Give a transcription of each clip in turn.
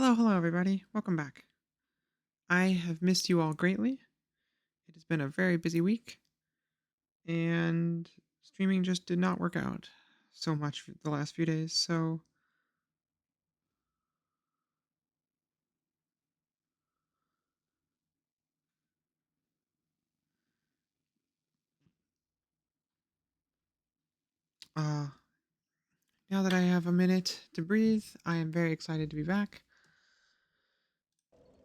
Hello, everybody. Welcome back. I have missed you all greatly. It has been a very busy week, and streaming just did not work out so much for the last few days. So, uh, now that I have a minute to breathe, I am very excited to be back.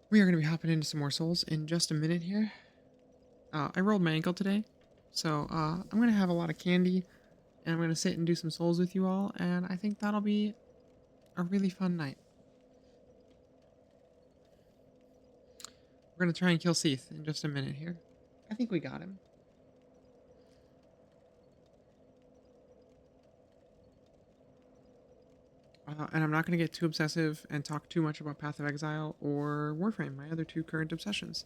We are going to be hopping into some more souls in just a minute here. I rolled my ankle today, so I'm going to have a lot of candy, and I'm going to sit and do some souls with you all, and I think that'll be a really fun night. We're going to try and kill Seath in just a minute here. I think we got him. And I'm not going to get too obsessive and talk too much about Path of Exile or Warframe, my other two current obsessions.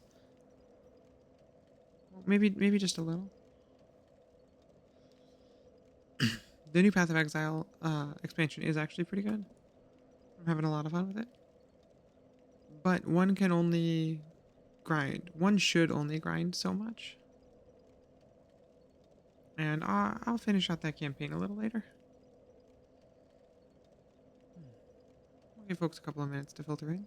Well, maybe just a little. The new Path of Exile expansion is actually pretty good. I'm having a lot of fun with it. But one can only grind. One should only grind so much. And I'll finish out that campaign a little later. I'll give folks a couple of minutes to filter in.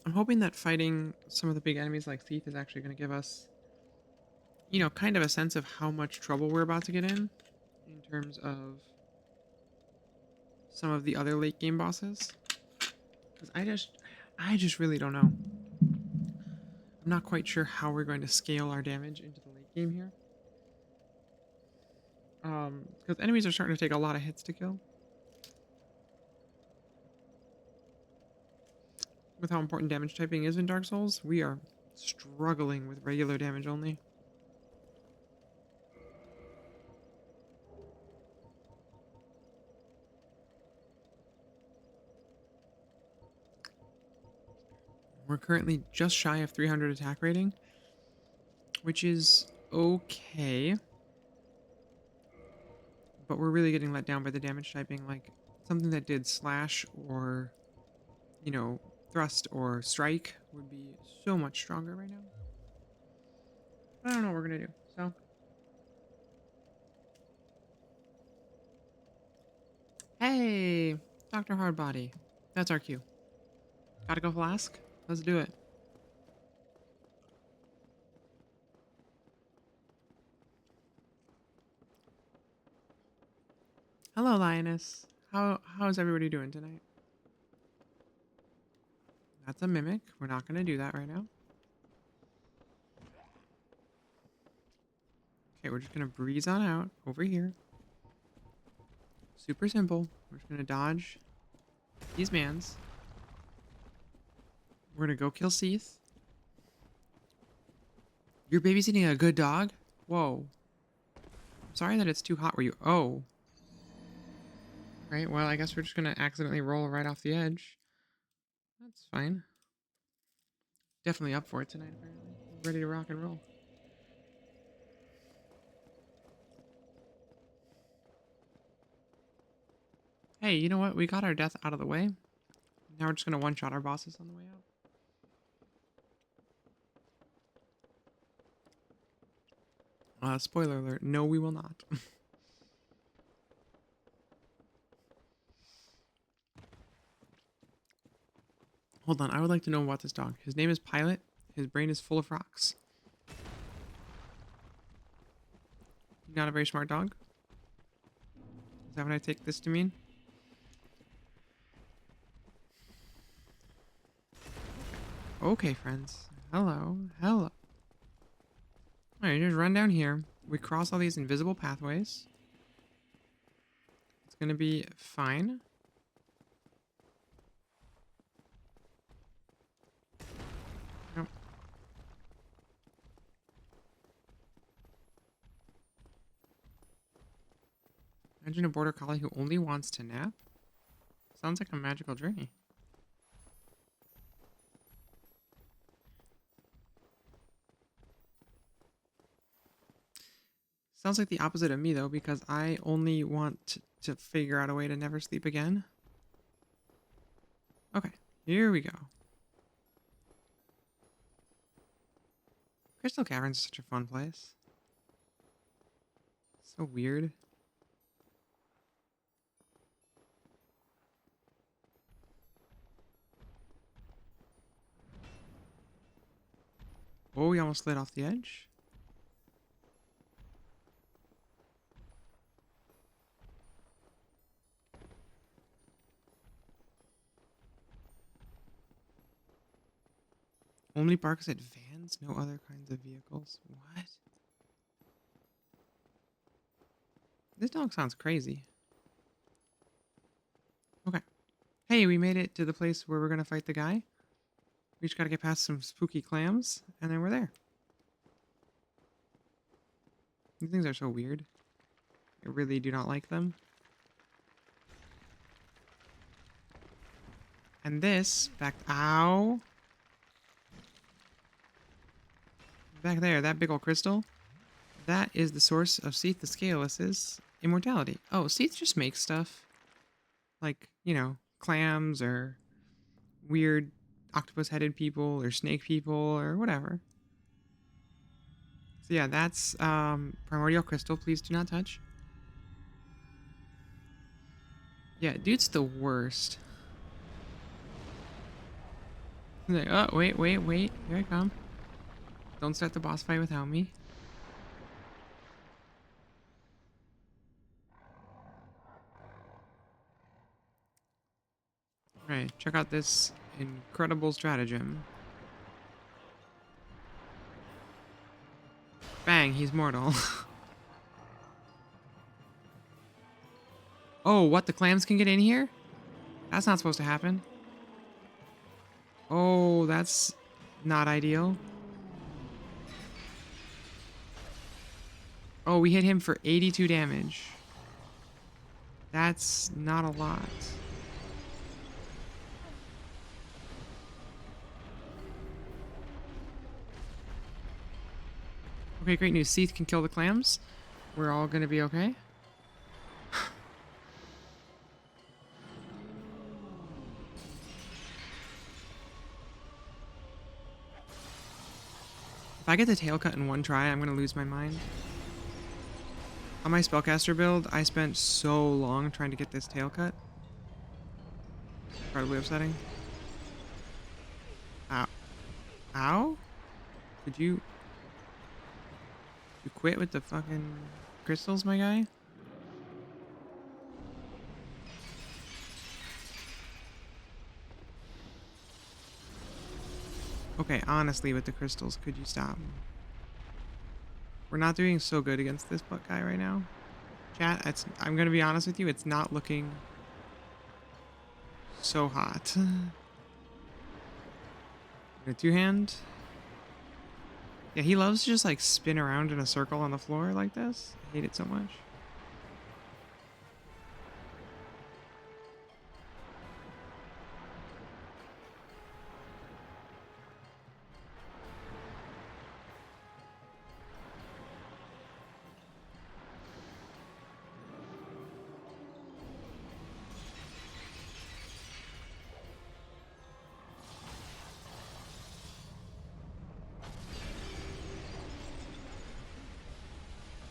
I'm hoping that fighting some of the big enemies like Thief is actually going to give us, kind of a sense of how much trouble we're about to get in terms of some of the other late game bosses. Because I just really don't know. I'm not quite sure how we're going to scale our damage into the late game here. Because enemies are starting to take a lot of hits to kill. With how important damage typing is in Dark Souls, we are struggling with regular damage only. We're currently just shy of 300 attack rating, which is okay. But we're really getting let down by the damage typing. Like, something that did slash or, thrust or strike would be so much stronger right now. But I don't know what we're going to do, so... Hey, Dr. Hardbody. That's our cue. Gotta go flask? Let's do it. Hello, Lioness. How's everybody doing tonight? That's a mimic. We're not gonna do that right now. Okay, we're just gonna breeze on out over here. Super simple. We're just gonna dodge these mans. We're gonna go kill Seath. You're babysitting a good dog? Whoa. I'm sorry that it's too hot where you... Oh. Right, well, I guess we're just gonna accidentally roll right off the edge. That's fine. Definitely up for it tonight, apparently. Ready to rock and roll. Hey, you know what? We got our death out of the way. Now we're just gonna one-shot our bosses on the way out. Spoiler alert. No, we will not. Hold on, I would like to know about this dog. His name is Pilot. His brain is full of rocks. Not a very smart dog? Is that what I take this to mean? Okay, friends. Hello. Hello. Alright, just run down here. We cross all these invisible pathways. It's gonna be fine. Imagine a border collie who only wants to nap. Sounds like a magical journey. Sounds like the opposite of me, though, because I only want to figure out a way to never sleep again. Okay, here we go. Crystal Caverns is such a fun place. So weird. Oh, we almost slid off the edge. Only parks at vans, no other kinds of vehicles. What? This dog sounds crazy. Okay. Hey, we made it to the place where we're gonna fight the guy. We just gotta get past some spooky clams, and then we're there. These things are so weird. I really do not like them. And this, ow! Back there, that big old crystal, that is the source of Seath the Scaleless's immortality. Oh, Seath just makes stuff. Like, you know, clams or weird octopus-headed people or snake people or whatever. So yeah, that's primordial crystal. Please do not touch. Yeah, dude's the worst. Like, oh, wait. Here I come. Don't start the boss fight without me. Alright, check out this incredible stratagem. Bang, he's mortal. Oh, what? The clams can get in here? That's not supposed to happen. Oh, that's not ideal. Oh, we hit him for 82 damage. That's not a lot. Okay, great news. Seath can kill the clams. We're all gonna be okay. If I get the tail cut in one try, I'm gonna lose my mind. On my spellcaster build, I spent so long trying to get this tail cut. Incredibly upsetting. Ow. Ow? Could you quit with the fucking crystals, my guy? Okay, honestly, with the crystals, could you stop? We're not doing so good against this butt guy right now. Chat, I'm gonna be honest with you, it's not looking so hot. A two-hand? Yeah, he loves to just like spin around in a circle on the floor like this. I hate it so much.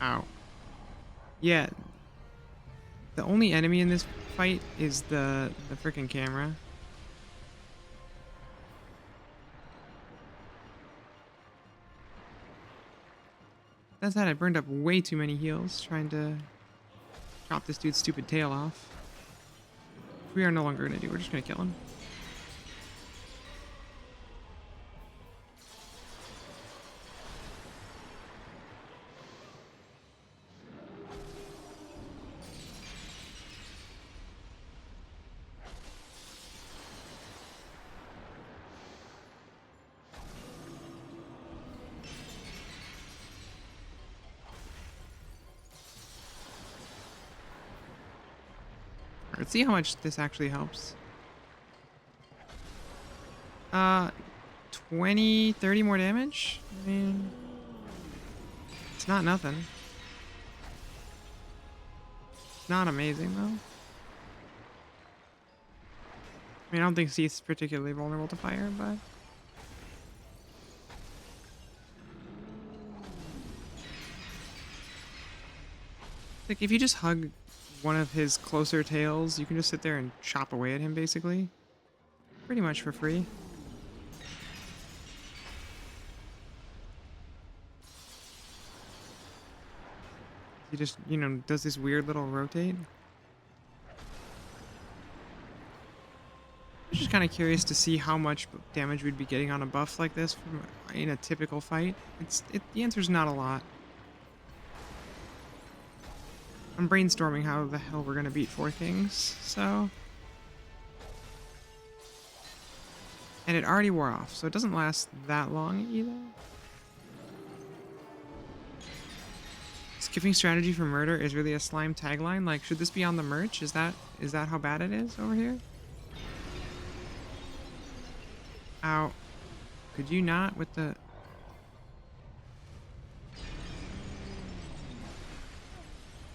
Ow. Yeah. The only enemy in this fight is the freaking camera. That said, I burned up way too many heals trying to chop this dude's stupid tail off. We are no longer gonna do. We're just gonna kill him. Let's see how much this actually helps. Uh, 20, 30 more damage? I mean, it's not nothing. Not amazing, though. I mean, I don't think Seath's particularly vulnerable to fire, but... Like, if you just hug one of his closer tails, you can just sit there and chop away at him, basically. Pretty much for free. He just, you know, does this weird little rotate. I'm just kind of curious to see how much damage we'd be getting on a buff like this from in a typical fight. The answer's not a lot. I'm brainstorming how the hell we're gonna beat 4 things, so... And it already wore off, so it doesn't last that long either. Skipping strategy for murder is really a slime tagline. Like, should this be on the merch? Is that how bad it is over here? Ow. Could you not with the...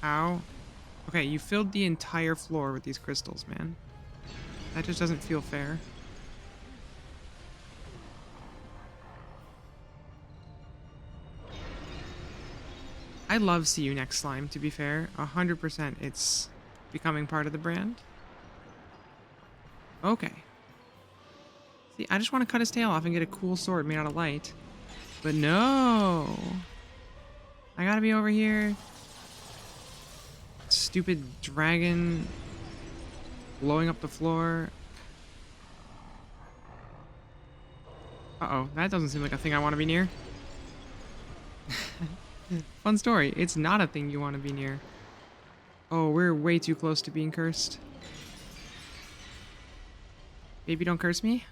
Ow. Okay, you filled the entire floor with these crystals, man. That just doesn't feel fair. I love See You Next Slime, to be fair. 100% it's becoming part of the brand. Okay. See, I just want to cut his tail off and get a cool sword made out of light. But no! I gotta be over here. Stupid dragon blowing up the floor. Uh-oh, that doesn't seem like a thing I want to be near. Fun story. It's not a thing you want to be near. Oh, we're way too close to being cursed. Baby, don't curse me.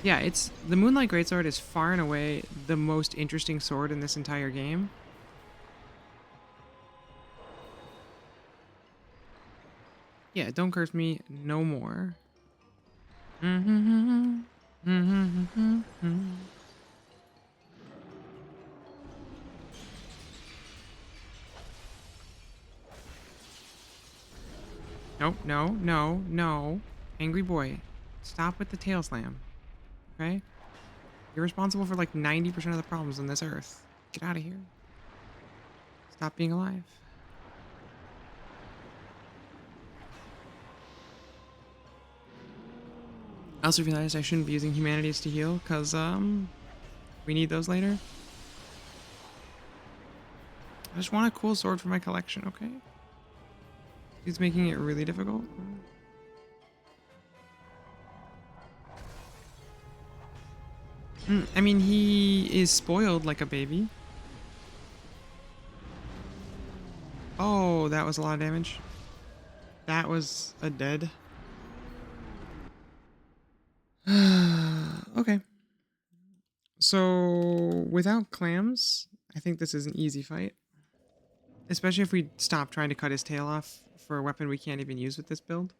Yeah, it's... The Moonlight Greatsword is far and away the most interesting sword in this entire game. Yeah, don't curse me no more. Nope, no, no, no. Angry boy, stop with the tail slam. Okay? You're responsible for like 90% of the problems on this earth. Get out of here. Stop being alive. I also realized I shouldn't be using humanities to heal, because, we need those later. I just want a cool sword for my collection, okay? He's making it really difficult. I mean, he is spoiled like a baby. Oh, that was a lot of damage. That was a dead. Okay. So, without clams, I think this is an easy fight. Especially if we stop trying to cut his tail off for a weapon we can't even use with this build.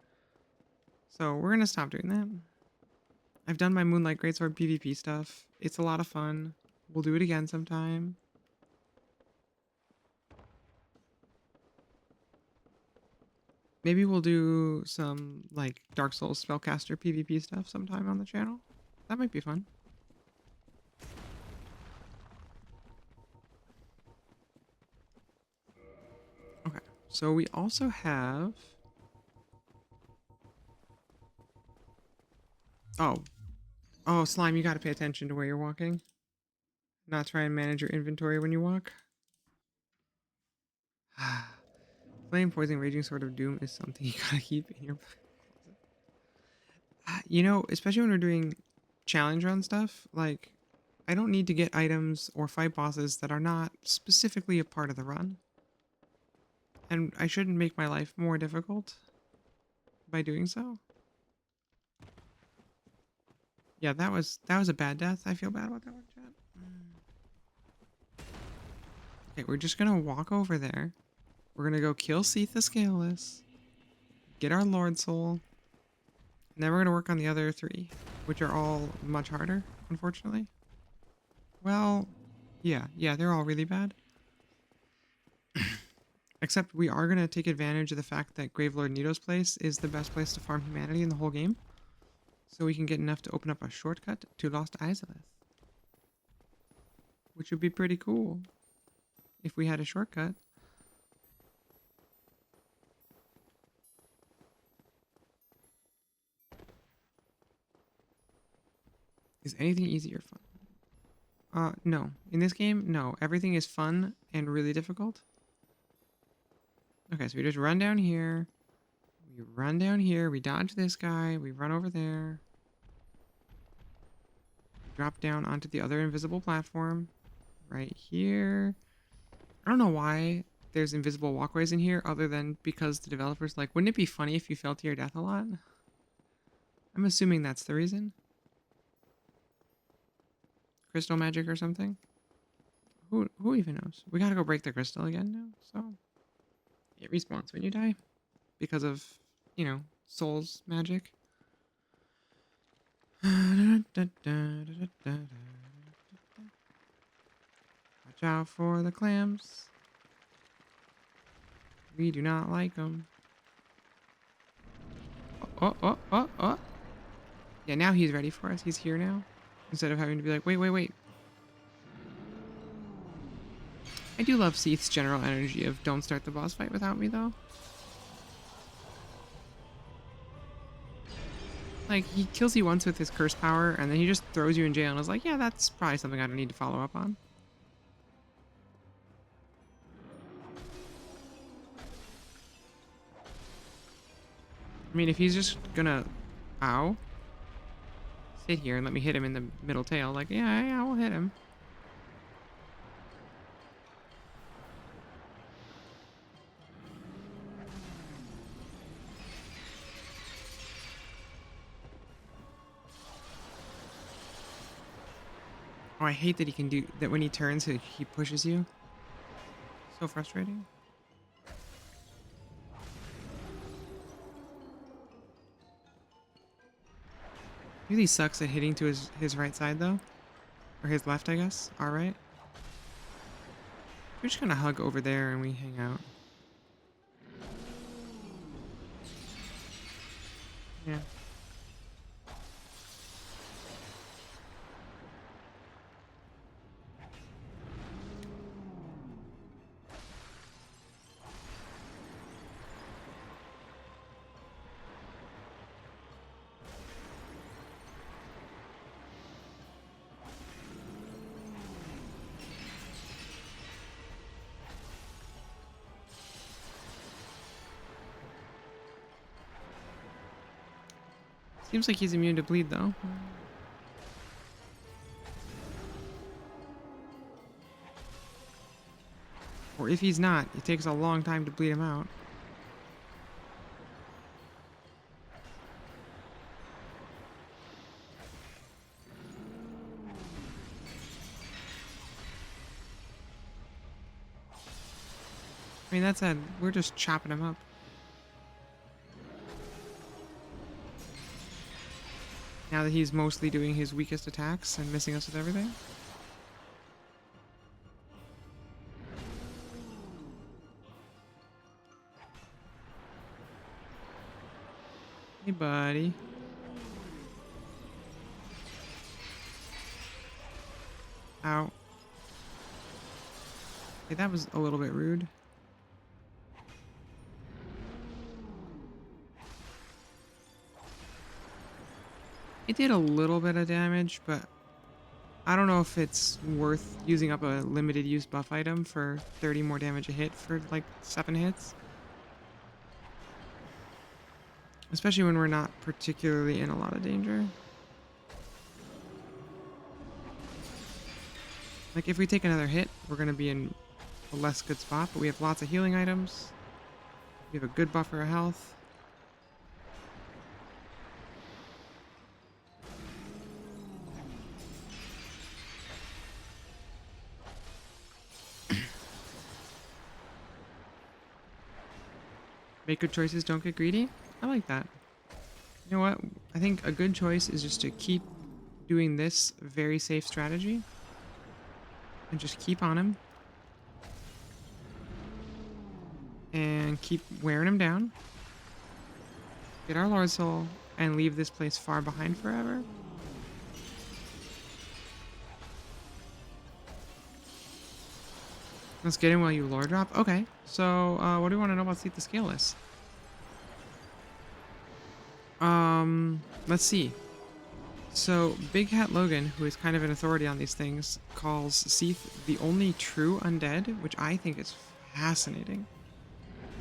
So, we're gonna stop doing that. I've done my Moonlight Greatsword PvP stuff. It's a lot of fun. We'll do it again sometime. Maybe we'll do some, like, Dark Souls Spellcaster PvP stuff sometime on the channel. That might be fun. Okay, so we also have... Oh, Slime, you gotta pay attention to where you're walking. Not try and manage your inventory when you walk. Flame, Poison, Raging Sword of Doom is something you gotta keep in your closet. You know, especially when we're doing challenge run stuff, like, I don't need to get items or fight bosses that are not specifically a part of the run. And I shouldn't make my life more difficult by doing so. Yeah, that was a bad death. I feel bad about that one, chat. Okay, we're just gonna walk over there. We're gonna go kill Seath the Scaleless, get our Lord Soul, and then we're gonna work on the other three, which are all much harder, unfortunately. Well, yeah, they're all really bad. Except we are gonna take advantage of the fact that Gravelord Nito's place is the best place to farm humanity in the whole game. So we can get enough to open up a shortcut to Lost Izalith. Which would be pretty cool if we had a shortcut. Is anything easy or fun? No. In this game, no. Everything is fun and really difficult. Okay, so we just run down here. We run down here. We dodge this guy. We run over there. Drop down onto the other invisible platform. Right here. I don't know why there's invisible walkways in here other than because the developers like, wouldn't it be funny if you fell to your death a lot? I'm assuming that's the reason. Crystal magic or something? Who even knows? We gotta go break the crystal again now, so it respawns when you die because of, you know, souls magic. Watch out for the clams. We do not like them. Oh. Yeah, now he's ready for us. He's here now. Instead of having to be like, wait. I do love Seath's general energy of don't start the boss fight without me, though. Like, he kills you once with his curse power, and then he just throws you in jail and is like, yeah, that's probably something I don't need to follow up on. I mean, if he's just gonna, sit here and let me hit him in the middle tail, like, yeah, we'll hit him. Oh, I hate that he can do that when he turns, he pushes you. So frustrating. Really sucks at hitting to his right side, though. Or his left, I guess. Our right. We're just gonna hug over there and we hang out. Yeah. Seems like he's immune to bleed, though. Or if he's not, it takes a long time to bleed him out. I mean, that said, we're just chopping him up. Now that he's mostly doing his weakest attacks and missing us with everything. Hey, buddy. Ow. Okay, that was a little bit rude. It did a little bit of damage, but I don't know if it's worth using up a limited use buff item for 30 more damage a hit for like 7 hits. Especially when we're not particularly in a lot of danger. Like if we take another hit, we're going to be in a less good spot, but we have lots of healing items. We have a good buffer of health. Make good choices, don't get greedy. I like that. You know what? I think a good choice is just to keep doing this very safe strategy and just keep on him and keep wearing him down. Get our Lord Soul and leave this place far behind forever. Let's get in while you lore drop. Okay, so what do you want to know about Seat the Scaleless? Let's see. So Big Hat Logan, who is kind of an authority on these things, calls Seath the only true undead, which I think is fascinating.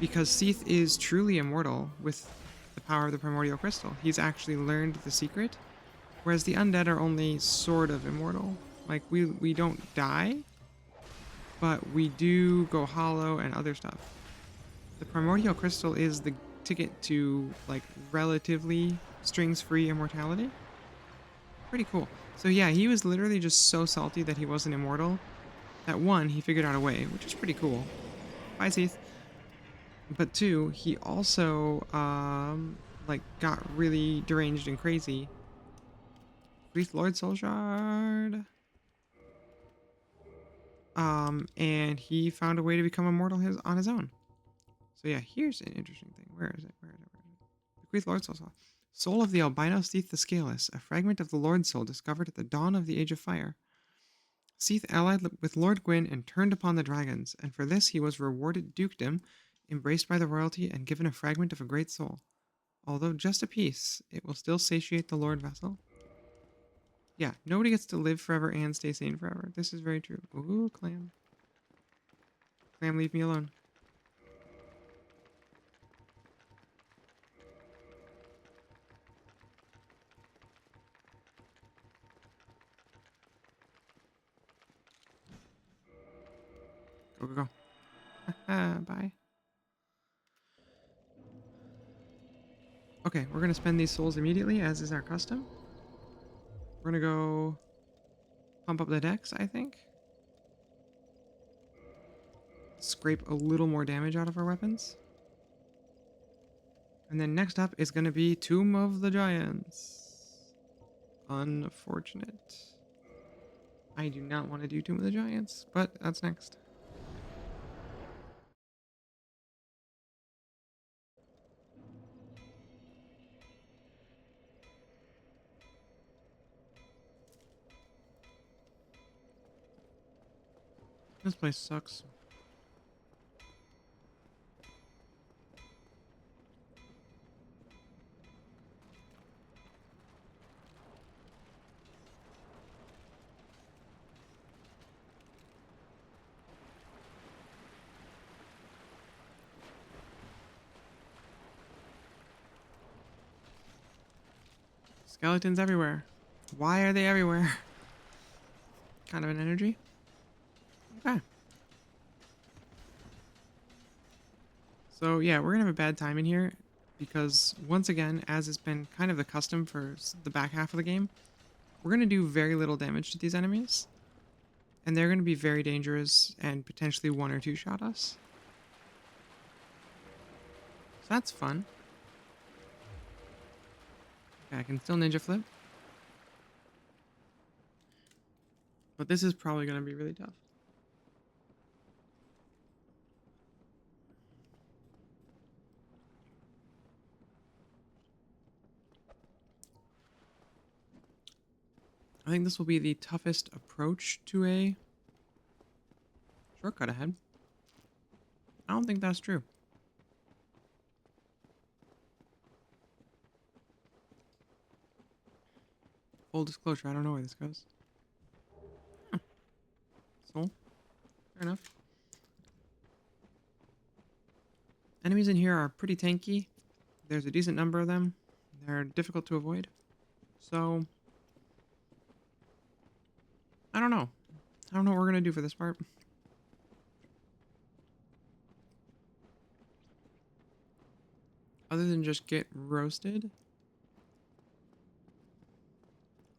Because Seath is truly immortal with the power of the primordial crystal. He's actually learned the secret, whereas the undead are only sort of immortal. Like, we don't die, but we do go hollow and other stuff. The primordial crystal is the ticket to, like, relatively strings-free immortality. Pretty cool. So yeah, he was literally just so salty that he wasn't immortal that one, he figured out a way, which is pretty cool. Bye, Seath. But two, he also, like, got really deranged and crazy. Grief Lord Soul Shard. And he found a way to become immortal on his own. So yeah, here's an interesting thing. Where is it? Where is it? Where is it? Bequeath Lord Soul. Soul of the albino Seath the Scaleless, a fragment of the Lord Soul discovered at the dawn of the Age of Fire. Seath allied with Lord Gwyn and turned upon the dragons, and for this he was rewarded dukedom, embraced by the royalty, and given a fragment of a great soul. Although just a piece, it will still satiate the Lord Vessel. Yeah, nobody gets to live forever and stay sane forever. This is very true. Ooh, Clam. Clam, leave me alone. Go, go, go. Bye. Okay, we're going to spend these souls immediately, as is our custom. We're going to go pump up the decks, I think. Scrape a little more damage out of our weapons. And then next up is going to be Tomb of the Giants. Unfortunate. I do not want to do Tomb of the Giants, but that's next. This place sucks. Skeletons everywhere. Why are they everywhere? Kind of an energy. Okay. So yeah, we're gonna have a bad time in here because once again, as has been kind of the custom for the back half of the game, we're gonna do very little damage to these enemies. And they're gonna be very dangerous and potentially one or two shot us. So that's fun. Okay, I can still ninja flip. But this is probably gonna be really tough. I think this will be the toughest approach to a shortcut ahead. I don't think that's true. Full disclosure, I don't know where this goes. Huh. Soul. Fair enough. Enemies in here are pretty tanky. There's a decent number of them. They're difficult to avoid. So, I don't know. I don't know what we're going to do for this part. Other than just get roasted.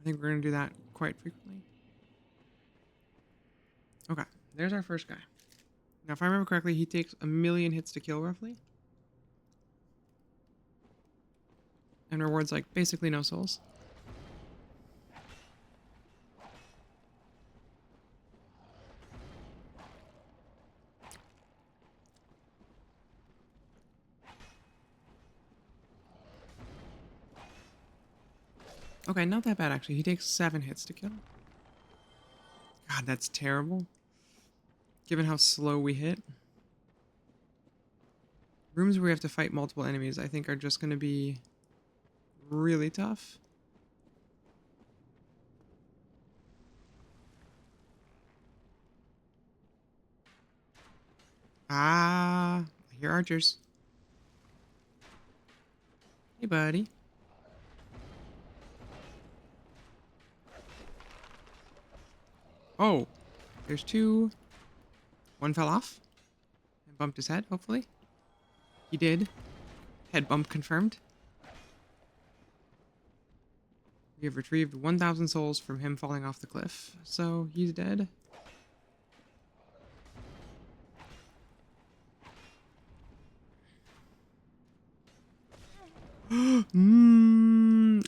I think we're going to do that quite frequently. Okay, there's our first guy. Now, if I remember correctly, he takes 1,000,000 hits to kill, roughly. and rewards like basically no souls. Okay, not that bad actually. He takes 7 hits to kill. God, that's terrible. Given how slow we hit. Rooms where we have to fight multiple enemies, I think, are just going to be really tough. Ah, I hear archers. Hey, buddy. Oh, there's 2. One fell off and bumped his head, hopefully. He did. Head bump confirmed. We have retrieved 1,000 souls from him falling off the cliff, so he's dead.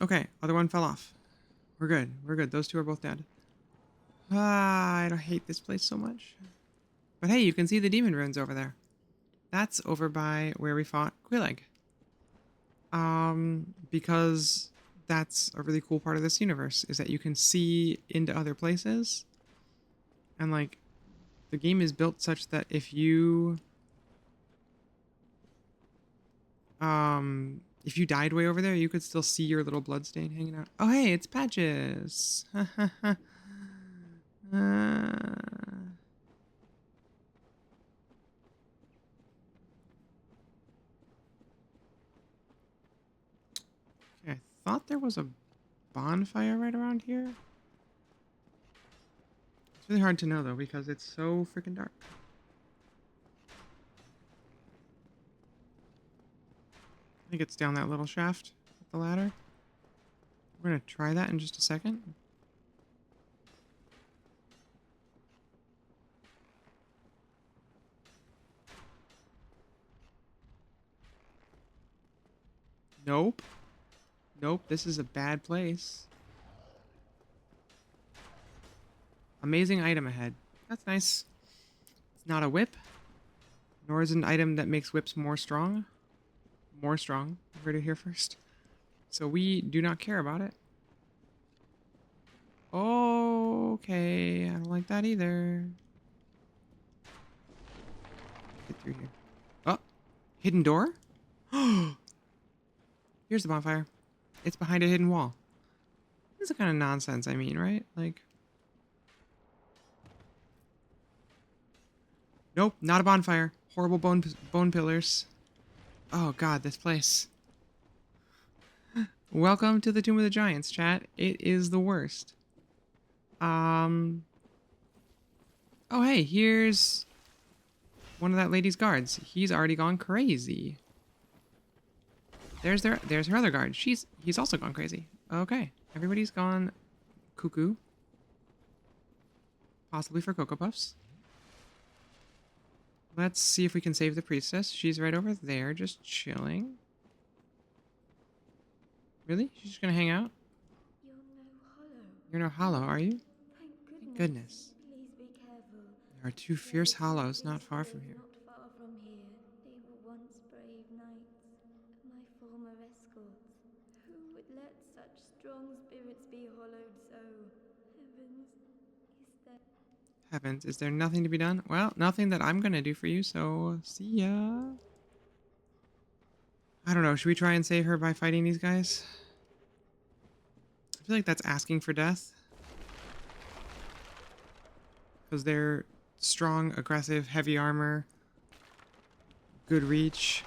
Okay, other one fell off. We're good. We're good. Those 2 are both dead. Ah, I don't hate this place so much. But hey, you can see the demon ruins over there. That's over by where we fought Quilleg. Because that's a really cool part of this universe, is that you can see into other places. And like, the game is built such that if you died way over there, you could still see your little bloodstain hanging out. Oh hey, it's Patches. Okay, I thought there was a bonfire right around here. It's really hard to know though because it's so freaking dark. I think it's down that little shaft with the ladder. We're gonna try that in just a second. Nope. Nope, this is a bad place. Amazing item ahead. That's nice. It's not a whip, nor is it an item that makes whips more strong. More strong. You heard it here first. So we do not care about it. Okay, I don't like that either. Get through here. Oh, hidden door? Here's the bonfire. It's behind a hidden wall. This is the kind of nonsense I mean, right? Like... Nope, not a bonfire. Horrible bone pillars. Oh god, this place. Welcome to the Tomb of the Giants, chat. It is the worst. Oh hey, here's one of that lady's guards. He's already gone crazy. There's her other guard. He's also gone crazy. Okay, everybody's gone cuckoo. Possibly for Cocoa Puffs. Let's see if we can save the priestess. She's right over there, just chilling. Really? She's just gonna hang out? You're no hollow, are you? Thank goodness. Please be careful. There are 2 fierce hollows not far from here. Not far from here. They were once brave knights, my former escorts. Who would let such strong spirits be hollowed so? Heavens, is there nothing to be done? Well, nothing that I'm gonna do for you, so see ya. I don't know, should we try and save her by fighting these guys? I feel like that's asking for death. Because they're strong, aggressive, heavy armor, good reach.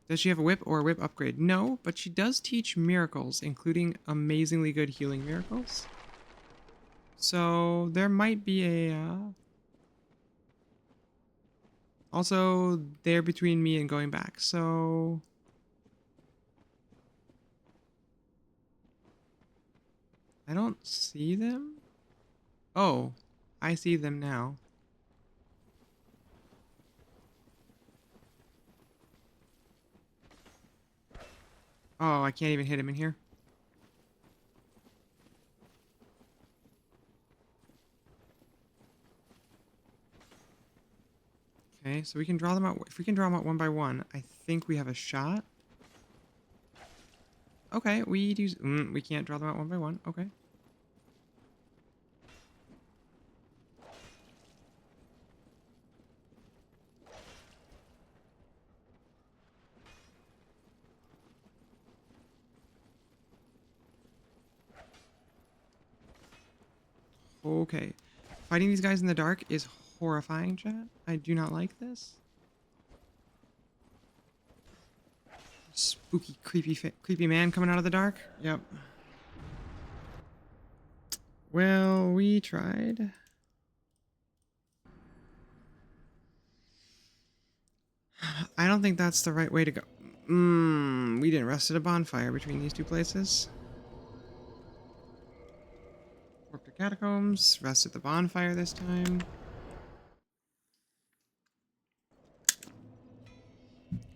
Does she have a whip or a whip upgrade? No, but she does teach miracles, including amazingly good healing miracles. So there might be a... Also, they're between me and going back, so... I don't see them? Oh, I see them now. Oh, I can't even hit him in here. Okay, so we can draw them out. If we can draw them out one by one, I think we have a shot. Okay, we do. We can't draw them out one by one. Okay. Okay. Fighting these guys in the dark is horrifying, chat. I do not like this. Spooky, creepy man coming out of the dark. Yep. Well, we tried. I don't think that's the right way to go. We didn't rest at a bonfire between these two places. Warped to catacombs. Rest at the bonfire this time.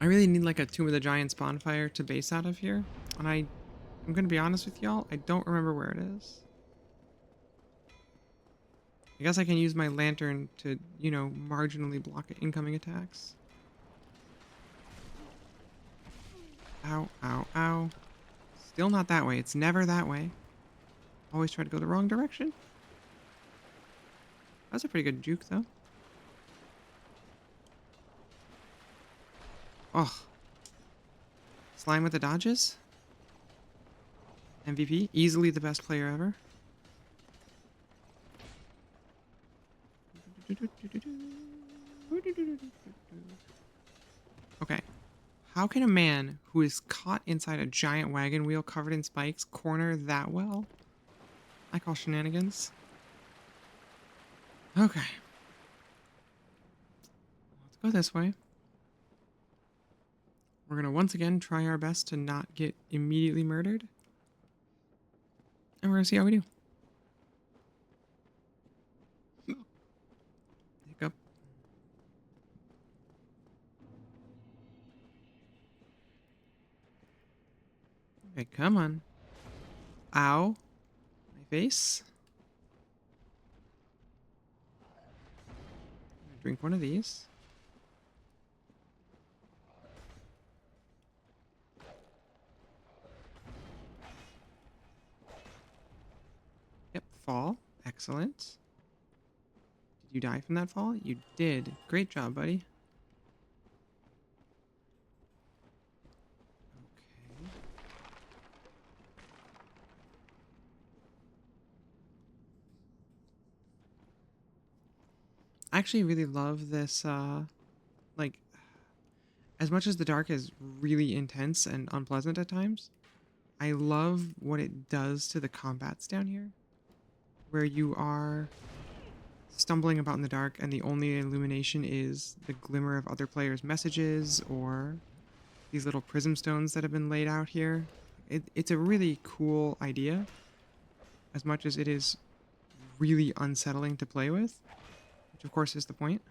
I really need like a Tomb of the Giants bonfire to base out of here. And I'm gonna be honest with y'all, I don't remember where it is. I guess I can use my lantern to, you know, marginally block incoming attacks. Ow, ow, ow. Still not that way. It's never that way. Always try to go the wrong direction. That's a pretty good juke, though. Oh. Slime with the dodges. MVP. Easily the best player ever. Okay. How can a man who is caught inside a giant wagon wheel covered in spikes corner that well? I call shenanigans. Okay. Let's go this way. We're going to once again try our best to not get immediately murdered. And we're going to see how we do. Hiccup. Okay, come on. Ow. My face. I'm gonna drink one of these. Yep, fall. Excellent. Did you die from that fall? You did. Great job, buddy. Okay. I actually really love this, like, as much as the dark is really intense and unpleasant at times, I love what it does to the combats down here, where you are stumbling about in the dark and the only illumination is the glimmer of other players' messages or these little prism stones that have been laid out here. It's a really cool idea, as much as it is really unsettling to play with, which of course is the point.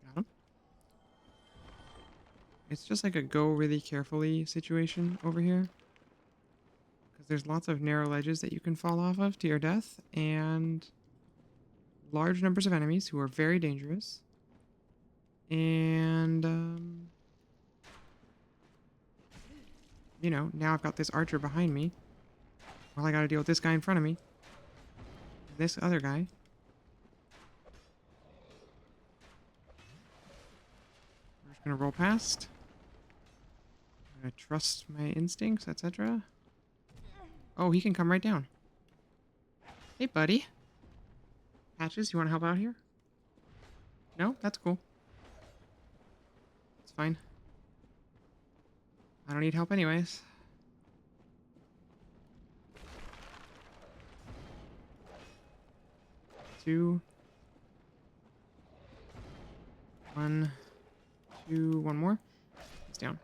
Got him. It's just like a go really carefully situation over here. Because there's lots of narrow ledges that you can fall off of to your death, and large numbers of enemies who are very dangerous. And, you know, now I've got this archer behind me. Well, I gotta deal with this guy in front of me. This other guy. We're just gonna roll past. I'm gonna trust my instincts, etc. Oh, he can come right down. Hey, buddy. Patches, you want to help out here? No? That's cool. It's fine. I don't need help anyways. Two. One. Two. One more. It's down.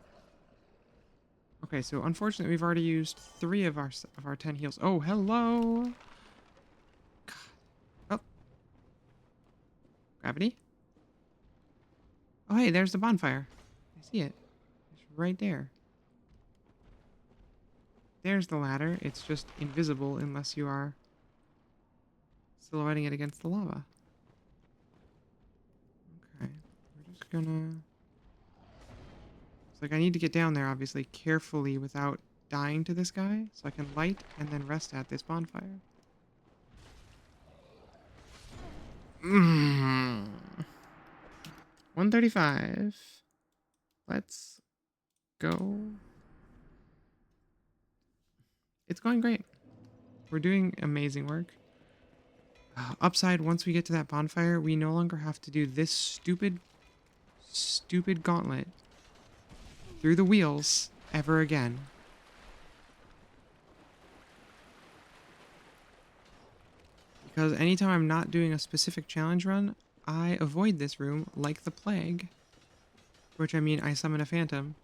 Okay, so unfortunately we've already used 3 of our 10 heals. Oh, hello! God, Gravity? Oh, hey, there's the bonfire. I see it. It's right there. There's the ladder. It's just invisible unless you are silhouetting it against the lava. Okay. We're just gonna... It's like I need to get down there, obviously, carefully without dying to this guy, so I can light and then rest at this bonfire. 135. Let's go. It's going great. We're doing amazing work. Upside, once we get to that bonfire, we no longer have to do this stupid gauntlet through the wheels ever again. Because anytime I'm not doing a specific challenge run, I avoid this room like the plague. Which I mean, I summon a phantom,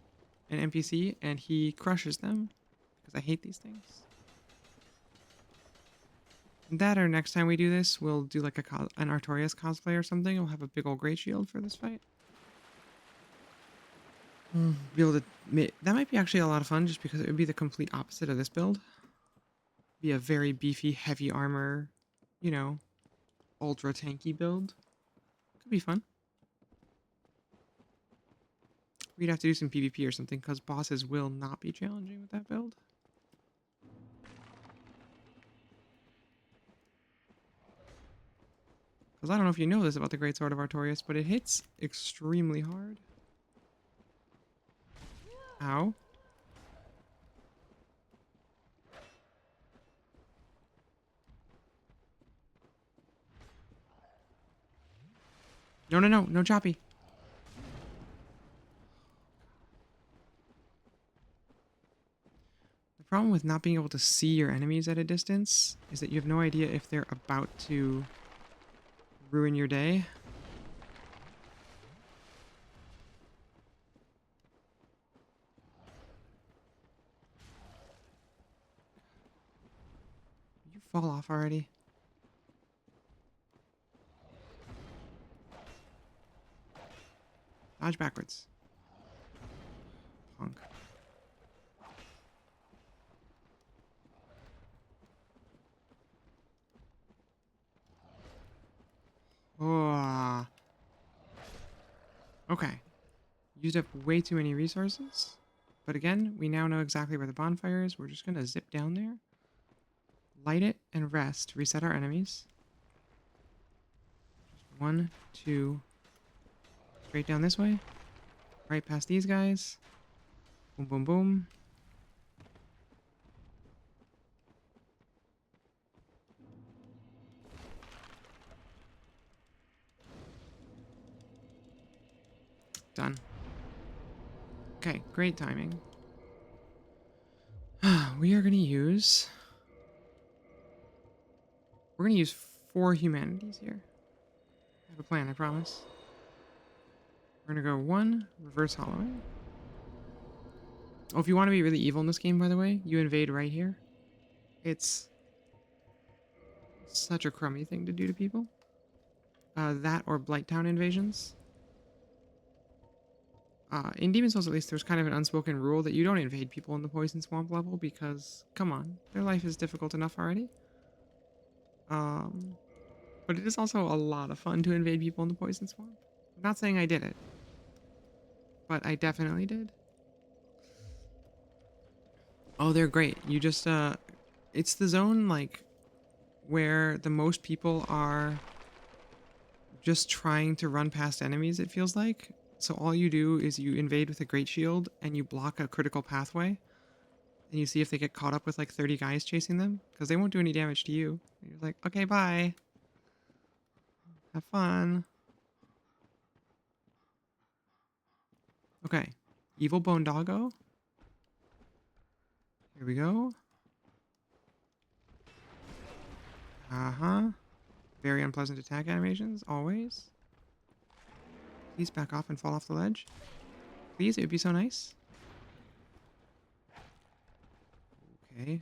an NPC, and he crushes them. Because I hate these things. That or next time we do this, we'll do like an Artorias cosplay or something. We'll have a big old great shield for this fight. Be able to... That might be actually a lot of fun just because it would be the complete opposite of this build. Be a very beefy, heavy armor, you know, ultra tanky build. Could be fun. We'd have to do some PvP or something because bosses will not be challenging with that build. Because I don't know if you know this about the Great Sword of Artorias, but it hits extremely hard. Ow. No, no, no. No choppy. The problem with not being able to see your enemies at a distance is that you have no idea if they're about to ruin your day. You fall off already. Dodge backwards. Punk. Oh. Okay. Used up way too many resources. But again, we now know exactly where the bonfire is. We're just going to zip down there. Light it and rest. Reset our enemies. Just 1, 2. Straight down this way. Right past these guys. Boom, boom, boom. Done. Okay, great timing. We are going to use... We're going to use 4 humanities here. I have a plan, I promise. We're going to go 1, reverse hollowing. Oh, if you want to be really evil in this game, by the way, you invade right here. It's such a crummy thing to do to people. That or Blighttown invasions. In Demon's Souls, at least, there's kind of an unspoken rule that you don't invade people in the Poison Swamp level because, come on, their life is difficult enough already. But it is also a lot of fun to invade people in the Poison Swamp. I'm not saying I did it, but I definitely did. Oh, they're great. You just, it's the zone, like, where the most people are just trying to run past enemies, it feels like. So all you do is you invade with a great shield and you block a critical pathway. And you see if they get caught up with like 30 guys chasing them. Because they won't do any damage to you. And you're like, okay, bye. Have fun. Okay. Evil Bone Doggo. Here we go. Uh-huh. Very unpleasant attack animations, always. Please back off and fall off the ledge. Please, it would be so nice. Okay.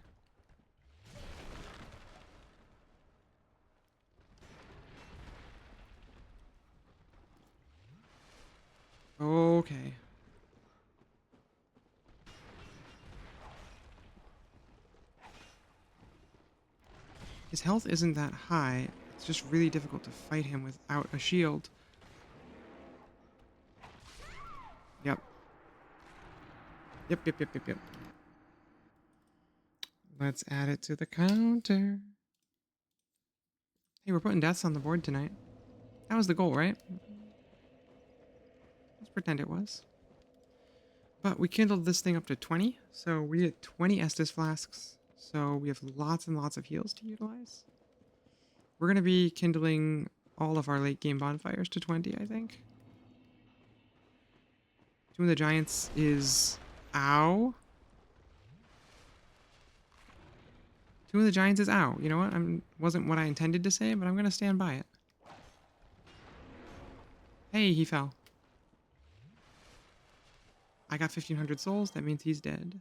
Okay. His health isn't that high. It's just really difficult to fight him without a shield. Yep. Yep. Let's add it to the counter. Hey, we're putting deaths on the board tonight. That was the goal, right? Let's pretend it was. But we kindled this thing up to 20, so we get 20 Estus flasks. So we have lots and lots of heals to utilize. We're going to be kindling all of our late game bonfires to 20, I think. Tomb of the Giants is... Ow. Tomb of the Giants is ow. You know what? Wasn't what I intended to say, but I'm going to stand by it. Hey, he fell. I got 1,500 souls. That means he's dead.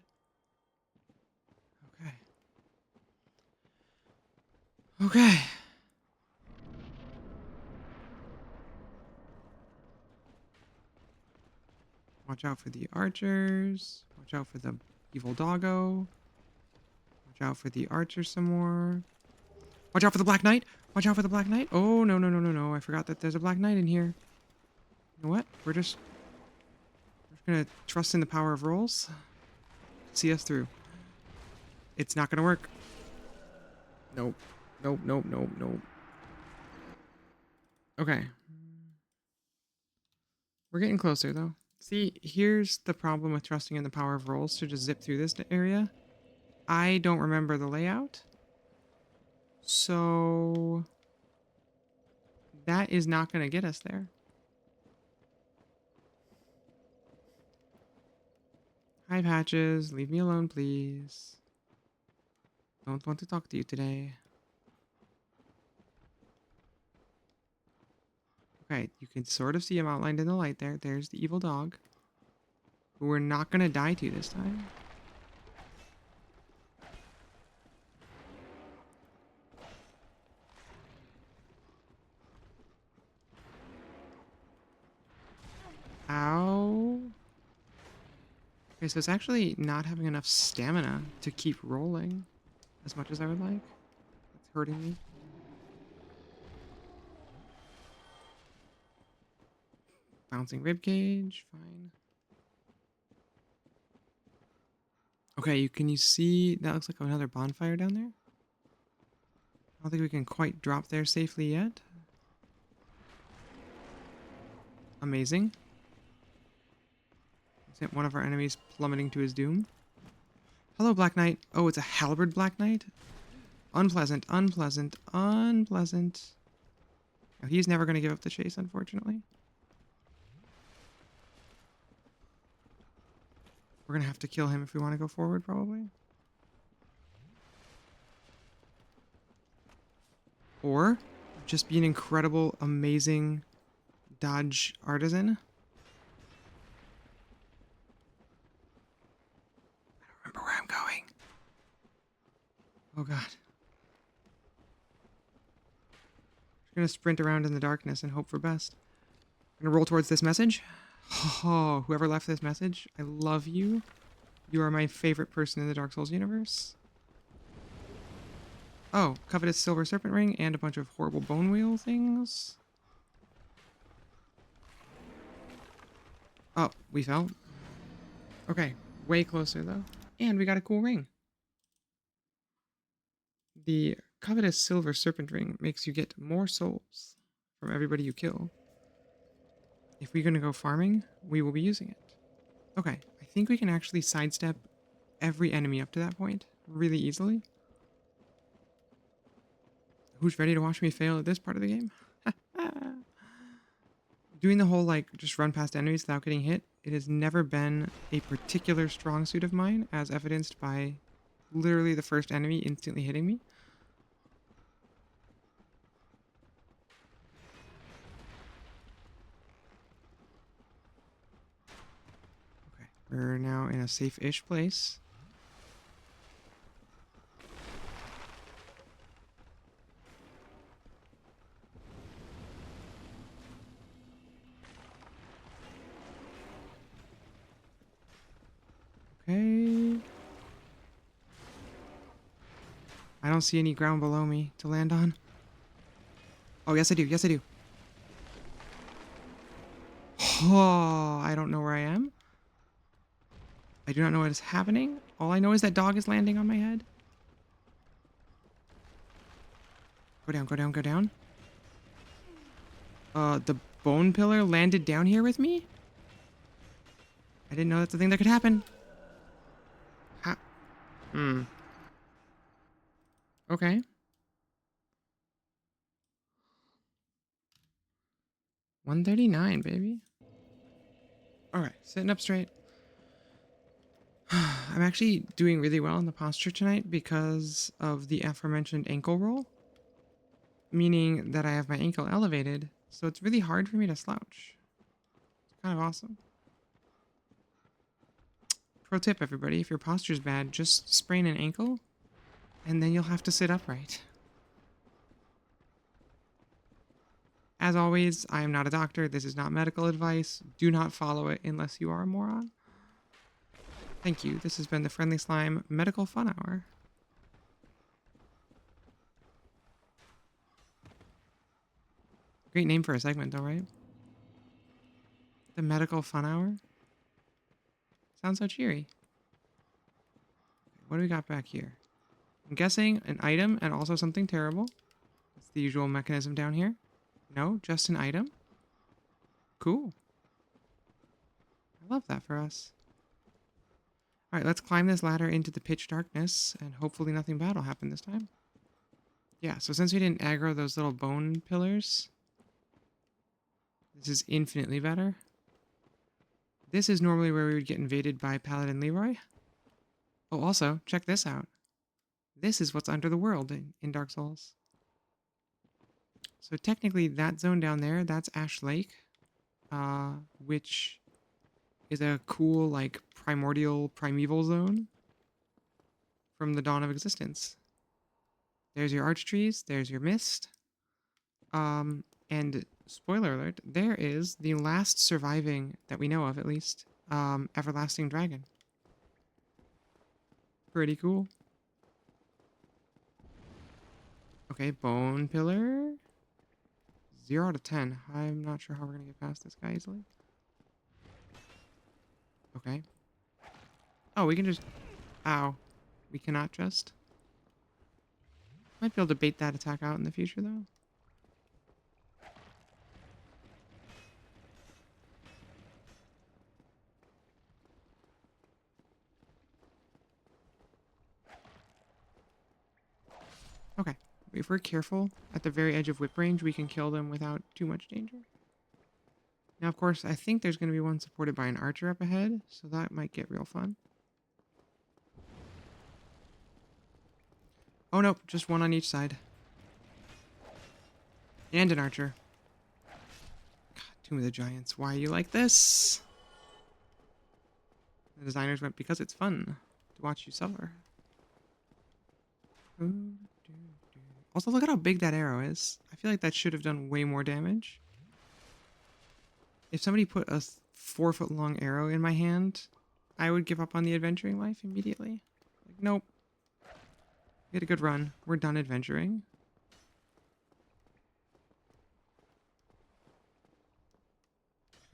Okay. Okay. Watch out for the archers. Watch out for the evil doggo. Watch out for the archer some more. Watch out for the Black Knight. Watch out for the Black Knight. Oh, no. I forgot that there's a Black Knight in here. You know what? We're just going to trust in the power of rolls. See us through. It's not going to work. Nope. Okay. We're getting closer, though. See, here's the problem with trusting in the power of rolls to just zip through this area. I don't remember the layout. So... that is not going to get us there. Hi, Patches. Leave me alone, please. Don't want to talk to you today. Okay, you can sort of see him outlined in the light there. There's the evil dog. Who we're not going to die to this time. Ow. Okay, so it's actually not having enough stamina to keep rolling as much as I would like. It's hurting me. Bouncing ribcage, fine. Okay, can you see that looks like another bonfire down there? I don't think we can quite drop there safely yet. Amazing. Sent one of our enemies plummeting to his doom. Hello, Black Knight. Oh, it's a halberd Black Knight? Unpleasant. No, he's never going to give up the chase, unfortunately. We're going to have to kill him if we want to go forward, probably. Or just be an incredible, amazing dodge artisan. I don't remember where I'm going. Oh, God. Just going to sprint around in the darkness and hope for best. I'm going to roll towards this message. Oh, whoever left this message, I love you. You are my favorite person in the Dark Souls universe. Oh, covetous silver serpent ring and a bunch of horrible bone wheel things. Oh, we fell. Okay, way closer though. And we got a cool ring. The covetous silver serpent ring makes you get more souls from everybody you kill. If we're going to go farming, we will be using it. Okay, I think we can actually sidestep every enemy up to that point really easily. Who's ready to watch me fail at this part of the game? Doing the whole, like, just run past enemies without getting hit, it has never been a particular strong suit of mine, as evidenced by literally the first enemy instantly hitting me. Okay, we're now in a safe-ish place. Okay. I don't see any ground below me to land on. Oh, yes I do. Yes I do. Oh, I don't know where I am. I do not know what is happening. All I know is that dog is landing on my head. Go down, go down, go down. The bone pillar landed down here with me? I didn't know that's a thing that could happen. Ha. Hmm. Okay. 139, baby. Alright, sitting up straight. I'm actually doing really well in the posture tonight because of the aforementioned ankle roll. Meaning that I have my ankle elevated, so it's really hard for me to slouch. It's kind of awesome. Pro tip, everybody, if your posture's bad, just sprain an ankle, and then you'll have to sit upright. As always, I am not a doctor. This is not medical advice. Do not follow it unless you are a moron. Thank you. This has been the Friendly Slime Medical Fun Hour. Great name for a segment, though, right? The Medical Fun Hour? Sounds so cheery. What do we got back here? I'm guessing an item and also something terrible. That's the usual mechanism down here. No, just an item. Cool. I love that for us. All right, let's climb this ladder into the pitch darkness, and hopefully nothing bad will happen this time. Yeah, so since we didn't aggro those little bone pillars, this is infinitely better. This is normally where we would get invaded by Paladin Leroy. Oh, also, check this out. This is what's under the world in Dark Souls. So technically, that zone down there, that's Ash Lake, which is a cool, like, primordial, primeval zone from the dawn of existence. There's your arch trees, there's your mist. And spoiler alert, there is the last surviving, that we know of at least, everlasting dragon. Pretty cool. Okay, bone pillar. 0 out of 10. I'm not sure how we're gonna get past this guy easily. Okay. Oh, we can just... Ow. We cannot just... Might be able to bait that attack out in the future, though. Okay. If we're careful, at the very edge of whip range, we can kill them without too much danger. Now, of course, I think there's going to be one supported by an archer up ahead, so that might get real fun. Oh, no, just one on each side. And an archer. God, Tomb of the Giants, why are you like this? The designers went, because it's fun to watch you suffer. Also, look at how big that arrow is. I feel like that should have done way more damage. If somebody put a 4-foot-long arrow in my hand, I would give up on the adventuring life immediately. Like, nope. We had a good run. We're done adventuring.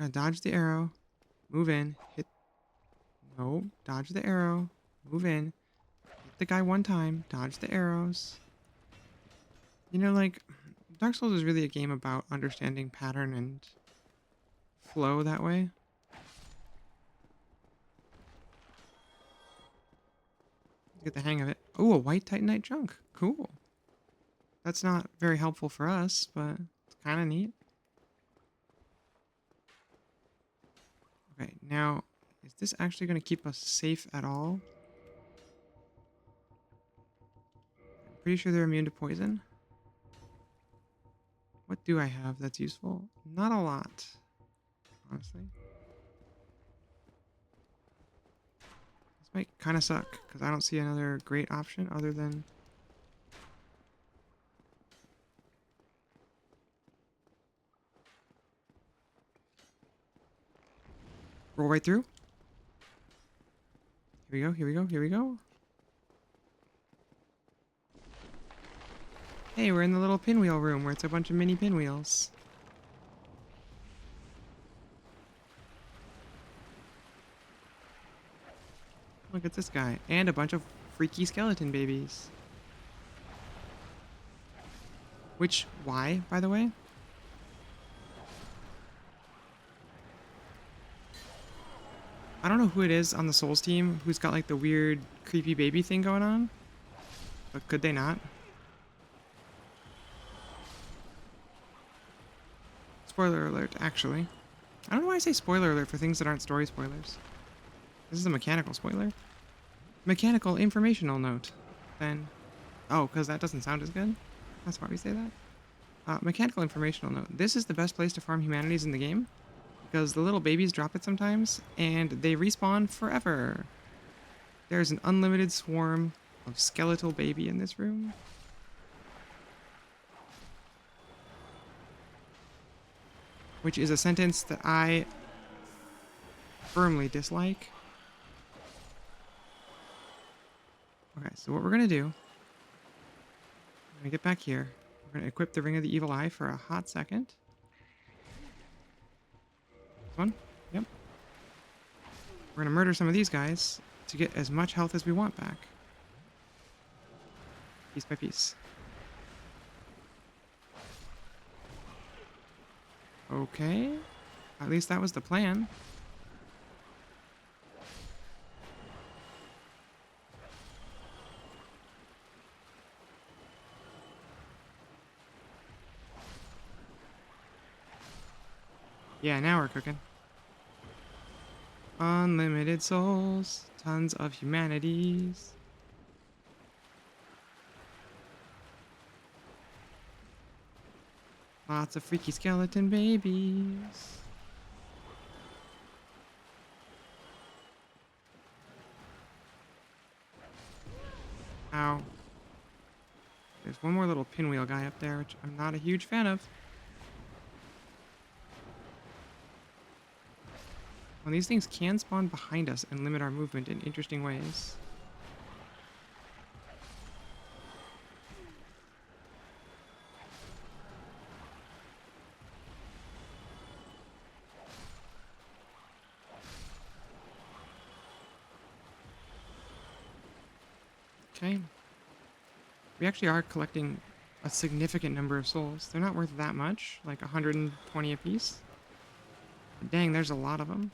Gotta dodge the arrow. Move in. Hit. No. Dodge the arrow. Move in. Hit the guy one time. Dodge the arrows. You know, like, Dark Souls is really a game about understanding pattern and flow that way. Get the hang of it. Oh, a white titanite chunk. Cool. That's not very helpful for us, but it's kind of neat. Okay, now, is this actually going to keep us safe at all? I'm pretty sure they're immune to poison. What do I have that's useful? Not a lot, honestly. This might kind of suck, because I don't see another great option other than... roll right through. Here we go, here we go, here we go. Hey, we're in the little pinwheel room where it's a bunch of mini pinwheels. Look at this guy. And a bunch of freaky skeleton babies. Which, why, by the way? I don't know who it is on the Souls team who's got like the weird creepy baby thing going on. But could they not? Spoiler alert, actually. I don't know why I say spoiler alert for things that aren't story spoilers. This is a mechanical spoiler. Mechanical informational note. Then, oh, because that doesn't sound as good? That's why we say that. Mechanical informational note. This is the best place to farm humanities in the game. Because the little babies drop it sometimes, and they respawn forever. There's an unlimited swarm of skeletal baby in this room. Which is a sentence that I firmly dislike. Okay, so what we're going to do, we're going to get back here. We're going to equip the Ring of the Evil Eye for a hot second. This one? Yep. We're going to murder some of these guys to get as much health as we want back. Piece by piece. Okay. At least that was the plan. Yeah, now we're cooking. Unlimited souls, tons of humanities. Lots of freaky skeleton babies. Ow. There's one more little pinwheel guy up there, which I'm not a huge fan of. Well, these things can spawn behind us and limit our movement in interesting ways. Okay. We actually are collecting a significant number of souls. They're not worth that much, like 120 apiece. But dang, there's a lot of them.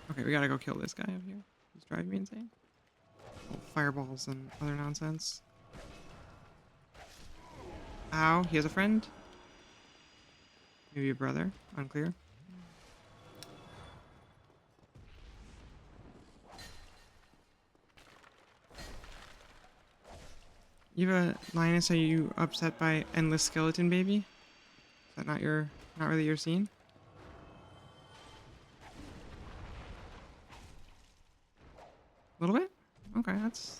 Okay, we gotta go kill this guy up here. He's driving me insane. Oh, fireballs and other nonsense. Ow, he has a friend? Maybe a brother? Unclear. Eva, Linus, are you upset by endless skeleton baby? Is that not really your scene? A little bit? Okay, that's...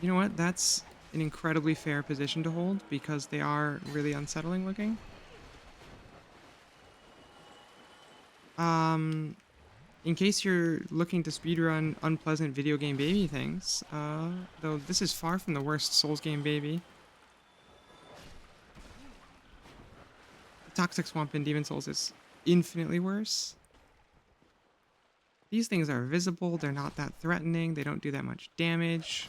You know what? That's an incredibly fair position to hold because they are really unsettling looking. In case you're looking to speedrun unpleasant video game baby things, though this is far from the worst Souls game baby. The Toxic Swamp in Demon Souls is infinitely worse. These things are visible, they're not that threatening, they don't do that much damage.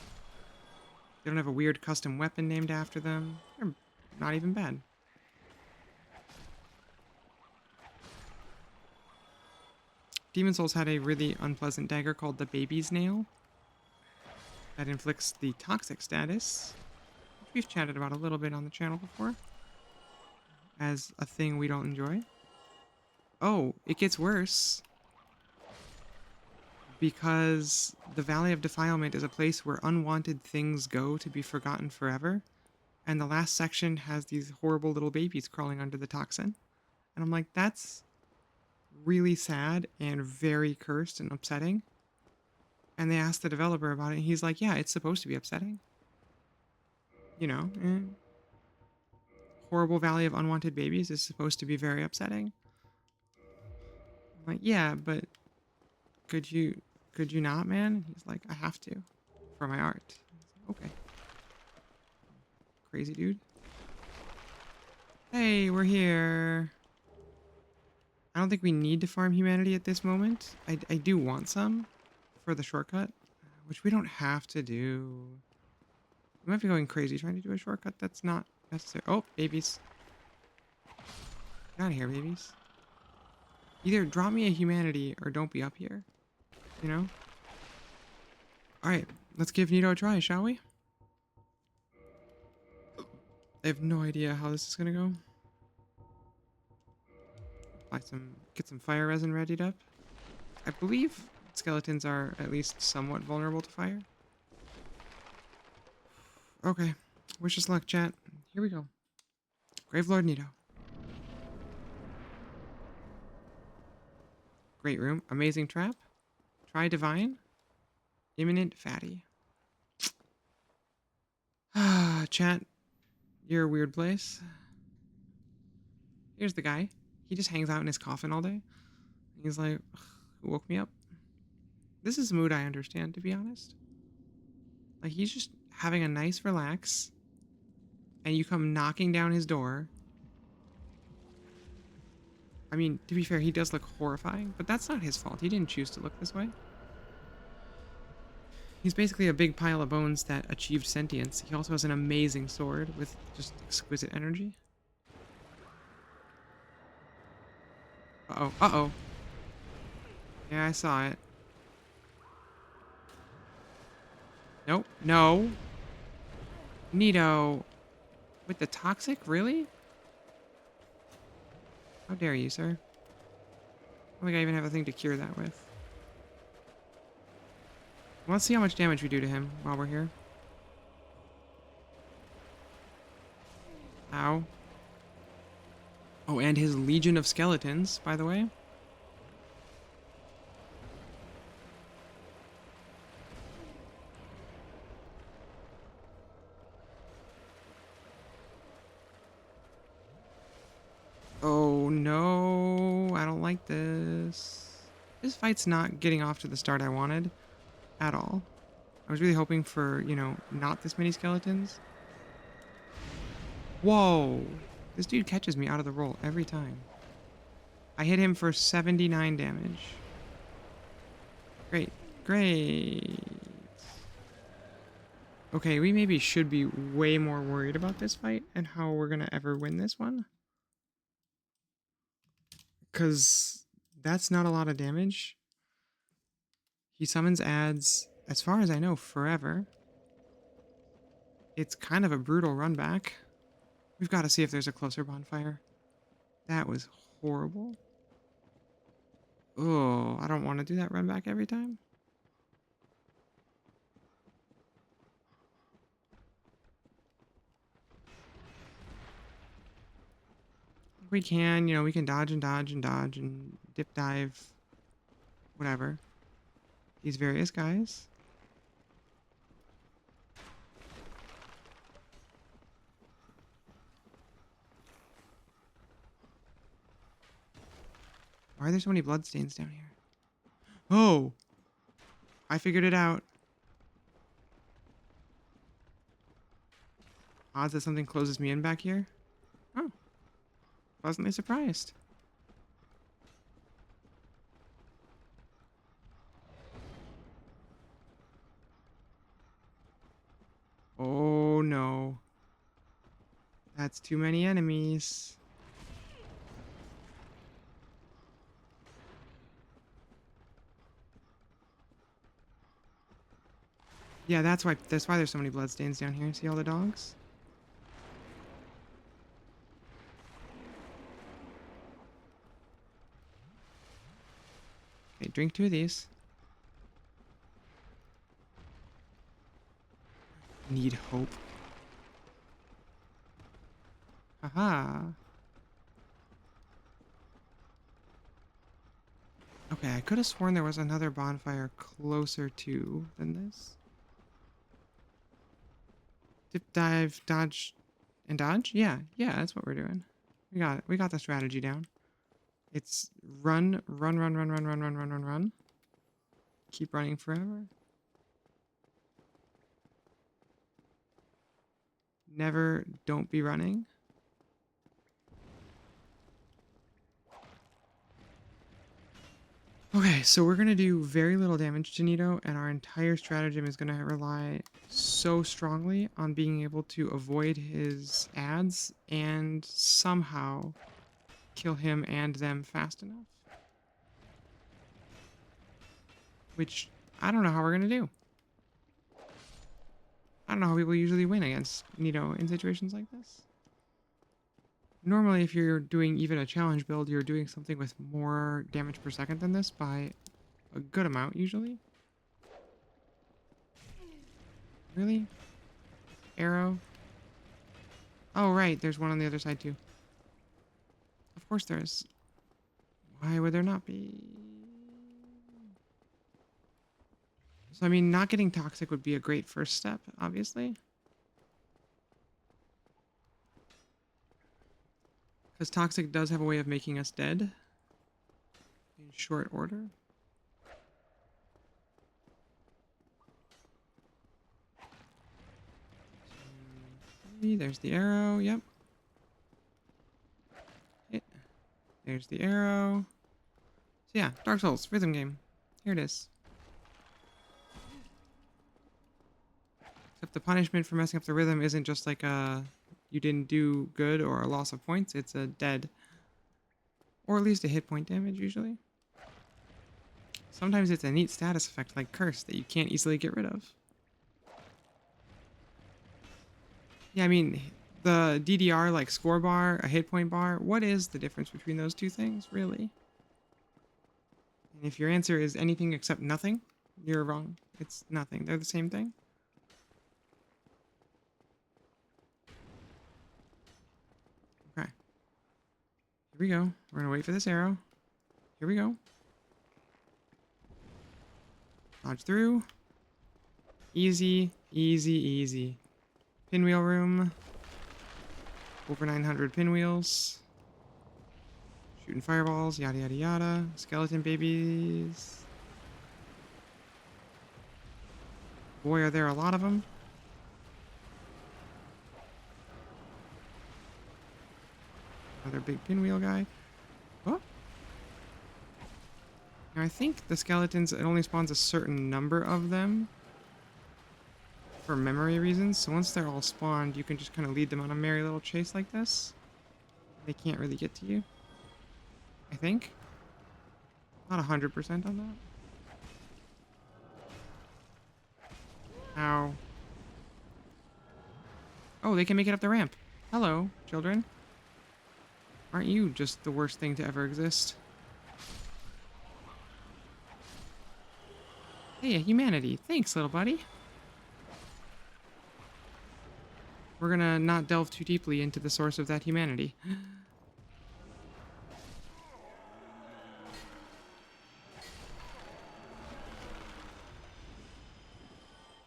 They don't have a weird custom weapon named after them. They're not even bad. Demon Souls had a really unpleasant dagger called the Baby's Nail that inflicts the toxic status, which we've chatted about a little bit on the channel before, as a thing we don't enjoy. Oh, it gets worse. Because the Valley of Defilement is a place where unwanted things go to be forgotten forever. And the last section has these horrible little babies crawling under the toxin. And I'm like, that's really sad and very cursed and upsetting. And they asked the developer about it, and he's like, yeah, it's supposed to be upsetting. You know, horrible Valley of Unwanted Babies is supposed to be very upsetting. I'm like, yeah, but could you not, man? And he's like, I have to for my art. Like, okay, crazy dude. Hey, we're here. I don't think we need to farm humanity at this moment. I do want some for the shortcut, which we don't have to do. We might be going crazy trying to do a shortcut that's not necessary. Oh, babies. Get out of here, babies. Either drop me a humanity or don't be up here. You know? Alright, let's give Nito a try, shall we? I have no idea how this is gonna go. Get some fire resin readied up. I believe skeletons are at least somewhat vulnerable to fire. Okay, wish us luck, chat. Here we go. Gravelord Nito. Great room. Amazing trap. Try divine. Imminent fatty. Ah, chat. You're a weird place. Here's the guy. He just hangs out in his coffin all day. He's like, who woke me up? This is a mood I understand, to be honest. Like, he's just having a nice relax, and you come knocking down his door. I mean, to be fair, he does look horrifying, but that's not his fault. He didn't choose to look this way. He's basically a big pile of bones that achieved sentience. He also has an amazing sword with just exquisite energy. Uh-oh, uh-oh. Yeah, I saw it. Nope, no. Nito. With the toxic? Really? How dare you, sir? I don't think I even have a thing to cure that with. Let's see how much damage we do to him while we're here. Ow. Oh, and his Legion of Skeletons, by the way. Oh, no. I don't like this. This fight's not getting off to the start I wanted at all. I was really hoping for, you know, not this many skeletons. Whoa. This dude catches me out of the roll every time. I hit him for 79 damage. Great. Great. Okay, we maybe should be way more worried about this fight and how we're gonna ever win this one. Because that's not a lot of damage. He summons ads, as far as I know, forever. It's kind of a brutal run back. We've got to see if there's a closer bonfire. That was horrible. Oh, I don't want to do that run back every time. We can, you know, we can dodge and dodge and dodge and dip dive, whatever. These various guys. Why are there so many bloodstains down here? Oh! I figured it out. Odds that something closes me in back here? Oh. Pleasantly surprised. Oh no. That's too many enemies. Yeah, that's why there's so many bloodstains down here. See all the dogs? Okay, drink 2 of these. Need hope. Aha. Okay, I could have sworn there was another bonfire closer to than this. Dip, dive, dodge, and dodge? Yeah, yeah, that's what we're doing. We got it. We got the strategy down. It's run, run, run, run, run, run, run, run, run, run. Keep running forever. Never don't be running. Okay, so we're going to do very little damage to Nito, and our entire stratagem is going to rely so strongly on being able to avoid his ads and somehow kill him and them fast enough. Which, I don't know how we're going to do. I don't know how people usually win against Nito in situations like this. Normally, if you're doing even a challenge build, you're doing something with more damage per second than this by a good amount, usually. Really? Arrow? Oh, right, there's one on the other side, too. Of course there is. Why would there not be? So, I mean, not getting toxic would be a great first step, obviously. Because toxic does have a way of making us dead in short order. There's the arrow, yep. Hit. There's the arrow. So yeah, Dark Souls, rhythm game. Here it is. Except the punishment for messing up the rhythm isn't just like a you didn't do good or a loss of points, it's a dead. Or at least a hit point damage, usually. Sometimes it's a neat status effect like Curse that you can't easily get rid of. Yeah, I mean, the DDR, like score bar, a hit point bar, what is the difference between those two things, really? And if your answer is anything except nothing, you're wrong. It's nothing. They're the same thing. Okay. Here we go. We're going to wait for this arrow. Here we go. Dodge through. Easy, easy, easy. Pinwheel room. Over 900 pinwheels. Shooting fireballs, yada yada yada. Skeleton babies. Boy, are there a lot of them. Another big pinwheel guy. Oh. Now I think the skeletons, it only spawns a certain number of them. For memory reasons, so once they're all spawned, you can just kind of lead them on a merry little chase like this. They can't really get to you. I think. Not 100% on that. Ow. Oh, they can make it up the ramp. Hello, children. Aren't you just the worst thing to ever exist? Hey, humanity. Thanks, little buddy. We're gonna not delve too deeply into the source of that humanity.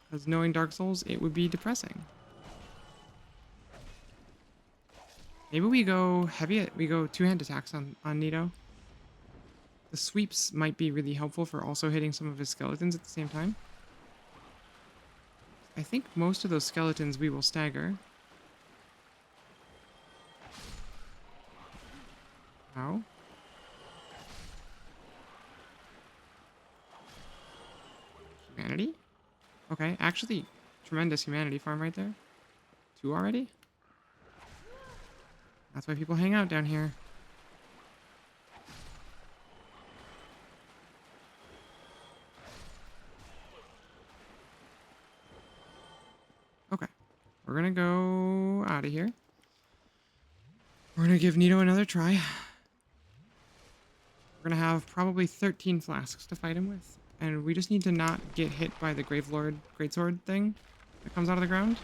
Because knowing Dark Souls, it would be depressing. Maybe we go heavy, we go two-hand attacks on Nito. The sweeps might be really helpful for also hitting some of his skeletons at the same time. I think most of those skeletons we will stagger. How? Humanity? Okay, actually, tremendous humanity farm right there. 2 already? That's why people hang out down here. Okay, we're gonna go out of here. We're gonna give Nito another try. We're gonna have probably 13 flasks to fight him with. And we just need to not get hit by the Gravelord Greatsword thing that comes out of the ground.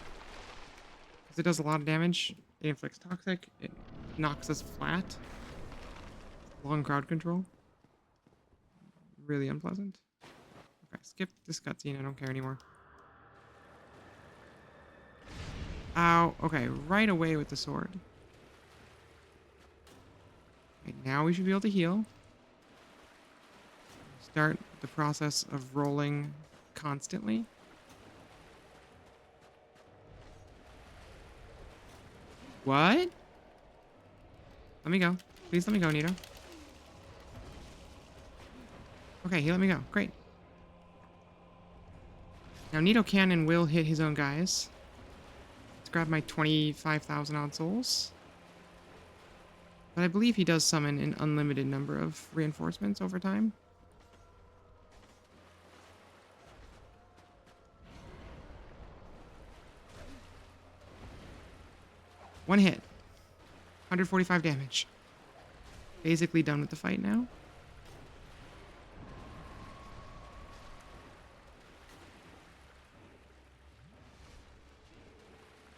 Because it does a lot of damage It inflicts toxic. It knocks us flat. Long crowd control. Really unpleasant. Okay, skip this cutscene. I don't care anymore. Ow. Okay, right away with the sword. Okay, now we should be able to heal. Start the process of rolling constantly. What? Let me go. Please let me go, Nito. Okay, he let me go. Great. Now, Nito can and will hit his own guys. Let's grab my 25,000 odd souls. But I believe he does summon an unlimited number of reinforcements over time. One hit. 145 damage. Basically done with the fight now.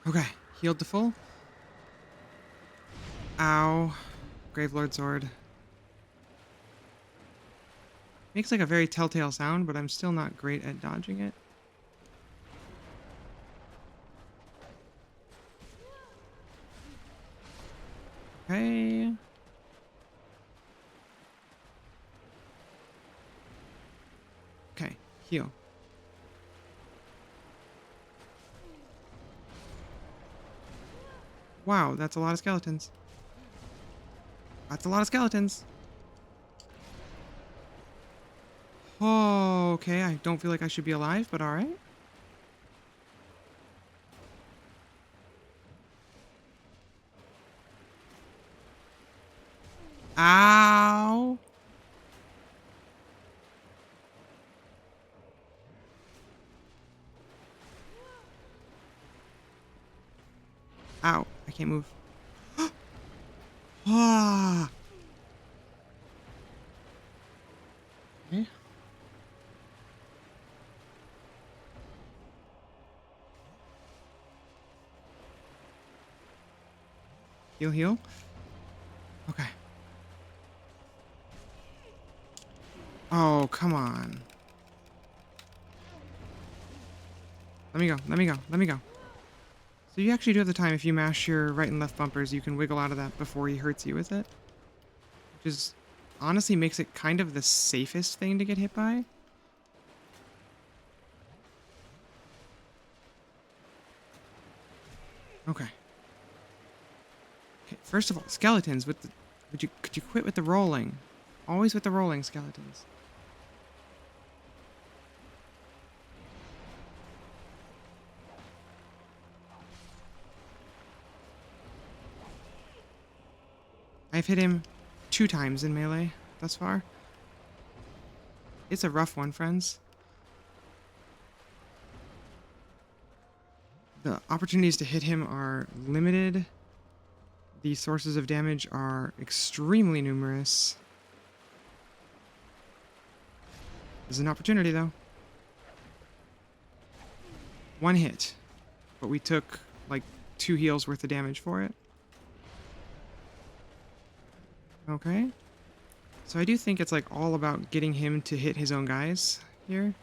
Okay, healed to full. Ow. Gravelord sword. Makes like a very telltale sound, but I'm still not great at dodging it. Okay. Okay, heal. Wow, that's a lot of skeletons. That's a lot of skeletons. Oh, okay. I don't feel like I should be alive, but all right. Ow. Ow. I can't move. Ah. Okay. Heal, heal. Okay. Oh, come on. Let me go. Let me go. Let me go. So you actually do have the time, if you mash your right and left bumpers, you can wiggle out of that before he hurts you with it. Which is honestly makes it kind of the safest thing to get hit by. Okay. Okay, first of all, skeletons with the could you quit with the rolling? Always with the rolling, skeletons. I've hit him 2 times in melee thus far. It's a rough one, friends. The opportunities to hit him are limited. The sources of damage are extremely numerous. There's an opportunity, though. 1 hit. But we took, like, 2 heals worth of damage for it. Okay. So I do think it's, like, all about getting him to hit his own guys here.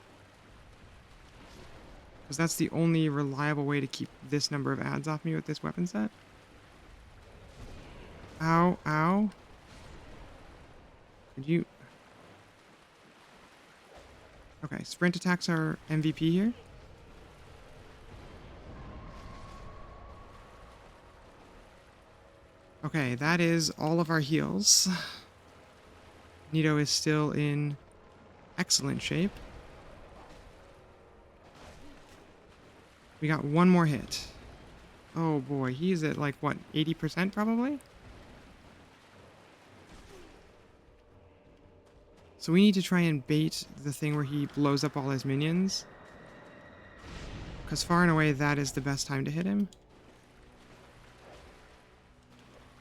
Because that's the only reliable way to keep this number of adds off me with this weapon set. Ow, ow. Could you... Okay, sprint attacks are MVP here. Okay, that is all of our heals. Nito is still in excellent shape. We got 1 more hit. Oh boy, he's at like, what, 80% probably? So we need to try and bait the thing where he blows up all his minions. Because far and away, that is the best time to hit him.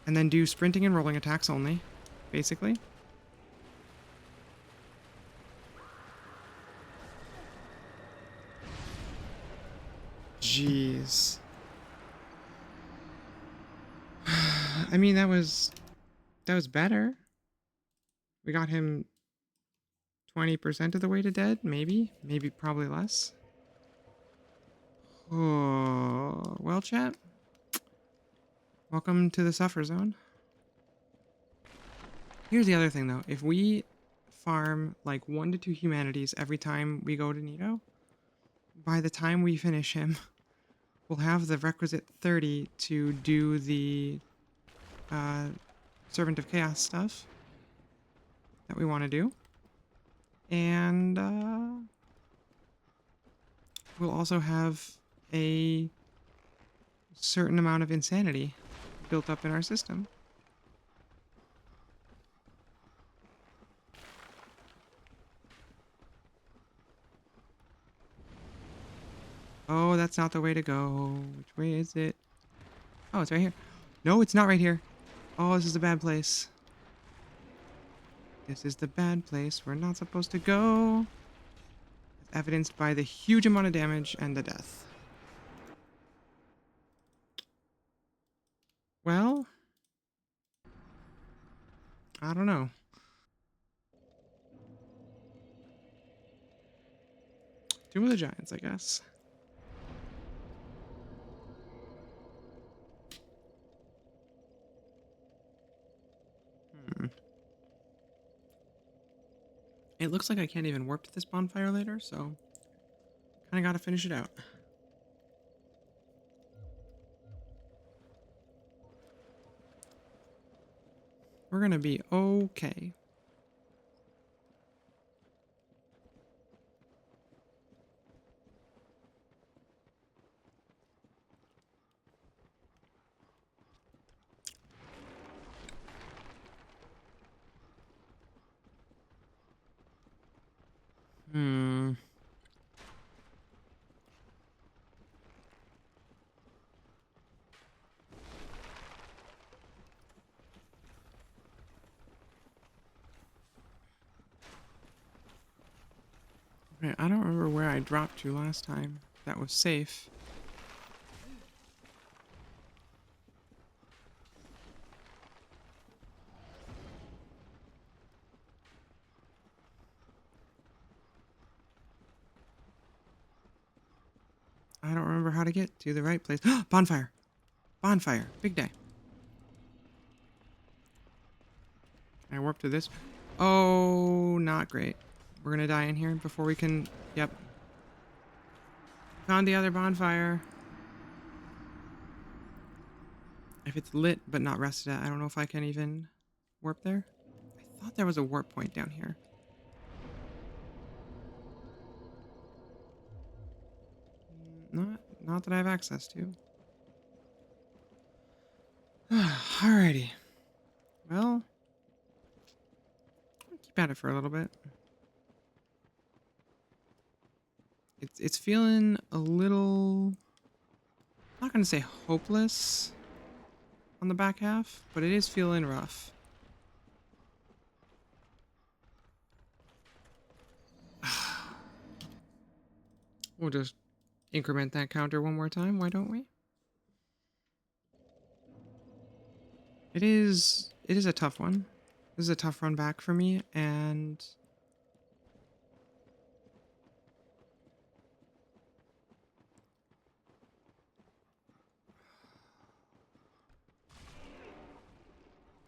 And then do sprinting and rolling attacks only, basically. Jeez. mean, that was better. We got him 20% of the way to dead, maybe? Maybe probably less. Oh, well, chat. Welcome to the suffer zone. Here's the other thing, though. If we farm like 1 to 2 humanities every time we go to Nito, by the time we finish him, we'll have the requisite 30 to do the Servant of Chaos stuff that we want to do. And we'll also have a certain amount of insanity built up in our system. Oh, that's not the way to go. Which way is it? Oh, it's right here. No, it's not right here. Oh, this is a bad place. This is the bad place we're not supposed to go. It's evidenced by the huge amount of damage and the death. Well, I don't know. Tomb of the Giants, I guess. Hmm. It looks like I can't even warp to this bonfire later, so kind of got to finish it out. We're going to be okay. Hmm. Okay, I don't remember where I dropped you last time. That was safe. I don't remember how to get to the right place. Bonfire! Bonfire! Big day. Can I warp to this? Oh, not great. We're gonna die in here before we can... Yep. Found the other bonfire. If it's lit but not rested at, I don't know if I can even warp there. I thought there was a warp point down here. Not that I have access to. Alrighty. Well, I'll keep at it for a little bit. It's feeling a little... I'm not gonna say hopeless on the back half, but it is feeling rough. We'll just increment that counter one more time, why don't we? It is a tough one. This is a tough run back for me, and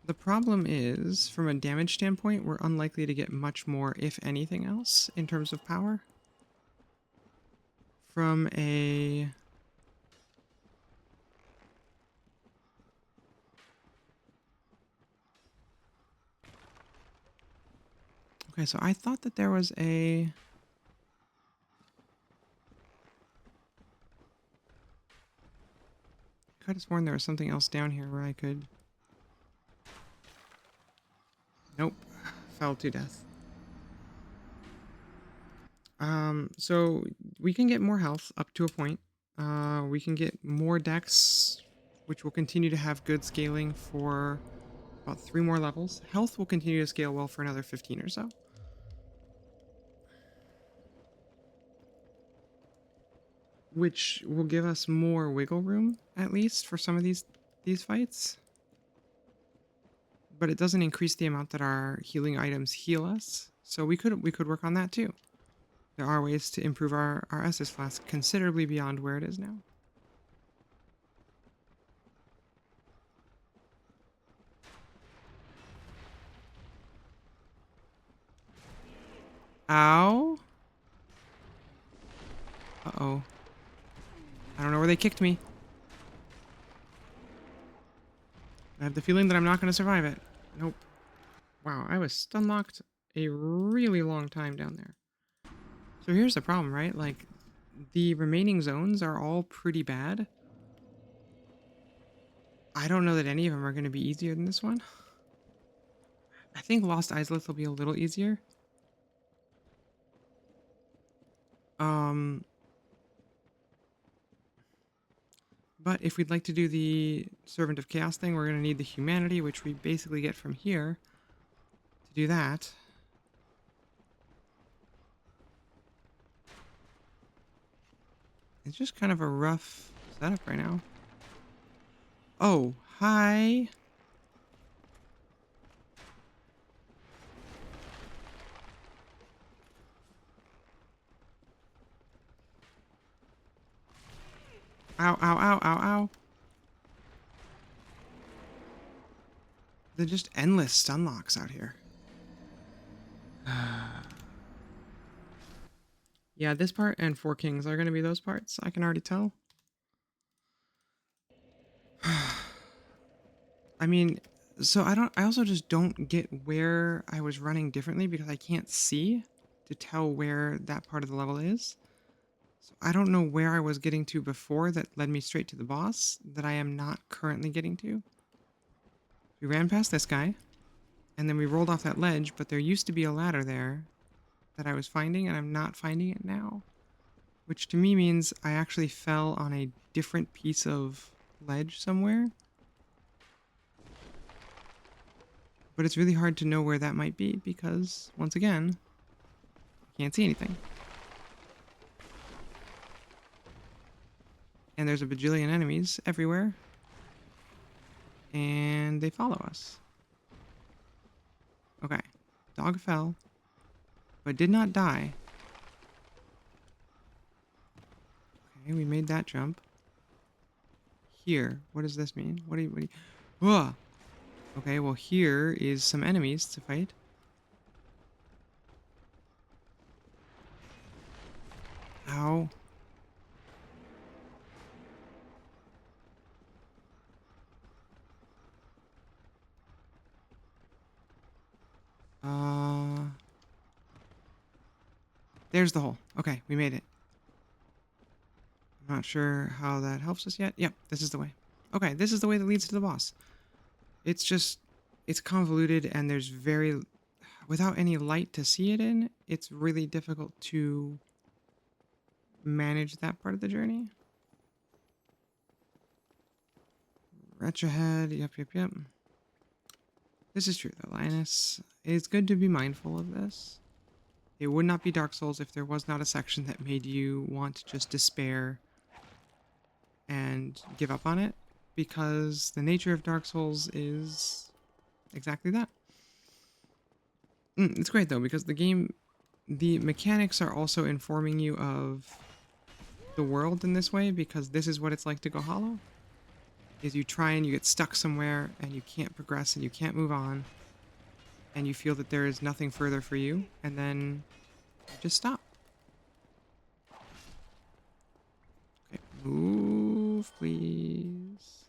the problem is, from a damage standpoint, we're unlikely to get much more, if anything else, in terms of power. From a... Okay, so I thought that there was a... I could have sworn there was something else down here where I could... Nope. Fell to death. So we can get more health up to a point. We can get more dex, which will continue to have good scaling for about 3 more levels. Health will continue to scale well for another 15 or so. Which will give us more wiggle room, at least, for some of these fights. but it doesn't increase the amount that our healing items heal us. So we could work on that too. There are ways to improve our Estus flask considerably beyond where it is now. Ow. Uh-oh. I don't know where they kicked me. I have the feeling that I'm not going to survive it. Nope. Wow, I was stun locked a really long time down there. So here's the problem, right? Like, the remaining zones are all pretty bad. I don't know that any of them are going to be easier than this one. I think Lost Islets will be a little easier. Um, but if we'd like to do the Servant of Chaos thing, we're going to need the humanity, which we basically get from here to do that. It's just kind of a rough setup right now. Oh, hi. Ow, ow, ow, ow, ow. They're just endless stun locks out here. Yeah, this part and Four Kings are going to be those parts. I can already tell. I mean, so I also just don't get where I was running differently because I can't see to tell where that part of the level is. So I don't know where I was getting to before that led me straight to the boss that I am not currently getting to. We ran past this guy, and then we rolled off that ledge, but there used to be a ladder there that I was finding, and I'm not finding it now. Which to me means I actually fell on a different piece of ledge somewhere. But it's really hard to know where that might be because, once again, I can't see anything. And there's a bajillion enemies everywhere. And they follow us. Okay. Dog fell, but did not die. Okay, we made that jump. Here, what does this mean? What do you... Ugh! Okay, well here is some enemies to fight. Ow. There's the hole. Okay, we made it. I'm not sure how that helps us yet. Yep, this is the way. Okay, this is the way that leads to the boss. It's just, it's convoluted and there's without any light to see it in, it's really difficult to manage that part of the journey. Retch ahead. Yep, yep, yep. This is true though, Linus. It's good to be mindful of this. It would not be Dark Souls if there was not a section that made you want to just despair and give up on it, because the nature of Dark Souls is exactly that. It's great though, because the mechanics are also informing you of the world in this way, because this is what it's like to go hollow. Is you try and you get stuck somewhere and you can't progress and you can't move on, and you feel that there is nothing further for you, and then you just stop. Okay, move, please.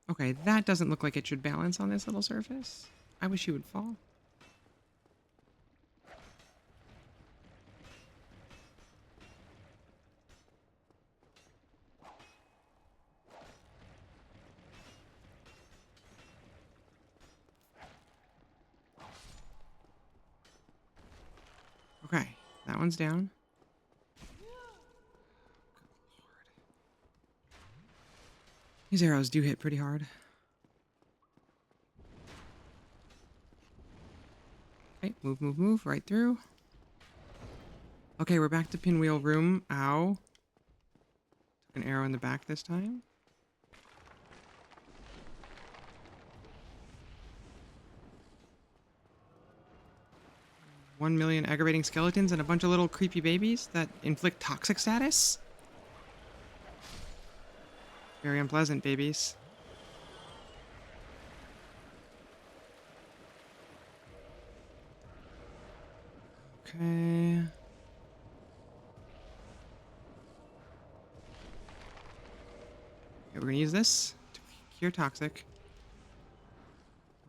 Okay, that doesn't look like it should balance on this little surface. I wish you would fall. Okay, that one's down. These arrows do hit pretty hard. Okay, move, move, move, right through. Okay, we're back to Pinwheel Room. Ow. Took an arrow in the back this time. 1 million aggravating skeletons and a bunch of little creepy babies that inflict toxic status? Very unpleasant, babies. Okay. Okay, we're gonna use this to cure toxic.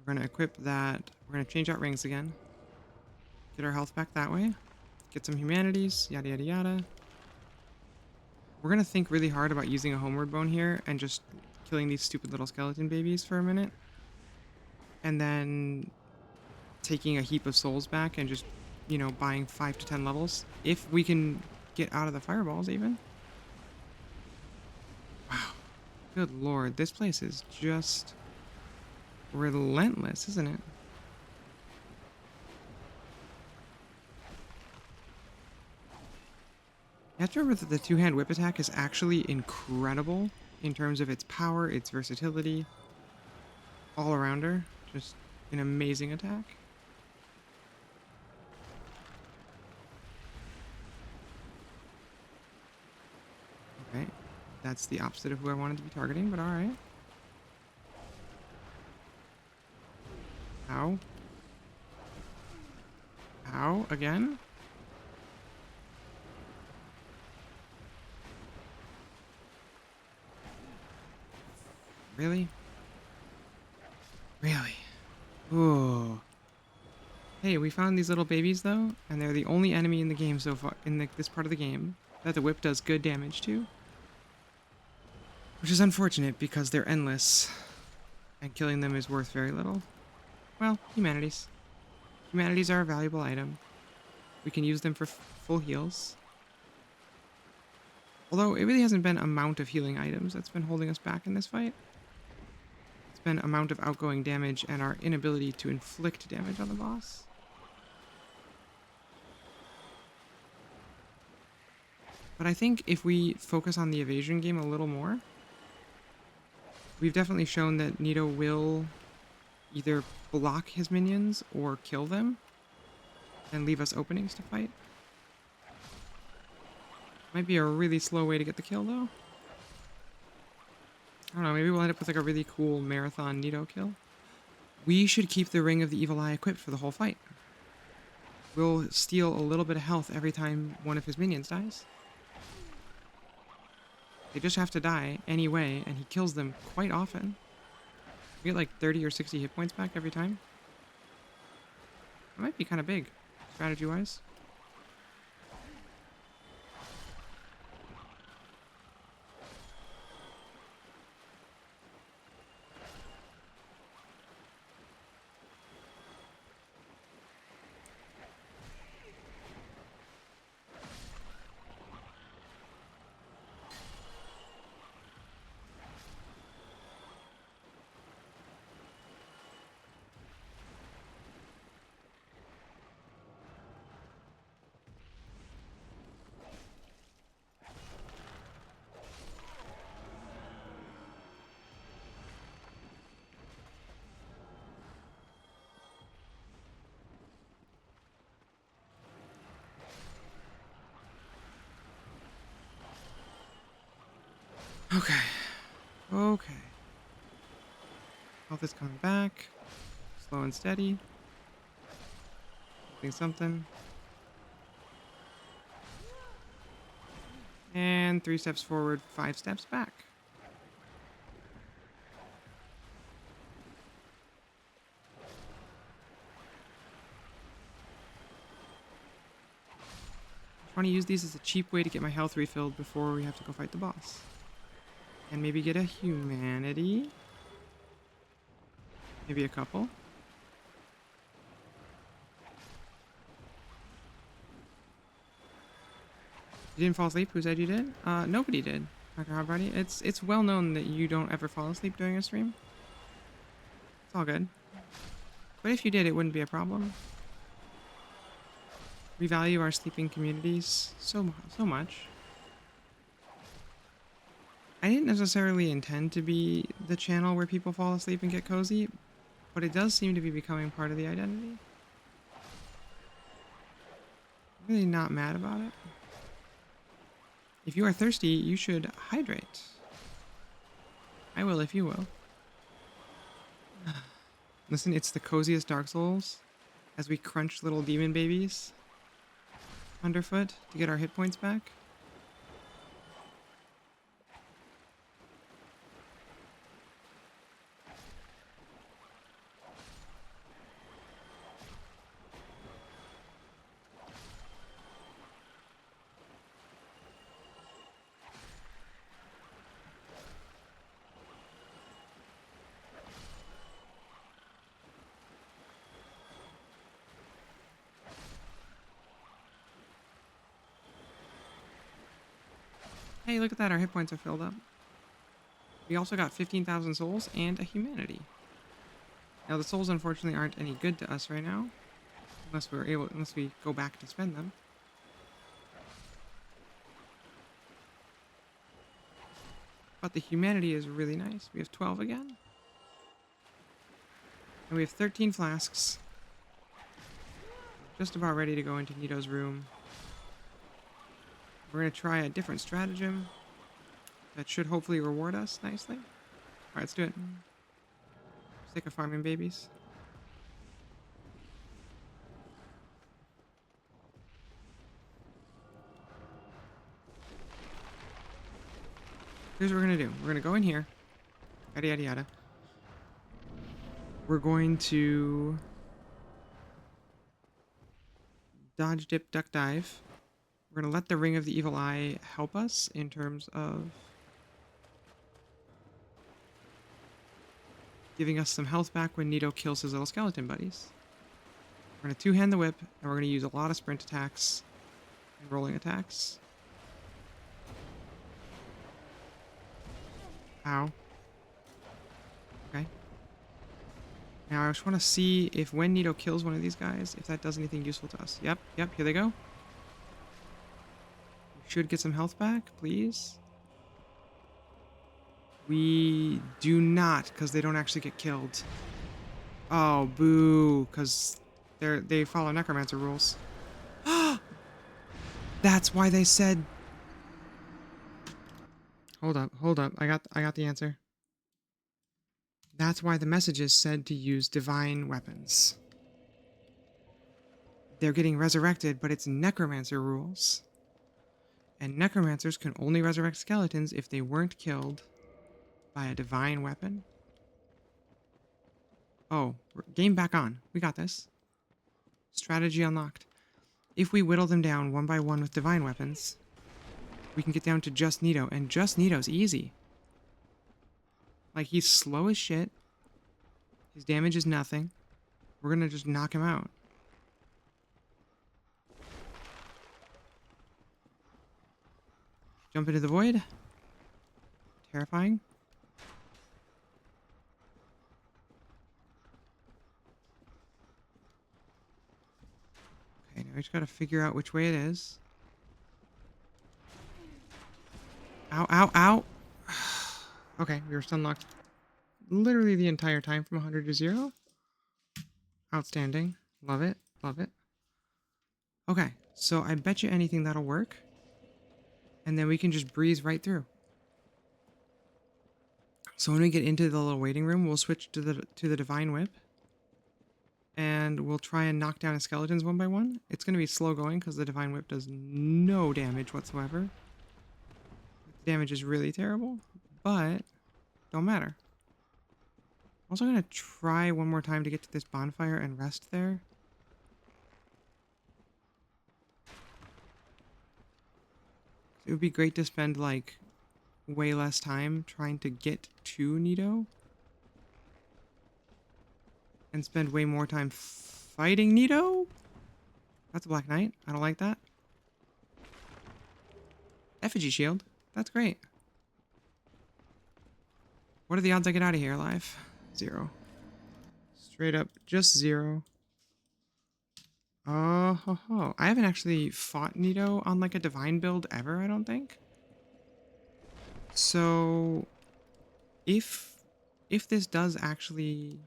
We're gonna equip that. We're gonna change out rings again. Get our health back that way. Get some humanities, yada yada yada. We're gonna think really hard about using a homeward bone here and just killing these stupid little skeleton babies for a minute. And then taking a heap of souls back and just, buying 5 to 10 levels. If we can get out of the fireballs even. Wow. Good lord, this place is just relentless, isn't it? You have to remember that the two-hand whip attack is actually incredible in terms of its power, its versatility, all around her. Just an amazing attack. Okay, that's the opposite of who I wanted to be targeting, but alright. Ow. Ow, again? Really? Really? Ooh. Hey, we found these little babies, though, and they're the only enemy in the game so far, in this part of the game, that the whip does good damage to. Which is unfortunate, because they're endless, and killing them is worth very little. Well, humanities. Humanities are a valuable item. We can use them for full heals. Although, it really hasn't been amount of healing items that's been holding us back in this fight. It's been amount of outgoing damage and our inability to inflict damage on the boss. But I think if we focus on the evasion game a little more, we've definitely shown that Nito will either block his minions or kill them and leave us openings to fight. Might be a really slow way to get the kill, though. I don't know, maybe we'll end up with like a really cool marathon Nito kill. We should keep the Ring of the Evil Eye equipped for the whole fight. We'll steal a little bit of health every time one of his minions dies. They just have to die anyway, and he kills them quite often. We get like 30 or 60 hit points back every time. That might be kind of big, strategy-wise. Okay. Okay. Health is coming back. Slow and steady. Something, something. And 3 steps forward, 5 steps back. I want to use these as a cheap way to get my health refilled before we have to go fight the boss. And maybe get a humanity. Maybe a couple. You didn't fall asleep? Who said you did? Nobody did. Dr. Hot Body. It's well known that you don't ever fall asleep during a stream. It's all good. But if you did, it wouldn't be a problem. We value our sleeping communities so much. I didn't necessarily intend to be the channel where people fall asleep and get cozy, but it does seem to be becoming part of the identity. Really not mad about it. If you are thirsty, you should hydrate. I will if you will. Listen, it's the coziest Dark Souls as we crunch little demon babies underfoot to get our hit points back. Hey, look at that. Our hit points are filled up. We also got 15,000 souls and a humanity. Now, the souls unfortunately aren't any good to us right now. Unless we go back to spend them. But the humanity is really nice. We have 12 again. And we have 13 flasks. Just about ready to go into Nito's room. We're going to try a different stratagem that should hopefully reward us nicely. Alright, let's do it. Sick of farming babies. Here's what we're going to do. We're going to go in here. Yada, yada, yada. We're going to dodge, dip, duck, dive. We're going to let the Ring of the Evil Eye help us in terms of giving us some health back when Nito kills his little skeleton buddies. We're going to two-hand the whip, and we're going to use a lot of sprint attacks and rolling attacks. Ow. Okay. Now I just want to see if when Nito kills one of these guys, if that does anything useful to us. Yep, here they go. We should get some health back, please. We do not, because they don't actually get killed. Oh, boo, because they follow necromancer rules. That's why they said... Hold up. I got the answer. That's why the messages said to use divine weapons. They're getting resurrected, but it's necromancer rules. And necromancers can only resurrect skeletons if they weren't killed by a divine weapon. Oh, game back on. We got this. Strategy unlocked. If we whittle them down one by one with divine weapons, we can get down to just Nito, and just Nito's easy. Like, he's slow as shit. His damage is nothing. We're gonna just knock him out. Jump into the void. Terrifying. Okay, now we just gotta figure out which way it is. Ow, ow, ow! Okay, we were stun locked literally the entire time from 100 to 0. Outstanding. Love it. Love it. Okay, so I bet you anything that'll work. And then we can just breeze right through. So when we get into the little waiting room, we'll switch to the Divine Whip. And we'll try and knock down his skeletons one by one. It's going to be slow going because the Divine Whip does no damage whatsoever. The damage is really terrible, but don't matter. I'm also going to try one more time to get to this bonfire and rest there. It would be great to spend, like, way less time trying to get to Nito. And spend way more time fighting Nito? That's a Black Knight. I don't like that. Effigy shield. That's great. What are the odds I get out of here alive? 0. Straight up, just 0. Oh, ho, ho. I haven't actually fought Nito on, like, a divine build ever, I don't think. So, if this does actually...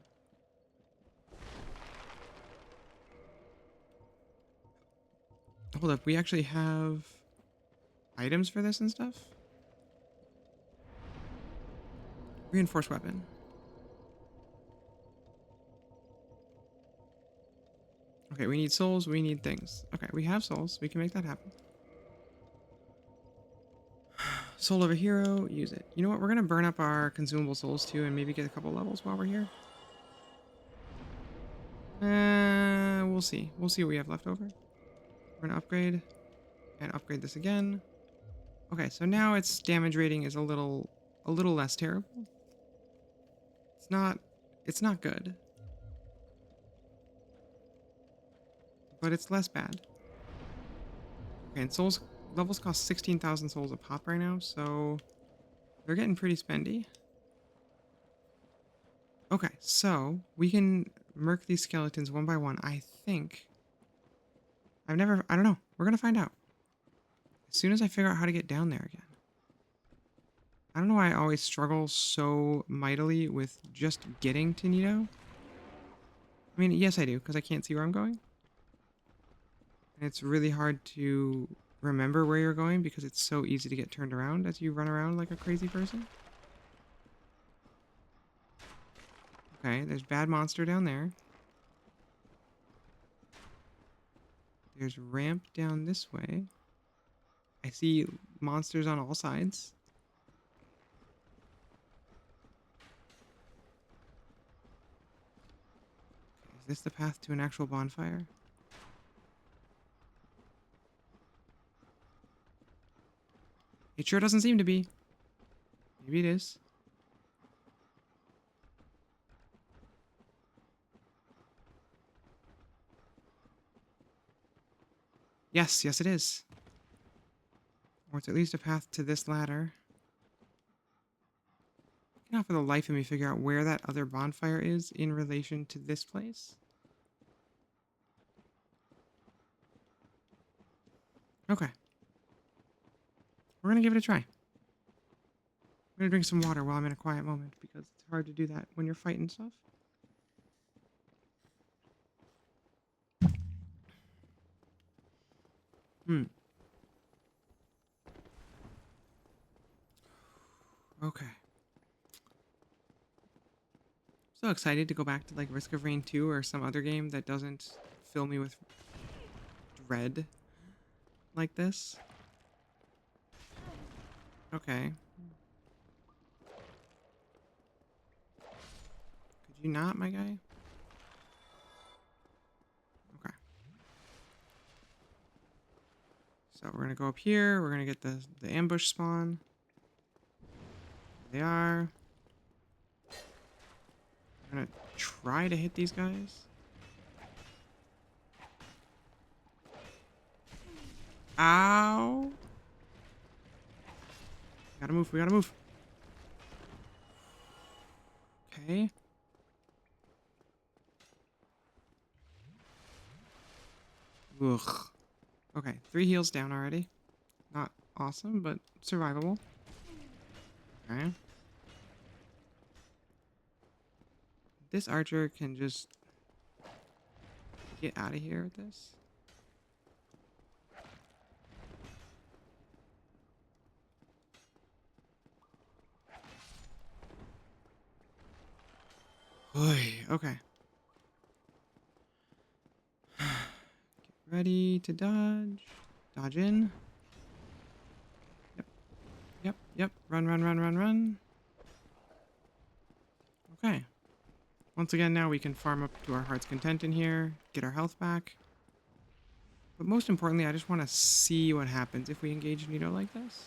Hold up, we actually have items for this and stuff? Reinforced weapon. Okay, we need souls, we need things. Okay, we have souls, we can make that happen. Soul of a hero, use it. You know what, we're gonna burn up our consumable souls too and maybe get a couple levels while we're here. We'll see. We'll see what we have left over. We're gonna upgrade and upgrade this again. Okay, so now its damage rating is a little less terrible. It's not good, but it's less bad. Okay, and souls levels cost 16,000 souls a pop right now, so they're getting pretty spendy. Okay, so we can murk these skeletons one by one. I think I don't know. We're gonna find out as soon as I figure out how to get down there again. I don't know why I always struggle so mightily with just getting to Nito. I mean, yes, I do, because I can't see where I'm going. And it's really hard to remember where you're going because it's so easy to get turned around as you run around like a crazy person. Okay, there's bad monster down there. There's ramp down this way. I see monsters on all sides. Okay, is this the path to an actual bonfire? It sure doesn't seem to be. Maybe it is. Yes, yes it is. Or it's at least a path to this ladder. I cannot for the life of me figure out where that other bonfire is in relation to this place. Okay. We're gonna give it a try. I'm gonna drink some water while I'm in a quiet moment because it's hard to do that when you're fighting stuff. Okay. So excited to go back to like Risk of Rain 2 or some other game that doesn't fill me with dread like this. Okay. Could you not, my guy? Okay. So we're gonna go up here. We're gonna get the ambush spawn. There they are. I'm gonna try to hit these guys. Ow! Gotta move. We gotta move. Okay. Ugh. Okay, 3 heals down already. Not awesome, but survivable. Okay. This archer can just get out of here with this. Oy, okay. Get ready to dodge. Dodge in. Yep. Yep. Yep. Run, run, run, run, run. Okay. Once again, now we can farm up to our heart's content in here, get our health back. But most importantly, I just want to see what happens if we engage Nito like this.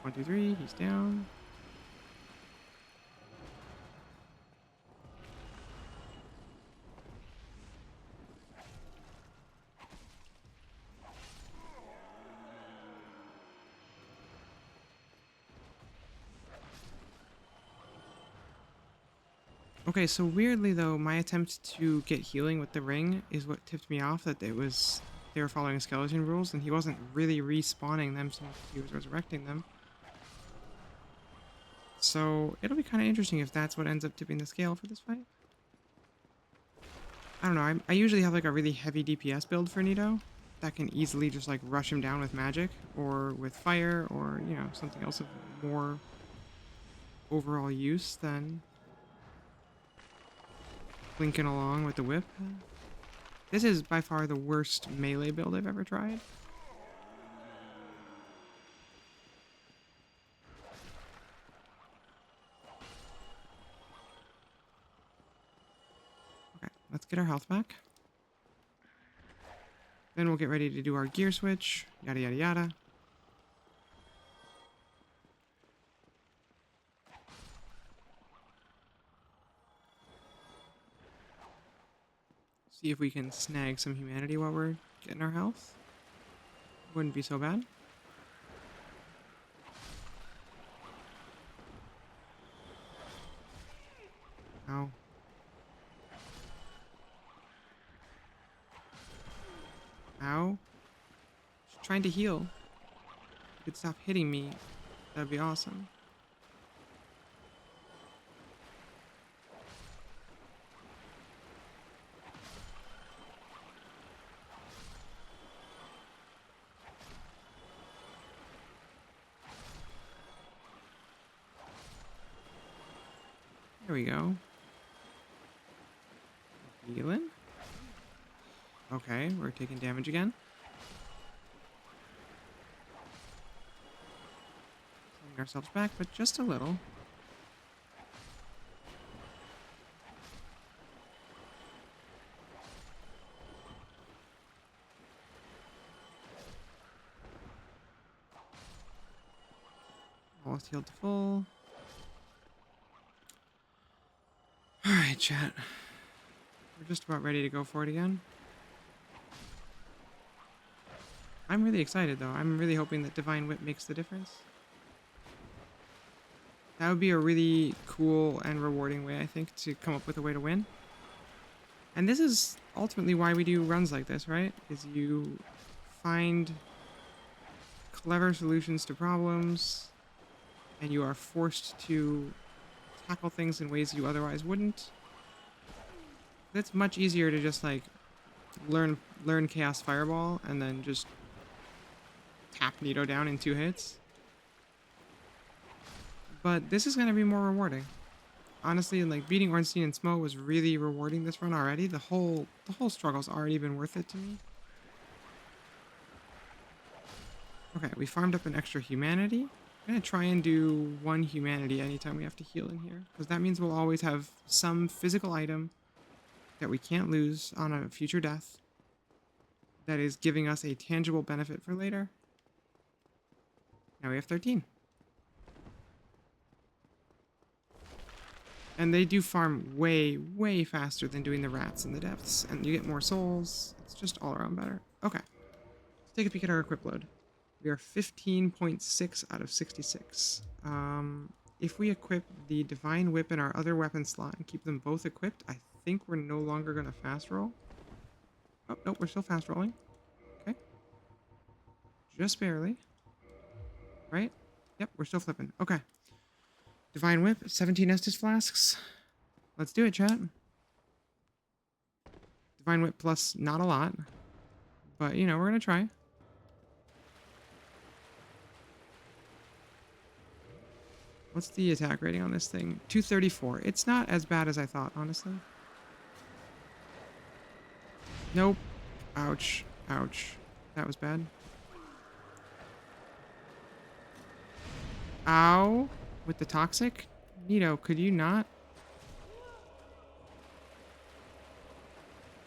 One, two, three, he's down. Okay, so weirdly though, my attempt to get healing with the ring is what tipped me off that it was they were following skeleton rules, and he wasn't really respawning them so much as he was resurrecting them. So it'll be kind of interesting if that's what ends up tipping the scale for this fight. I don't know, I usually have like a really heavy DPS build for Nito that can easily just like rush him down with magic or with fire or, you know, something else of more overall use than linking along with the whip. This is by far the worst melee build I've ever tried. Okay, let's get our health back. Then we'll get ready to do our gear switch, yada yada yada. See if we can snag some humanity while we're getting our health. Wouldn't be so bad. Ow. Ow. Just trying to heal. If you could stop hitting me, that'd be awesome. There we go. Healing. Okay, we're taking damage again. Setting ourselves back, but just a little. Almost healed to full. Alright, chat. We're just about ready to go for it again. I'm really excited, though. I'm really hoping that Divine Whip makes the difference. That would be a really cool and rewarding way, I think, to come up with a way to win. And this is ultimately why we do runs like this, right? Is you find clever solutions to problems, and you are forced to tackle things in ways you otherwise wouldn't. It's much easier to just like learn Chaos Fireball and then just tap Nito down in 2 hits. But this is going to be more rewarding. Honestly, like beating Ornstein and Smo was really rewarding this run already. The whole struggle's already been worth it to me. Okay, we farmed up an extra humanity. I'm going to try and do 1 humanity anytime we have to heal in here, because that means we'll always have some physical item that we can't lose on a future death that is giving us a tangible benefit for later. Now we have 13. And they do farm way, way faster than doing the rats in the depths, and you get more souls. It's just all around better. Okay, let's take a peek at our equip load. We are 15.6 out of 66. If we equip the Divine Whip in our other weapon slot and keep them both equipped, I think we're no longer going to fast roll. Oh, no, we're still fast rolling. Okay. Just barely. Right? Yep, we're still flipping. Okay. Divine Whip, 17 Estus Flasks. Let's do it, chat. Divine Whip plus not a lot. But, you know, we're going to try. What's the attack rating on this thing? 234. It's not as bad as I thought, honestly. Nope. Ouch. Ouch. That was bad. Ow. With the toxic? Nito, could you not?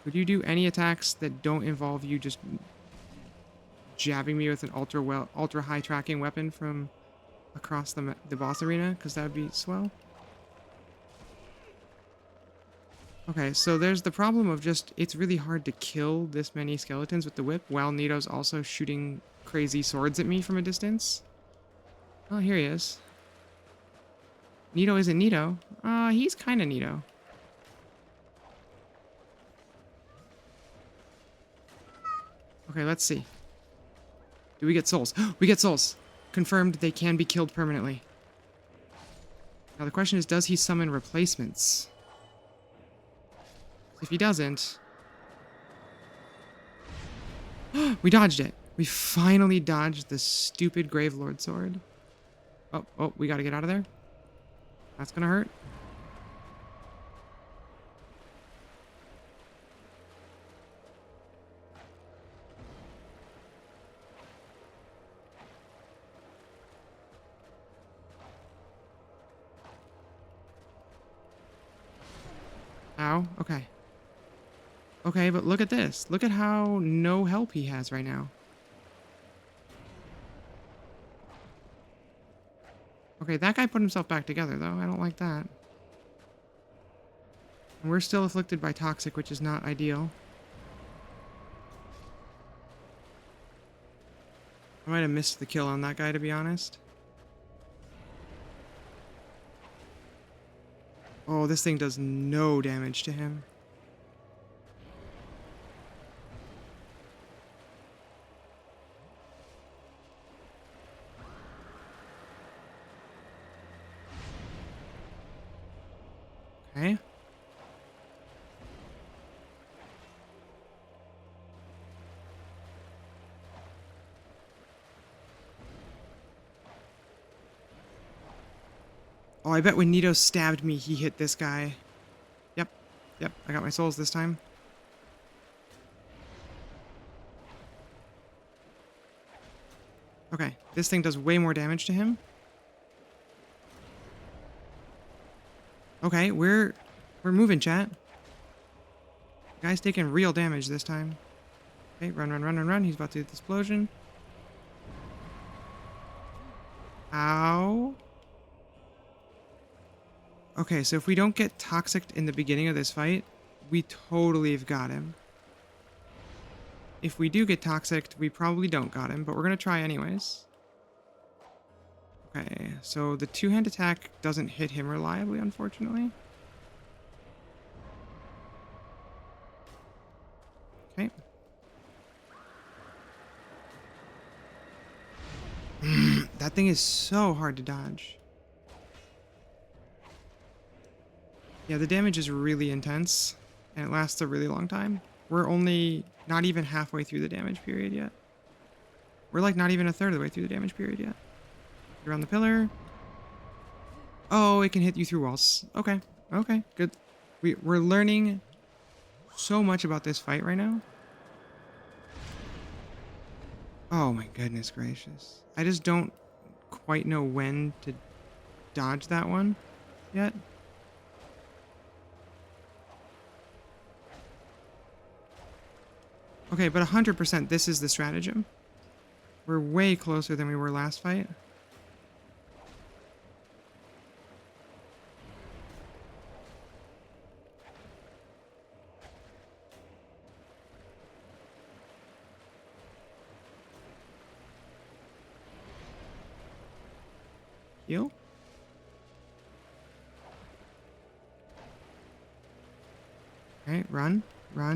Could you do any attacks that don't involve you just jabbing me with an ultra high tracking weapon from across the boss arena? Because that would be swell. Okay, so there's the problem of just, it's really hard to kill this many skeletons with the whip while Nito's also shooting crazy swords at me from a distance. Oh, here he is. Nito isn't Nito. He's kind of Nito. Okay, let's see. Do we get souls? We get souls. Confirmed they can be killed permanently. Now the question is, does he summon replacements? If he doesn't... We dodged it. We finally dodged the stupid Gravelord sword. Oh, we gotta get out of there. That's gonna hurt. Ow, okay. Okay, but look at this. Look at how no help he has right now. Okay, that guy put himself back together, though. I don't like that. And we're still afflicted by toxic, which is not ideal. I might have missed the kill on that guy, to be honest. Oh, this thing does no damage to him. Okay. Oh, I bet when Nito stabbed me, he hit this guy. Yep. Yep, I got my souls this time. Okay, this thing does way more damage to him. Okay, we're moving, chat. Guy's taking real damage this time. Okay, run. He's about to hit the explosion. Ow. Okay, so if we don't get toxic in the beginning of this fight, we totally have got him. If we do get toxic, we probably don't got him, but we're going to try anyways. Okay, so the two-hand attack doesn't hit him reliably, unfortunately. Okay. That thing is so hard to dodge. Yeah, the damage is really intense, and it lasts a really long time. We're only not even halfway through the damage period yet. We're like not even a third of the way through the damage period yet. You're on the pillar. Oh, it can hit you through walls. Okay, okay, good. We're learning so much about this fight right now. Oh my goodness gracious. I just don't quite know when to dodge that one yet. Okay, but 100% this is the stratagem. We're way closer than we were last fight. Heal? Okay, run. We've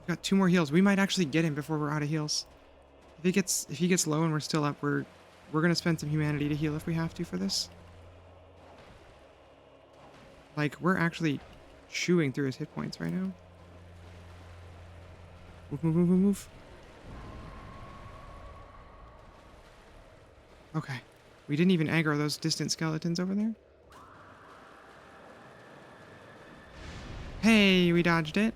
got 2 more heals. We might actually get him before we're out of heals. If he gets low and we're still up, we're gonna spend some humanity to heal if we have to for this. Like, we're actually chewing through his hit points right now. Move. Okay. We didn't even aggro those distant skeletons over there. Hey, we dodged it.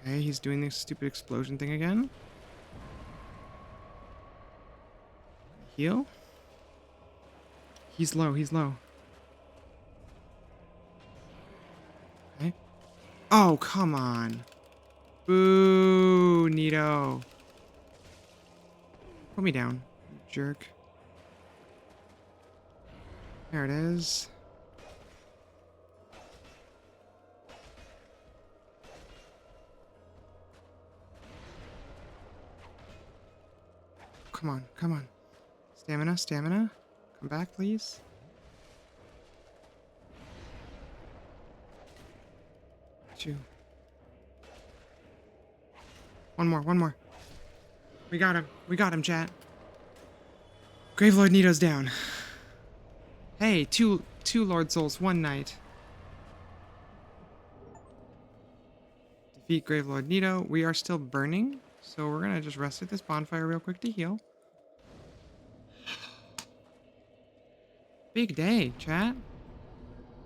Okay, he's doing this stupid explosion thing again. Heal? He's low. Okay. Oh, come on. Boo, Nito. Put me down, you jerk. There it is. Come on. Stamina. Come back, please. 2. One more, one more. We got him. We got him, chat. Gravelord Nito's down. Hey, two Lord Souls, one knight. Defeat Gravelord Nito. We are still burning, so we're gonna just rest at this bonfire real quick to heal. Big day, chat.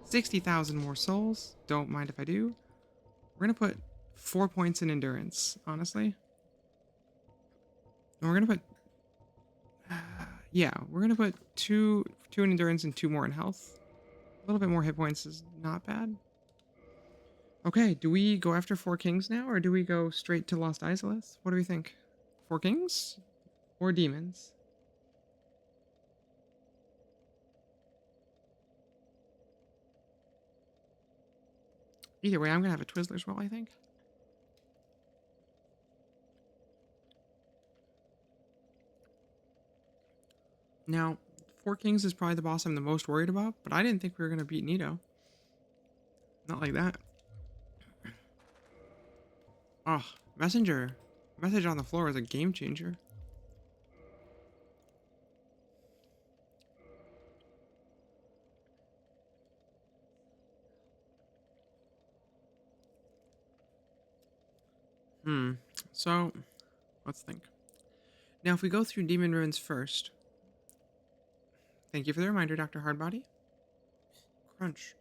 60,000 more souls. Don't mind if I do. We're gonna put 4 points in endurance, honestly. And we're gonna put... yeah, we're gonna put two in endurance and 2 more in health. A little bit more hit points is not bad. Okay, do we go after 4 kings now, or do we go straight to Lost Izalith? What do we think? 4 kings? Or demons? Either way, I'm gonna have a Twizzler's roll, I think. Now, 4 kings is probably the boss I'm the most worried about, but I didn't think we were gonna beat Nito. Not like that. Oh, messenger. Message on the floor is a game changer. So, let's think. Now, if we go through Demon Ruins first... Thank you for the reminder, Dr. Hardbody. Crunch.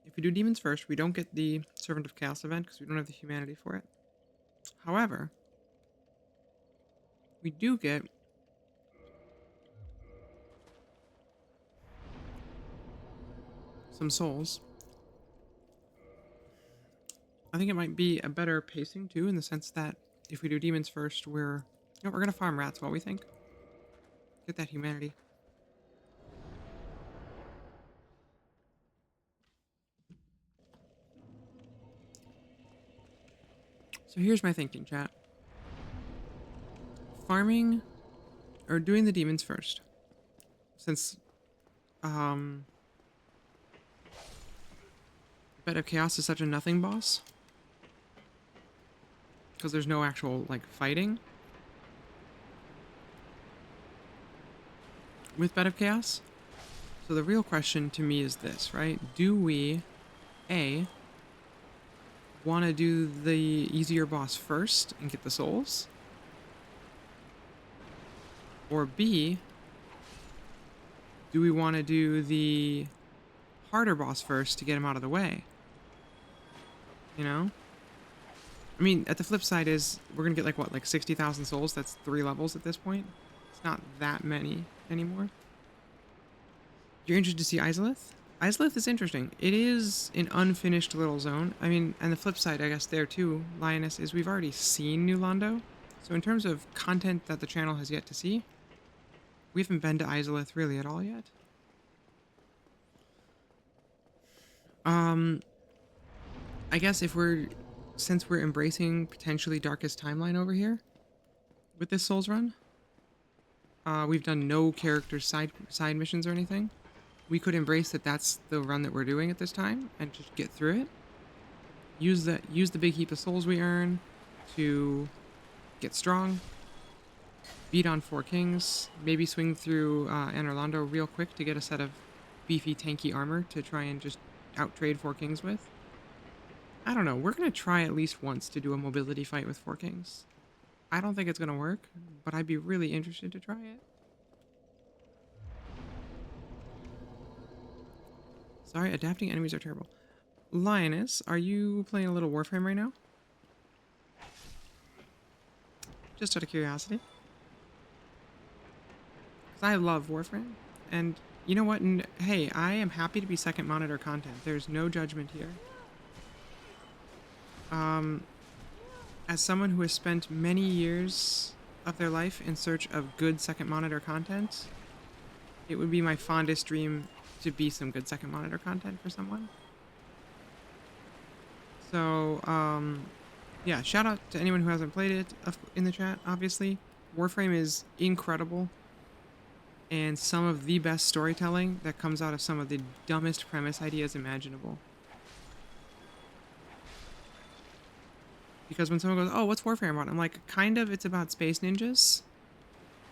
If we do demons first, we don't get the Servant of Chaos event because we don't have the humanity for it. However, we do get some souls. I think it might be a better pacing too, in the sense that if we do demons first, we're gonna farm rats while we think. Get that humanity. So here's my thinking, chat. Farming or doing the demons first. Since Bed of Chaos is such a nothing boss. Because there's no actual like fighting with Bed of Chaos. So the real question to me is this, right? Do we want to do the easier boss first and get the souls? Or B, do we want to do the harder boss first to get him out of the way? You know? I mean, at the flip side is, we're going to get like, what, like 60,000 souls? That's 3 levels at this point. It's not that many anymore. You're interested to see Izalith? Izalith is interesting. It is an unfinished little zone. I mean, and the flip side, I guess, there too, Lioness, is we've already seen New Londo. So in terms of content that the channel has yet to see, we haven't been to Izalith really at all yet. I guess since we're embracing potentially Darkest Timeline over here, with this Souls run, we've done no character side missions or anything. We could embrace that that's the run that we're doing at this time and just get through it. Use the big heap of souls we earn to get strong. Beat on 4 kings. Maybe swing through Anorlando real quick to get a set of beefy tanky armor to try and just out-trade 4 kings with. I don't know. We're going to try at least once to do a mobility fight with 4 kings. I don't think it's going to work, but I'd be really interested to try it. Sorry, adapting enemies are terrible. Lioness, are you playing a little Warframe right now? Just out of curiosity. Because I love Warframe. And you know what? Hey, I am happy to be second monitor content. There's no judgment here. As someone who has spent many years of their life in search of good second monitor content, it would be my fondest dream to be some good second monitor content for someone. So, yeah, shout out to anyone who hasn't played it in the chat, obviously. Warframe is incredible. and some of the best storytelling that comes out of some of the dumbest premise ideas imaginable. Because when someone goes, "Oh, what's Warframe about?" I'm like, "Kind of, it's about space ninjas."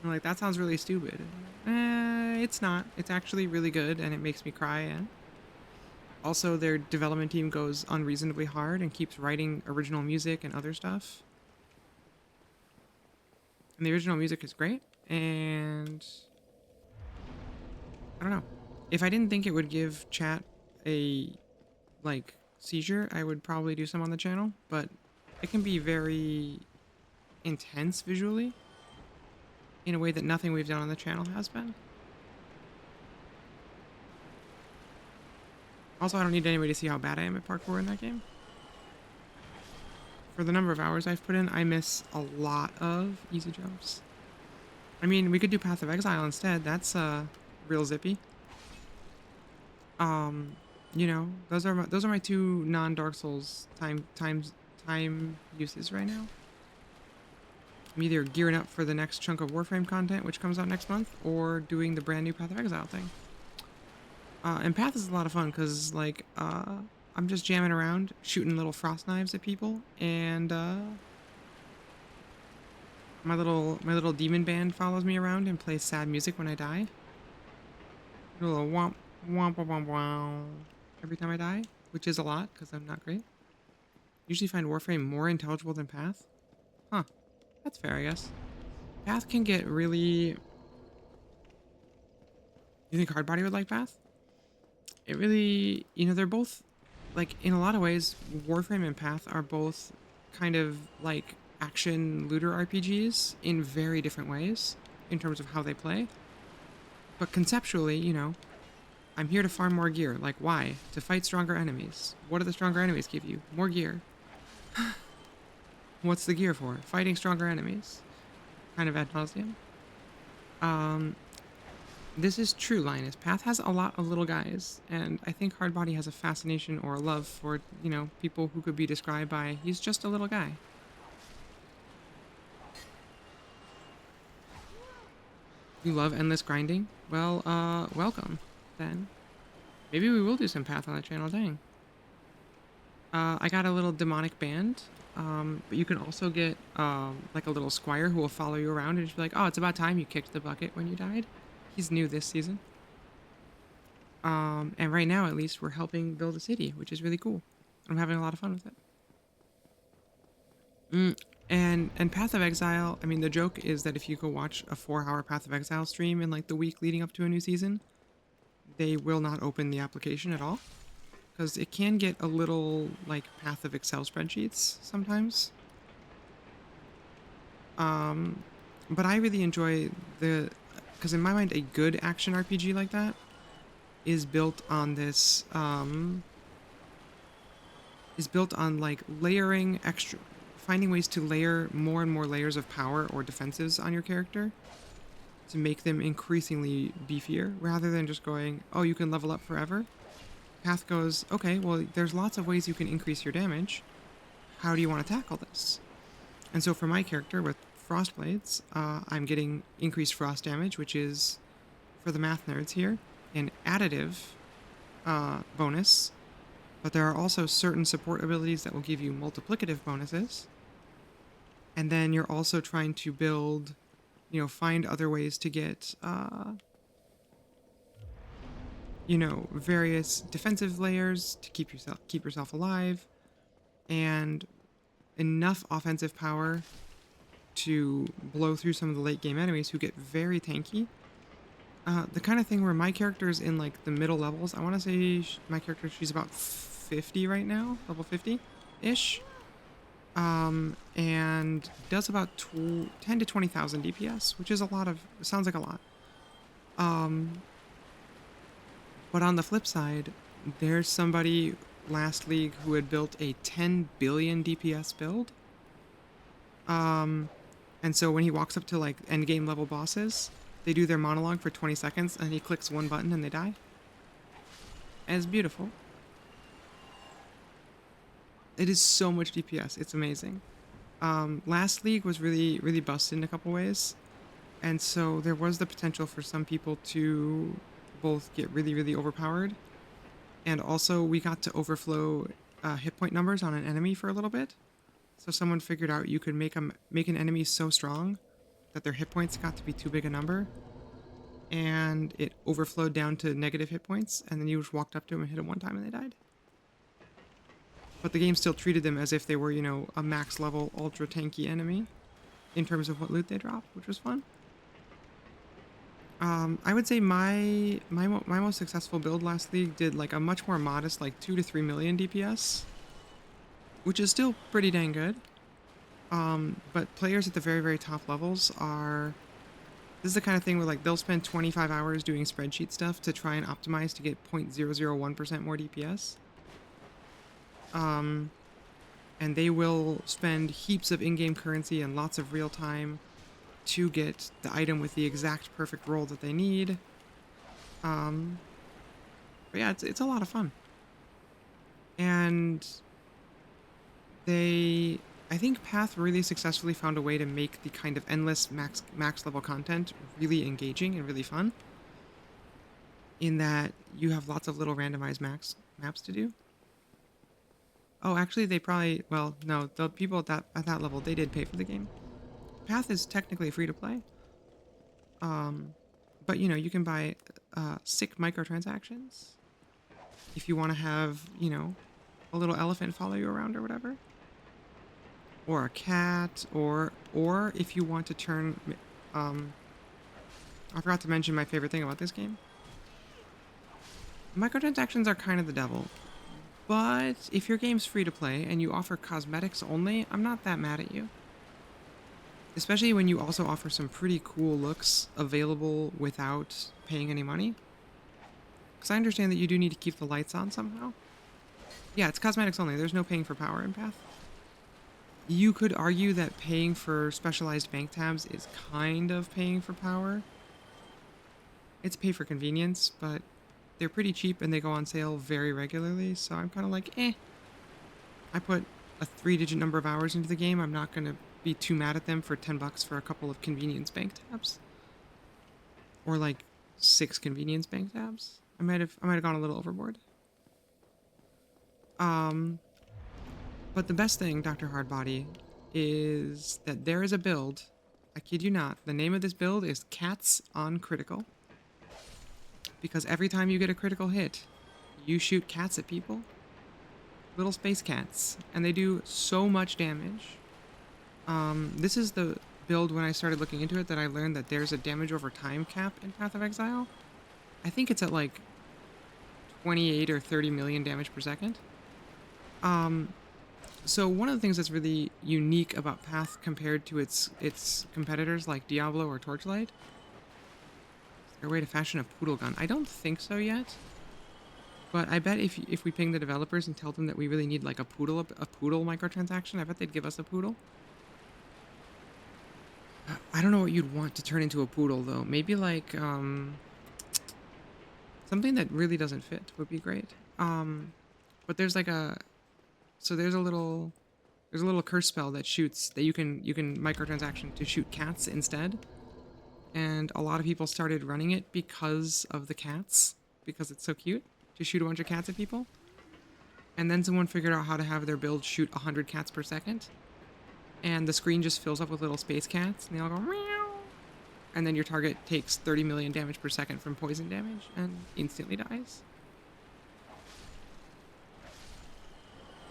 I'm like, "That sounds really stupid." It's not. It's actually really good, and it makes me cry. And also, their development team goes unreasonably hard and keeps writing original music and other stuff. And the original music is great. And I don't know. If I didn't think it would give chat a like seizure, I would probably do some on the channel. But it can be very intense visually in a way that nothing we've done on the channel has been. Also, I don't need anybody to see how bad I am at parkour in that game. For the number of hours I've put in, I miss a lot of easy jumps. I mean, we could do Path of Exile instead. That's real zippy. Um, those are my two non-Dark Souls time uses right now. I'm either gearing up for the next chunk of Warframe content, which comes out next month, or doing the brand new Path of Exile thing. And Path is a lot of fun because, like, I'm just jamming around, shooting little frost knives at people, and my little demon band follows me around and plays sad music when I die. A little womp womp womp womp womp every time I die, which is a lot because I'm not great. Usually find Warframe more intelligible than Path. Huh, that's fair, I guess. Path can get really. You think Hardbody would like Path? It really, they're both, like, in a lot of ways, Warframe and Path are both kind of like action looter RPGs in very different ways in terms of how they play. But conceptually, I'm here to farm more gear. Like, why? To fight stronger enemies. What do the stronger enemies give you? More gear. What's the gear for? Fighting stronger enemies. Kind of ad nauseum. This is true, Linus. Path has a lot of little guys, and I think Hardbody has a fascination or a love for, people who could be described by, he's just a little guy. You love endless grinding? Well, welcome, then. Maybe we will do some Path on the channel, dang. I got a little demonic band, but you can also get, like a little squire who will follow you around and just be like, oh, it's about time you kicked the bucket when you died. He's new this season. And right now, at least, we're helping build a city, which is really cool. I'm having a lot of fun with it. And Path of Exile, I mean, the joke is that if you go watch a 4-hour Path of Exile stream in, like, the week leading up to a new season, they will not open the application at all. Because it can get a little, like, Path of Excel spreadsheets sometimes. But I really enjoy because in my mind, a good action RPG like that is built on this, like layering finding ways to layer more and more layers of power or defenses on your character to make them increasingly beefier, rather than just going, oh, you can level up forever. Path goes, okay, well, there's lots of ways you can increase your damage. How do you want to tackle this? And so for my character with Frost Blades, I'm getting increased frost damage, which is, for the math nerds here, an additive bonus. But there are also certain support abilities that will give you multiplicative bonuses. And then you're also trying to build, find other ways to get, various defensive layers to keep yourself alive, and enough offensive power to blow through some of the late game enemies who get very tanky. The kind of thing where my character is in, like, the middle levels. I want to say my character, she's about 50 right now, level 50-ish. And does about 10 to 20,000 DPS, which is a lot of, sounds like a lot. But on the flip side, there's somebody last league who had built a 10 billion DPS build. And so when he walks up to, like, end game level bosses, they do their monologue for 20 seconds and he clicks one button and they die. And it's beautiful. It is so much DPS. It's amazing. Last league was really, really busted in a couple ways. And so there was the potential for some people to both get really, really overpowered, and also we got to overflow hit point numbers on an enemy for a little bit. So someone figured out you could make an enemy so strong that their hit points got to be too big a number, and it overflowed down to negative hit points, and then you just walked up to them and hit them one time and they died. But the game still treated them as if they were, a max level ultra tanky enemy in terms of what loot they dropped, which was fun. I would say my most successful build last league did like a much more modest, like 2 to 3 million DPS, which is still pretty dang good. But players at the very, very top levels are... This is the kind of thing where like they'll spend 25 hours doing spreadsheet stuff to try and optimize to get 0.001% more DPS. And they will spend heaps of in-game currency and lots of real time to get the item with the exact perfect roll that they need. But yeah, it's a lot of fun. And I think Path really successfully found a way to make the kind of endless max level content really engaging and really fun. In that you have lots of little randomized maps to do. Oh, actually, they probably... Well, no, the people at that level, they did pay for the game. Path is technically free to play. But, you can buy sick microtransactions if you want to have, a little elephant follow you around or whatever. Or a cat, or if you want to turn... I forgot to mention my favorite thing about this game. Microtransactions are kind of the devil. But if your game's free to play and you offer cosmetics only, I'm not that mad at you. Especially when you also offer some pretty cool looks available without paying any money. Because I understand that you do need to keep the lights on somehow. Yeah, it's cosmetics only. There's no paying for power in Path. You could argue that paying for specialized bank tabs is kind of paying for power. It's pay for convenience, but they're pretty cheap and they go on sale very regularly, so I'm kind of like, eh. I put a 3-digit number of hours into the game. I'm not going to be too mad at them for 10 bucks for a couple of convenience bank tabs. Or like 6 convenience bank tabs. I might have gone a little overboard. But the best thing, Dr. Hardbody, is that there is a build. I kid you not. The name of this build is Cats on Critical. Because every time you get a critical hit, you shoot cats at people. Little space cats. And they do so much damage. This is the build when I started looking into it that I learned that there's a damage over time cap in Path of Exile. I think it's at like 28 or 30 million damage per second. So one of the things that's really unique about Path compared to its competitors like Diablo or Torchlight, is there a way to fashion a poodle gun? I don't think so yet. But I bet if we ping the developers and tell them that we really need like a poodle microtransaction, I bet they'd give us a poodle. I don't know what you'd want to turn into a poodle though. Maybe like something that really doesn't fit would be great. But there's like there's a little curse spell that shoots that you can microtransaction to shoot cats instead. And a lot of people started running it because of the cats, because it's so cute to shoot a bunch of cats at people. And then someone figured out how to have their build shoot 100 cats per second. And the screen just fills up with little space cats, and they all go meow. And then your target takes 30 million damage per second from poison damage and instantly dies.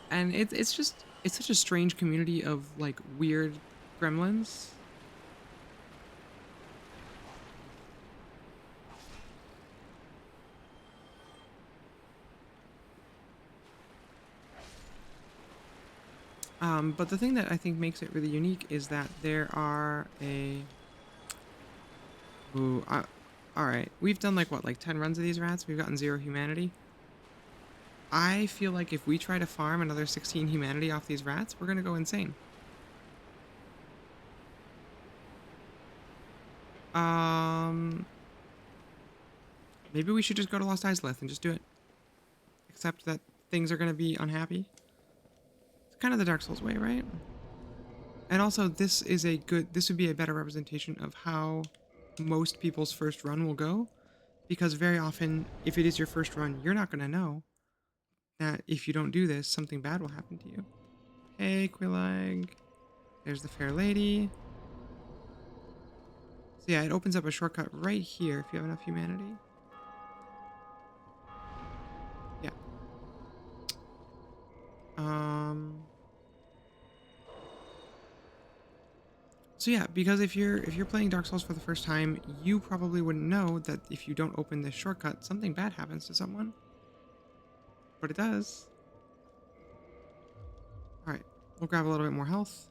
And it's such a strange community of like weird gremlins. But the thing that I think makes it really unique is that there are alright. We've done like 10 runs of these rats. We've gotten 0 humanity. I feel like if we try to farm another 16 humanity off these rats, we're gonna go insane. Maybe we should just go to Lost Isleth and just do it. Except that things are gonna be unhappy. It's kind of the Dark Souls way, right? And also, this would be a better representation of how most people's first run will go. Because very often, if it is your first run, you're not going to know that if you don't do this, something bad will happen to you. Hey, Quillag. There's the fair lady. So yeah, it opens up a shortcut right here if you have enough humanity. Yeah. Um. So yeah, because if you're playing Dark Souls for the first time, you probably wouldn't know that if you don't open this shortcut, something bad happens to someone. But it does. All right, we'll grab a little bit more health.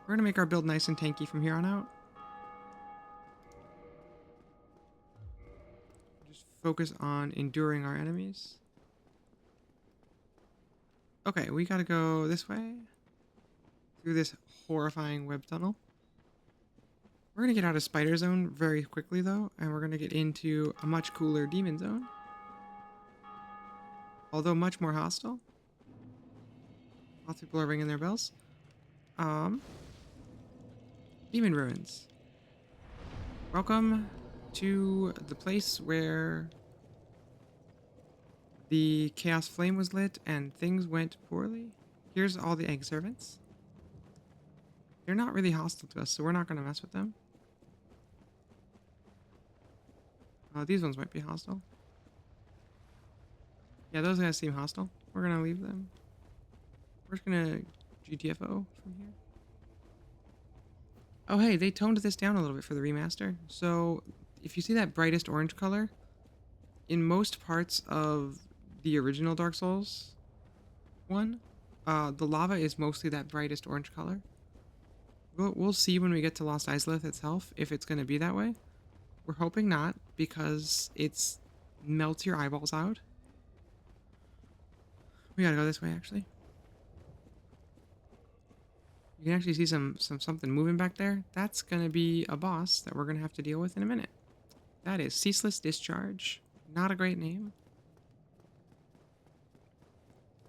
We're gonna make our build nice and tanky from here on out. Just focus on enduring our enemies. Okay, we gotta go this way through this horrifying web tunnel. We're gonna get out of Spider Zone very quickly though, and we're gonna get into a much cooler Demon Zone. Although much more hostile. Lots of people are ringing their bells. Um, Demon Ruins. Welcome to the place where the Chaos Flame was lit and things went poorly. Here's all the egg servants. They're not really hostile to us, so we're not going to mess with them. These ones might be hostile. Yeah, those guys seem hostile. We're going to leave them. We're just going to GTFO from here. Oh, hey, they toned this down a little bit for the remaster. So if you see that brightest orange color, in most parts of the original Dark Souls one, the lava is mostly that brightest orange color. We'll see when we get to Lost Izalith itself if it's going to be that way. We're hoping not, because it's melts your eyeballs out. We gotta go this way, actually. You can actually see something moving back there. That's gonna be a boss that we're gonna have to deal with in a minute. That is Ceaseless Discharge. Not a great name.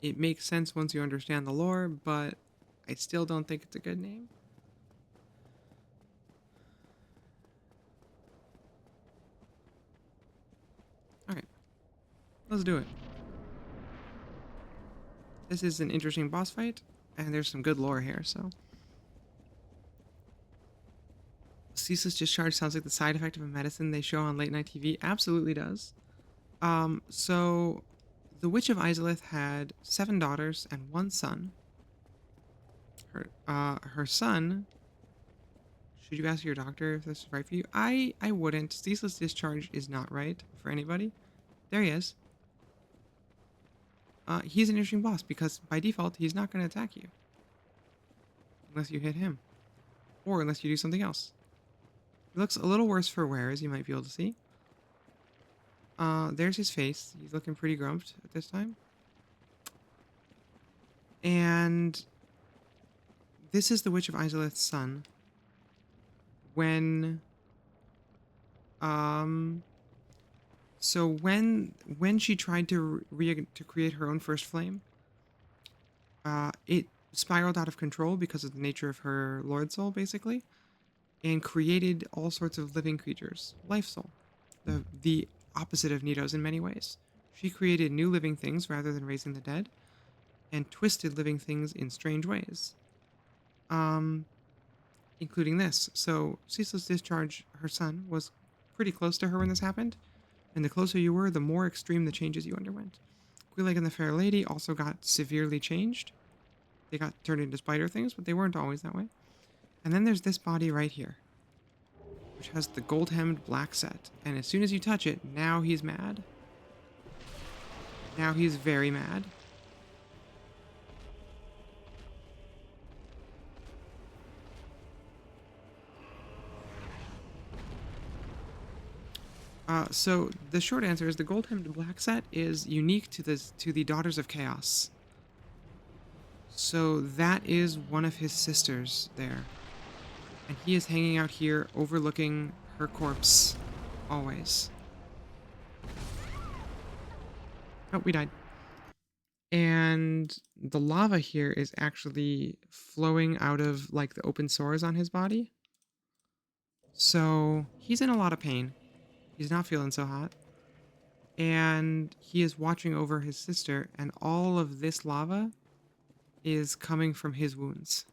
It makes sense once you understand the lore, but I still don't think it's a good name. Alright, let's do it. This is an interesting boss fight, and there's some good lore here, so. Ceaseless Discharge sounds like the side effect of a medicine they show on late night TV. Absolutely does. So the Witch of Izalith had 7 daughters and 1 son. Her son. Should you ask your doctor if this is right for you? I wouldn't. Ceaseless Discharge is not right for anybody. There he is. He's an interesting boss because by default he's not going to attack you unless you hit him, or unless you do something else. He looks a little worse for wear, as you might be able to see. There's his face. He's looking pretty grumped at this time. And this is the Witch of Izalith's son. So when she tried to create her own first flame, it spiraled out of control because of the nature of her Lord Soul, basically, and created all sorts of living creatures. Life Soul, the opposite of Nito's in many ways. She created new living things rather than raising the dead, and twisted living things in strange ways. Including this. So Ceaseless Discharge, her son, was pretty close to her when this happened, and the closer you were, the more extreme the changes you underwent. Quillag and the Fair Lady also got severely changed. They got turned into spider things, but they weren't always that way. And then there's this body right here, which has the gold-hemmed black set. And as soon as you touch it, now he's mad. Now he's very mad. So the short answer is the gold-hemmed black set is unique to the Daughters of Chaos. So that is one of his sisters there. And he is hanging out here overlooking her corpse always. Oh, we died. And the lava here is actually flowing out of like the open sores on his body. So he's in a lot of pain. He's not feeling so hot. And he is watching over his sister, and all of this lava is coming from his wounds.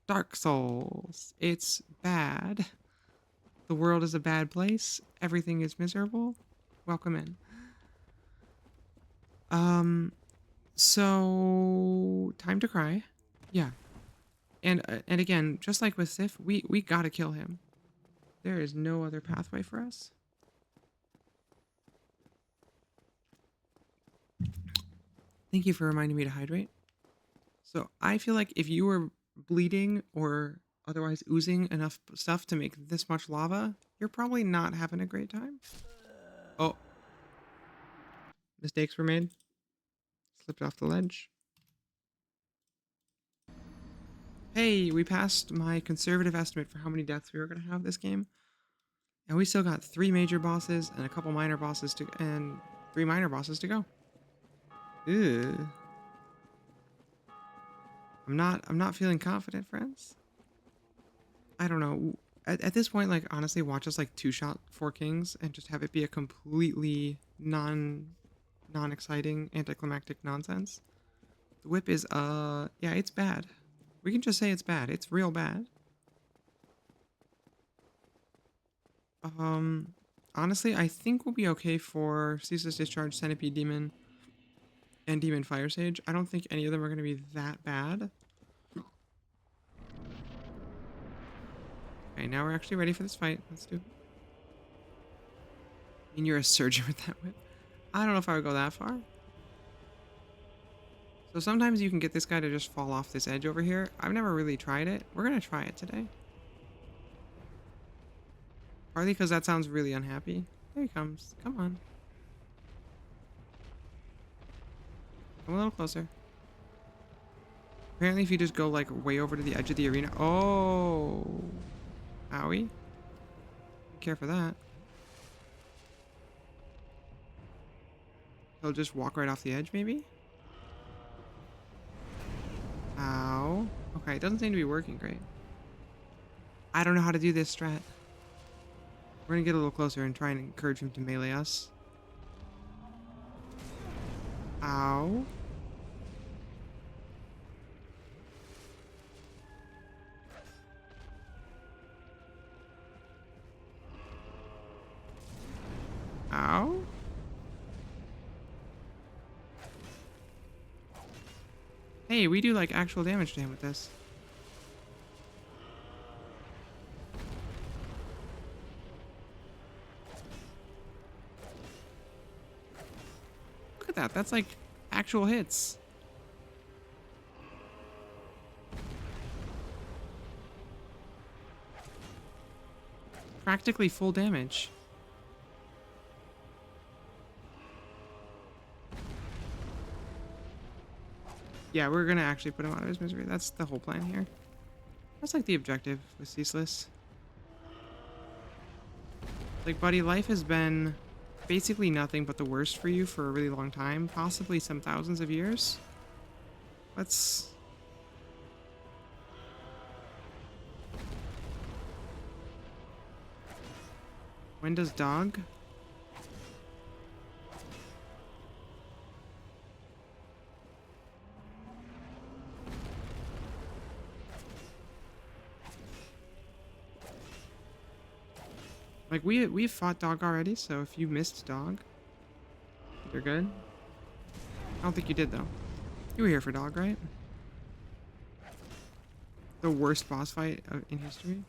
Dark Souls. It's bad. The world is a bad place. Everything is miserable. Welcome in. So time to cry. Yeah. And again, just like with Sif, we gotta kill him. There is no other pathway for us. Thank you for reminding me to hydrate. So I feel like if you were bleeding or otherwise oozing enough stuff to make this much lava, you're probably not having a great time. Oh, mistakes were made. Slipped off the ledge. Hey, we passed my conservative estimate for how many deaths we were going to have this game. And we still got 3 major bosses and a couple minor bosses and 3 minor bosses to go. Ew. I'm not feeling confident, friends. I don't know. At this point, like, honestly, watch us like 2-shot 4 kings and just have it be a completely non-exciting anticlimactic nonsense. The whip is yeah, it's bad. We can just say it's bad. It's real bad. Honestly, I think we'll be okay for Ceaseless Discharge, Centipede Demon, and Demon Fire Sage. I don't think any of them are going to be that bad. Okay, now we're actually ready for this fight. Let's do it. I mean, you're a surgeon with that whip. I don't know if I would go that far. So sometimes you can get this guy to just fall off this edge over here. I've never really tried it. We're going to try it today. Partly because that sounds really unhappy. There he comes. Come on. Come a little closer. Apparently if you just go like way over to the edge of the arena. Oh. Owie. Care for that. He'll just walk right off the edge maybe? Ow. Okay, it doesn't seem to be working great. I don't know how to do this strat. We're gonna get a little closer and try and encourage him to melee us. Ow. Ow. Hey, we do like actual damage to him with this. Look at that. That's like actual hits. Practically full damage. Yeah, we're gonna actually put him out of his misery. That's the whole plan here. That's like the objective with Ceaseless. Like, buddy, life has been basically nothing but the worst for you for a really long time. Possibly some thousands of years. Let's... When does dog? Like, we've fought dog already, so if you missed dog, you're good. I don't think you did, though. You were here for dog, right? The worst boss fight in history.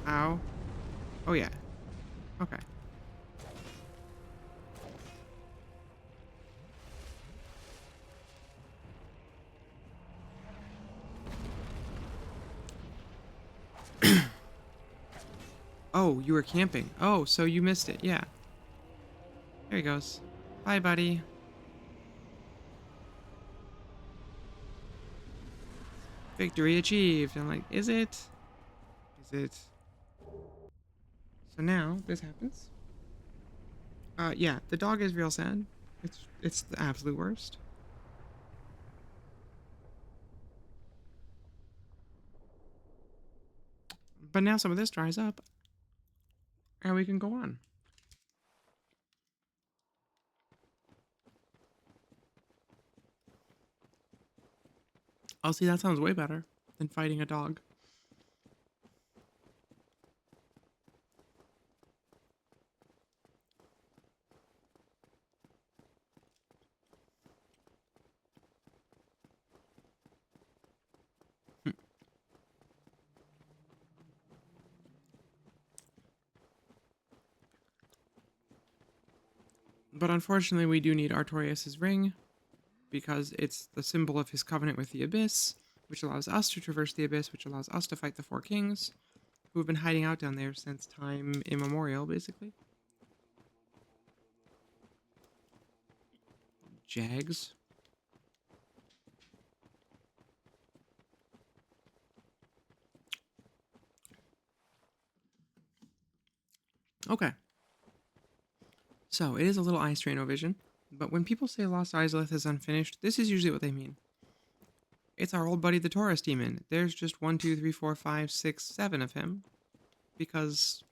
Ow. Oh, yeah. Okay. Oh, you were camping. Oh, so you missed it. Yeah. There he goes. Bye, buddy. Victory achieved. I'm like, is it? Is it? So now this happens. Yeah, the dog is real sad. It's the absolute worst. But now some of this dries up, and we can go on. Oh, see, that sounds way better than fighting a dog. Hmm. But unfortunately, we do need Artorias' ring, because it's the symbol of his covenant with the Abyss, which allows us to traverse the Abyss, which allows us to fight the Four Kings, who have been hiding out down there since time immemorial, basically. Jags. Okay. So, it is a little Ice Train vision, but when people say Lost Izalith is unfinished, this is usually what they mean. It's our old buddy the Taurus Demon. There's just 1, 2, 3, 4, 5, 6, 7 of him. Because...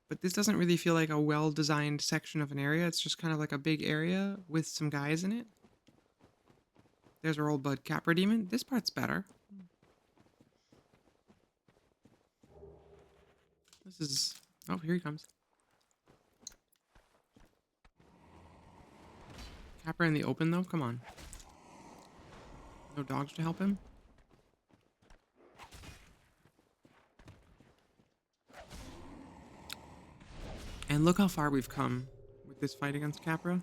But this doesn't really feel like a well-designed section of an area. It's just kind of like a big area with some guys in it. There's our old bud Capra Demon. This part's better. This is... Oh, here he comes. Capra in the open, though? Come on. No dogs to help him? And look how far we've come with this fight against Capra.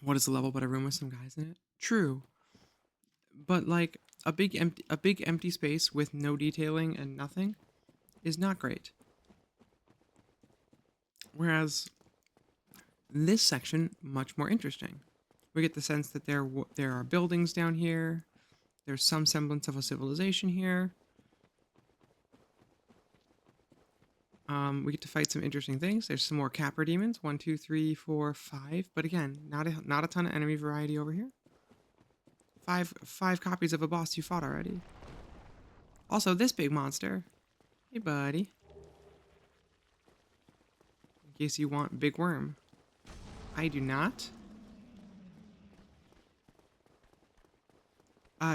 What is the level but a room with some guys in it? True. But like a big empty space with no detailing and nothing is not great. Whereas this section, much more interesting. We get the sense that there are buildings down here. There's some semblance of a civilization here. We get to fight some interesting things. There's some more Capra demons. 1, 2, 3, 4, 5. But again, not a ton of enemy variety over here. Five copies of a boss you fought already. Also, this big monster. Hey, buddy. In case you want Big Worm. I do not.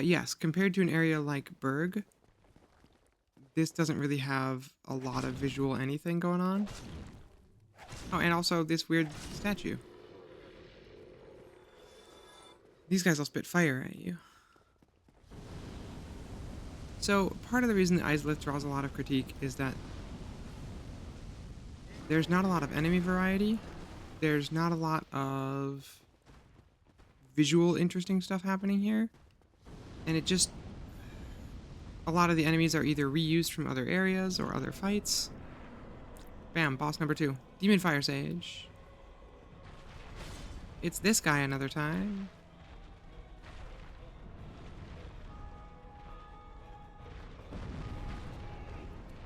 Yes, compared to an area like Berg, this doesn't really have a lot of visual anything going on. Oh, and also this weird statue. These guys will spit fire at you. So, part of the reason that Izalith draws a lot of critique is that there's not a lot of enemy variety. There's not a lot of visual interesting stuff happening here. And it just... A lot of the enemies are either reused from other areas or other fights. Bam, boss number 2. Demon Fire Sage. It's this guy another time.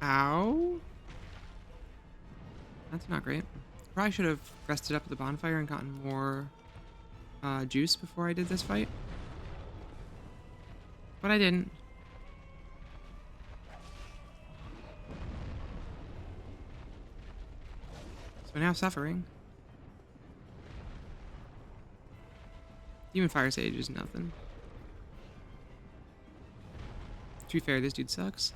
Ow. That's not great. Probably should have rested up at the bonfire and gotten more juice before I did this fight. But I didn't. So now suffering. Demon Fire Sage is nothing. To be fair, this dude sucks.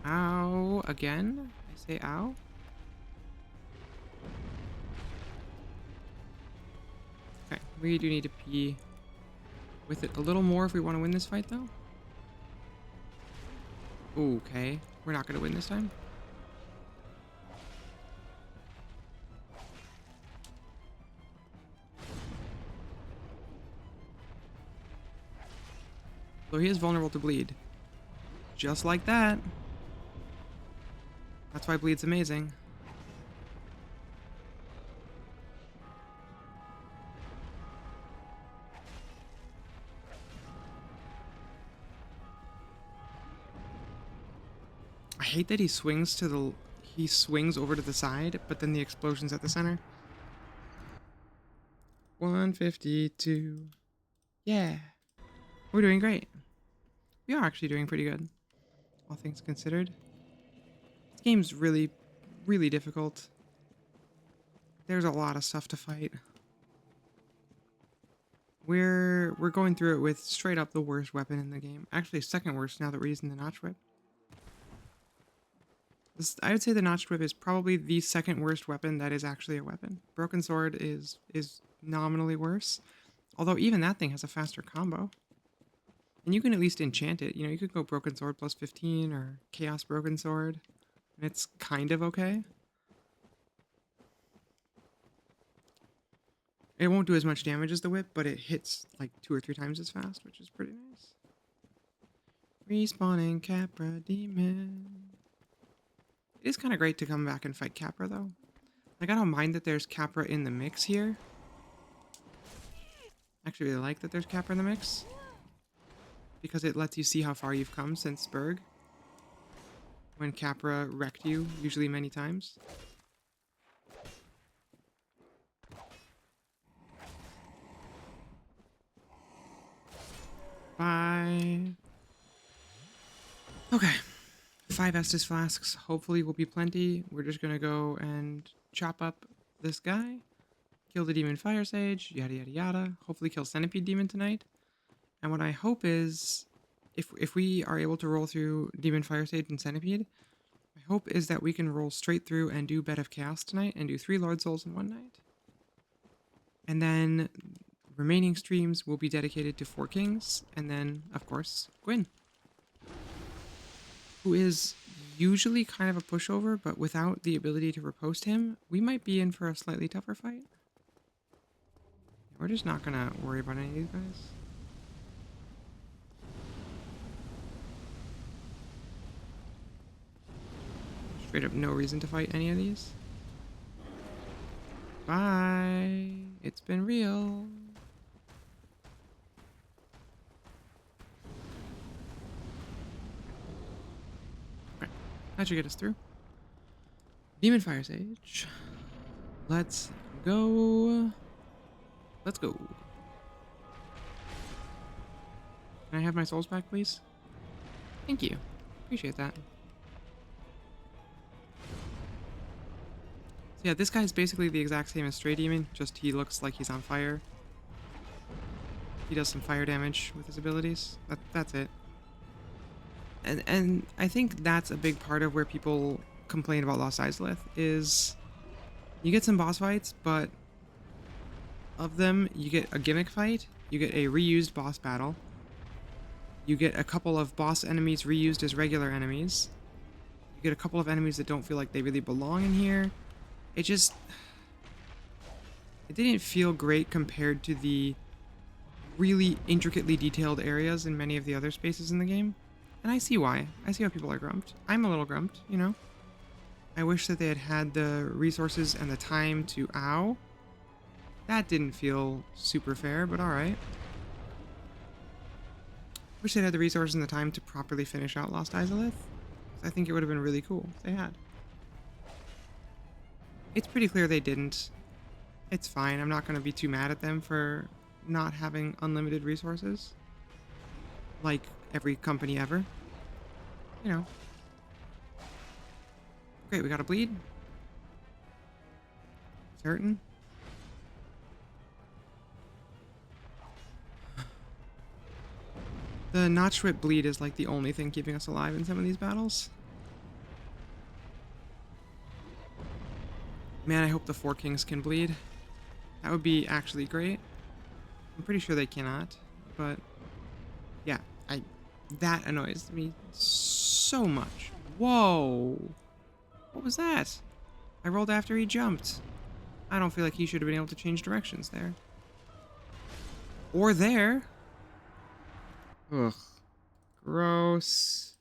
Ow. Again? I say ow? Okay, we do need to be with it a little more if we want to win this fight, though. Okay, we're not going to win this time. So he is vulnerable to bleed. Just like that. That's why bleed's amazing. I hate that he swings to the... He swings over to the side, but then the explosion's at the center. 152. Yeah. We're doing great. We are actually doing pretty good, all things considered. This game's really, really difficult. There's a lot of stuff to fight. We're going through it with straight up the worst weapon in the game. Actually, second worst now that we're using the notch whip. I would say the notched whip is probably the second worst weapon that is actually a weapon. Broken sword is nominally worse, although even that thing has a faster combo. And you can at least enchant it. You know, you could go broken sword plus 15 or chaos broken sword, and it's kind of okay. It won't do as much damage as the whip, but it hits like 2 or 3 times as fast, which is pretty nice. Respawning Capra Demon. It is kind of great to come back and fight Capra, though. Like, I don't mind that there's Capra in the mix here. I actually really like that there's Capra in the mix, because it lets you see how far you've come since Spurg, when Capra wrecked you, usually many times. Bye. Okay. 5 Estus flasks hopefully will be plenty. We're just gonna go and chop up this guy, kill the demon fire sage, yada yada yada. Hopefully kill centipede demon tonight. And what I hope is, if we are able to roll through demon fire sage and centipede, my hope is that we can roll straight through and do Bed of Chaos tonight and do 3 Lord Souls in one night. And then remaining streams will be dedicated to 4 Kings, and then, of course, Gwyn, who is usually kind of a pushover, but without the ability to riposte him, we might be in for a slightly tougher fight. We're just not gonna worry about any of these guys. Straight up no reason to fight any of these. Bye. It's been real. Okay, that should get us through. Demon Fire Sage. Let's go. Let's go. Can I have my souls back, please? Thank you. Appreciate that. So yeah, this guy's basically the exact same as Stray Demon, just he looks like he's on fire. He does some fire damage with his abilities. That's it. And I think that's a big part of where people complain about Lost Izalith, is you get some boss fights, but of them, you get a gimmick fight, you get a reused boss battle, you get a couple of boss enemies reused as regular enemies, you get a couple of enemies that don't feel like they really belong in here. It didn't feel great compared to the really intricately detailed areas in many of the other spaces in the game. And I see why. I see how people are grumped. I'm a little grumped, you know? I wish that they had had the resources and the time to... Ow. That didn't feel super fair, but alright. Wish they had the resources and the time to properly finish out Lost Izalith. I think it would have been really cool if they had. It's pretty clear they didn't. It's fine. I'm not going to be too mad at them for not having unlimited resources. Like every company ever. You know. Great, we got a bleed. It's hurting. The Notch Whip bleed is like the only thing keeping us alive in some of these battles. Man, I hope the 4 Kings can bleed. That would be actually great. I'm pretty sure they cannot, but yeah, that annoys me so much. Whoa! What was that? I rolled after he jumped. I don't feel like he should have been able to change directions there. Or there. Ugh. Gross.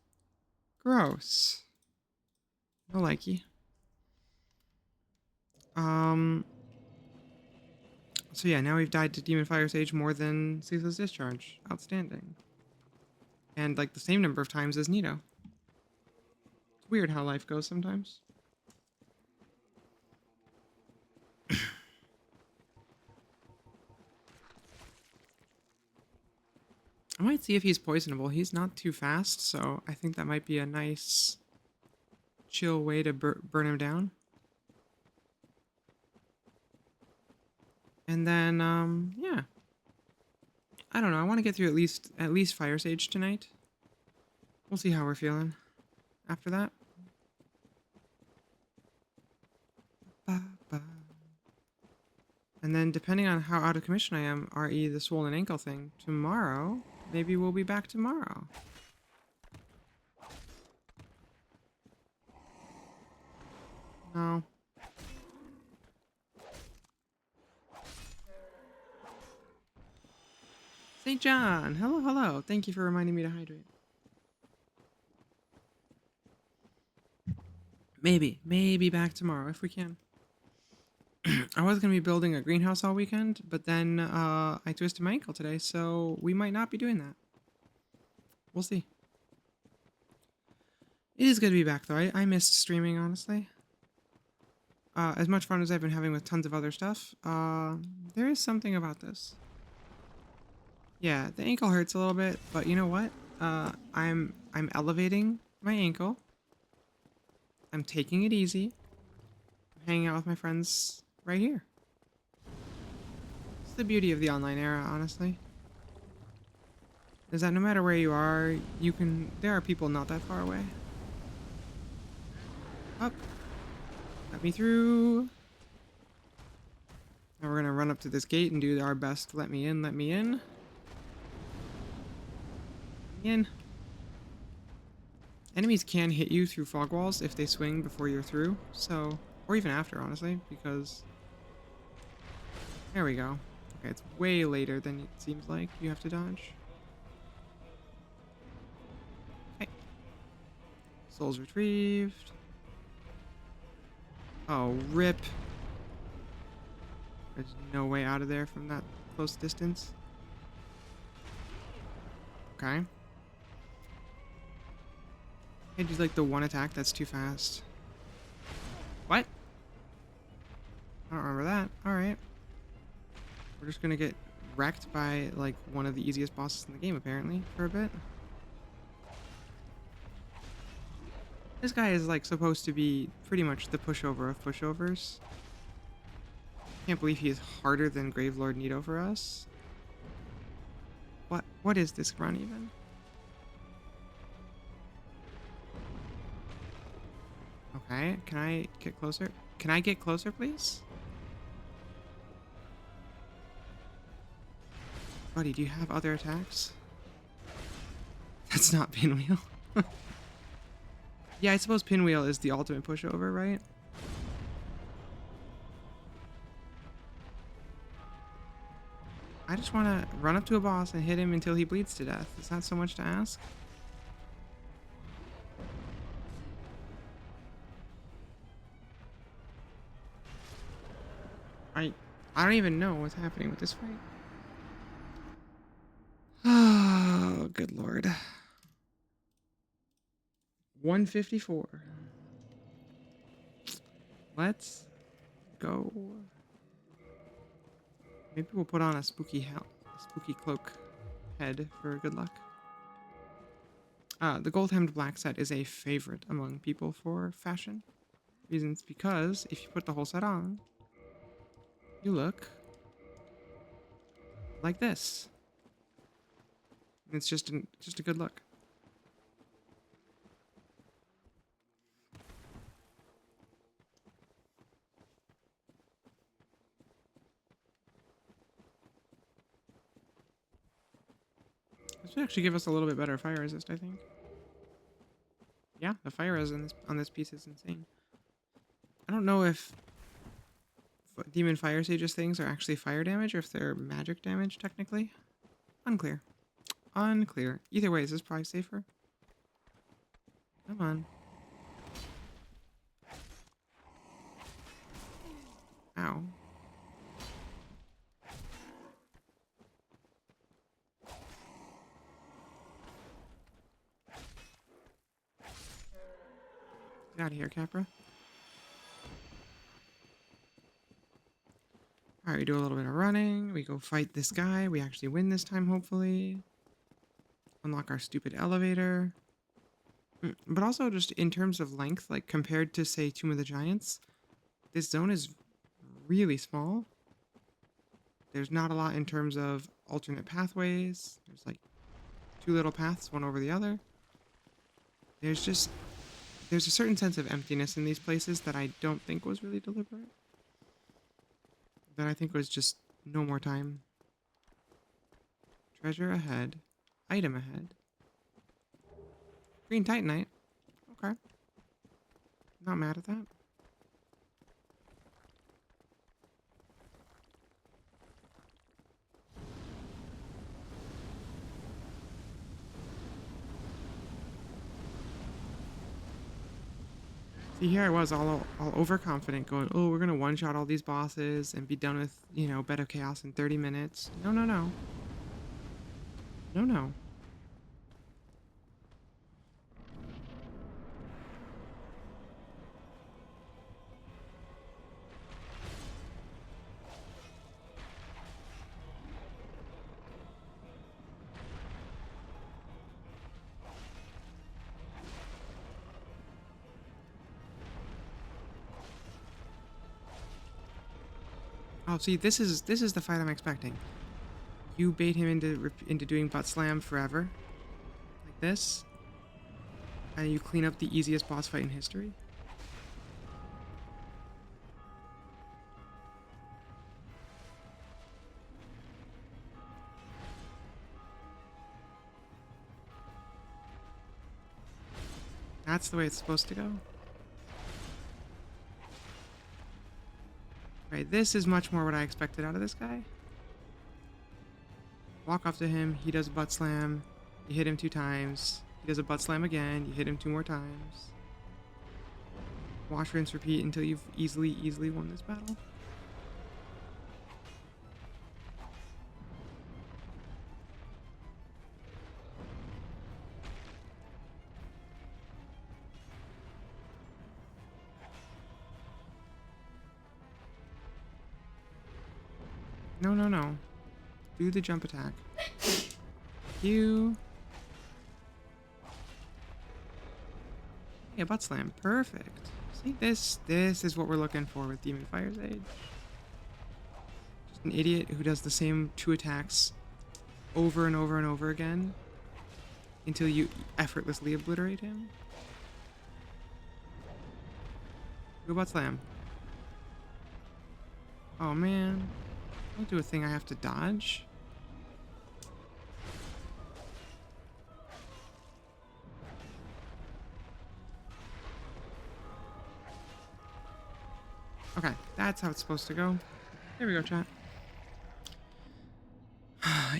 Gross. No likey. So yeah, now we've died to Demon Fire Sage more than Ceaseless Discharge. Outstanding. And like the same number of times as Nito. It's weird how life goes sometimes. I might see if he's poisonable. He's not too fast, so I think that might be a nice, chill way to burn him down. And then, yeah. I don't know. I want to get through at least Fire Sage tonight. We'll see how we're feeling after that. Ba, ba. And then, depending on how out of commission I am, re the swollen ankle thing, tomorrow, maybe we'll be back tomorrow. No. St. John! Hello, hello. Thank you for reminding me to hydrate. Maybe back tomorrow if we can. I was going to be building a greenhouse all weekend, but then I twisted my ankle today, so we might not be doing that. We'll see. It is good to be back, though. I missed streaming, honestly. As much fun as I've been having with tons of other stuff, there is something about this. Yeah, the ankle hurts a little bit, but you know what? I'm elevating my ankle. I'm taking it easy. I'm hanging out with my friends right here. It's the beauty of the online era, honestly. Is that no matter where you are, there are people not that far away. Up. Let me through. Now we're gonna run up to this gate and do our best. Let me in, let me in. Let me in. Enemies can hit you through fog walls if they swing before you're through, so, or even after, honestly, because, there we go. Okay, it's way later than it seems like you have to dodge. Okay. Souls retrieved. Oh, rip. There's no way out of there from that close distance. Okay. Can't use like the one attack that's too fast. What? I don't remember that. Alright. We're just gonna get wrecked by like one of the easiest bosses in the game apparently for a bit. This guy is like supposed to be pretty much the pushover of pushovers. Can't believe he is harder than Gravelord Nito for us. What is this run even? Okay, can I get closer? Can I get closer, please? Buddy, do you have other attacks? That's not Pinwheel. Yeah, I suppose Pinwheel is the ultimate pushover, right? I just want to run up to a boss and hit him until he bleeds to death. Is that so much to ask? I don't even know what's happening with this fight. Oh, good lord. 154. Let's go. Maybe we'll put on a spooky cloak head for good luck. The gold-hemmed black set is a favorite among people for fashion reasons because if you put the whole set on, you look like this. It's just a good look. This would actually give us a little bit better fire resist, I think. Yeah, the fire resist on this piece is insane. I don't know if Demon Fire Sage's things are actually fire damage or if they're magic damage, technically. Unclear. Unclear. Either way, is this probably safer? Come on. Ow. Get out of here, Capra. Alright, we do a little bit of running. We go fight this guy. We actually win this time, hopefully. Unlock our stupid elevator. But also just in terms of length, like compared to, say, Tomb of the Giants, this zone is really small. There's not a lot in terms of alternate pathways. There's like two little paths, one over the other. There's a certain sense of emptiness in these places that I don't think was really deliberate. That I think was just no more time. Treasure ahead. Item ahead. Green Titanite. Okay. Not mad at that. See, here I was all overconfident going, oh, we're going to one-shot all these bosses and be done with, you know, Bed of Chaos in 30 minutes. No, no, no. No, no. Oh, see, this is the fight I'm expecting. You bait him into doing butt slam forever, like this, and you clean up the easiest boss fight in history. That's the way it's supposed to go. Right, this is much more what I expected out of this guy. Walk up to him, he does a butt slam, you hit him 2 times, he does a butt slam again, you hit him 2 more times. Wash, rinse, repeat until you've easily won this battle. No, no, no. Do the jump attack. You. Yeah, butt slam. Perfect. See, this is what we're looking for with Demon Fire's Age. Just an idiot who does the same 2 attacks over and over and over again until you effortlessly obliterate him. Go butt slam. Oh man. Don't do a thing I have to dodge. Okay, that's how it's supposed to go. There we go, chat.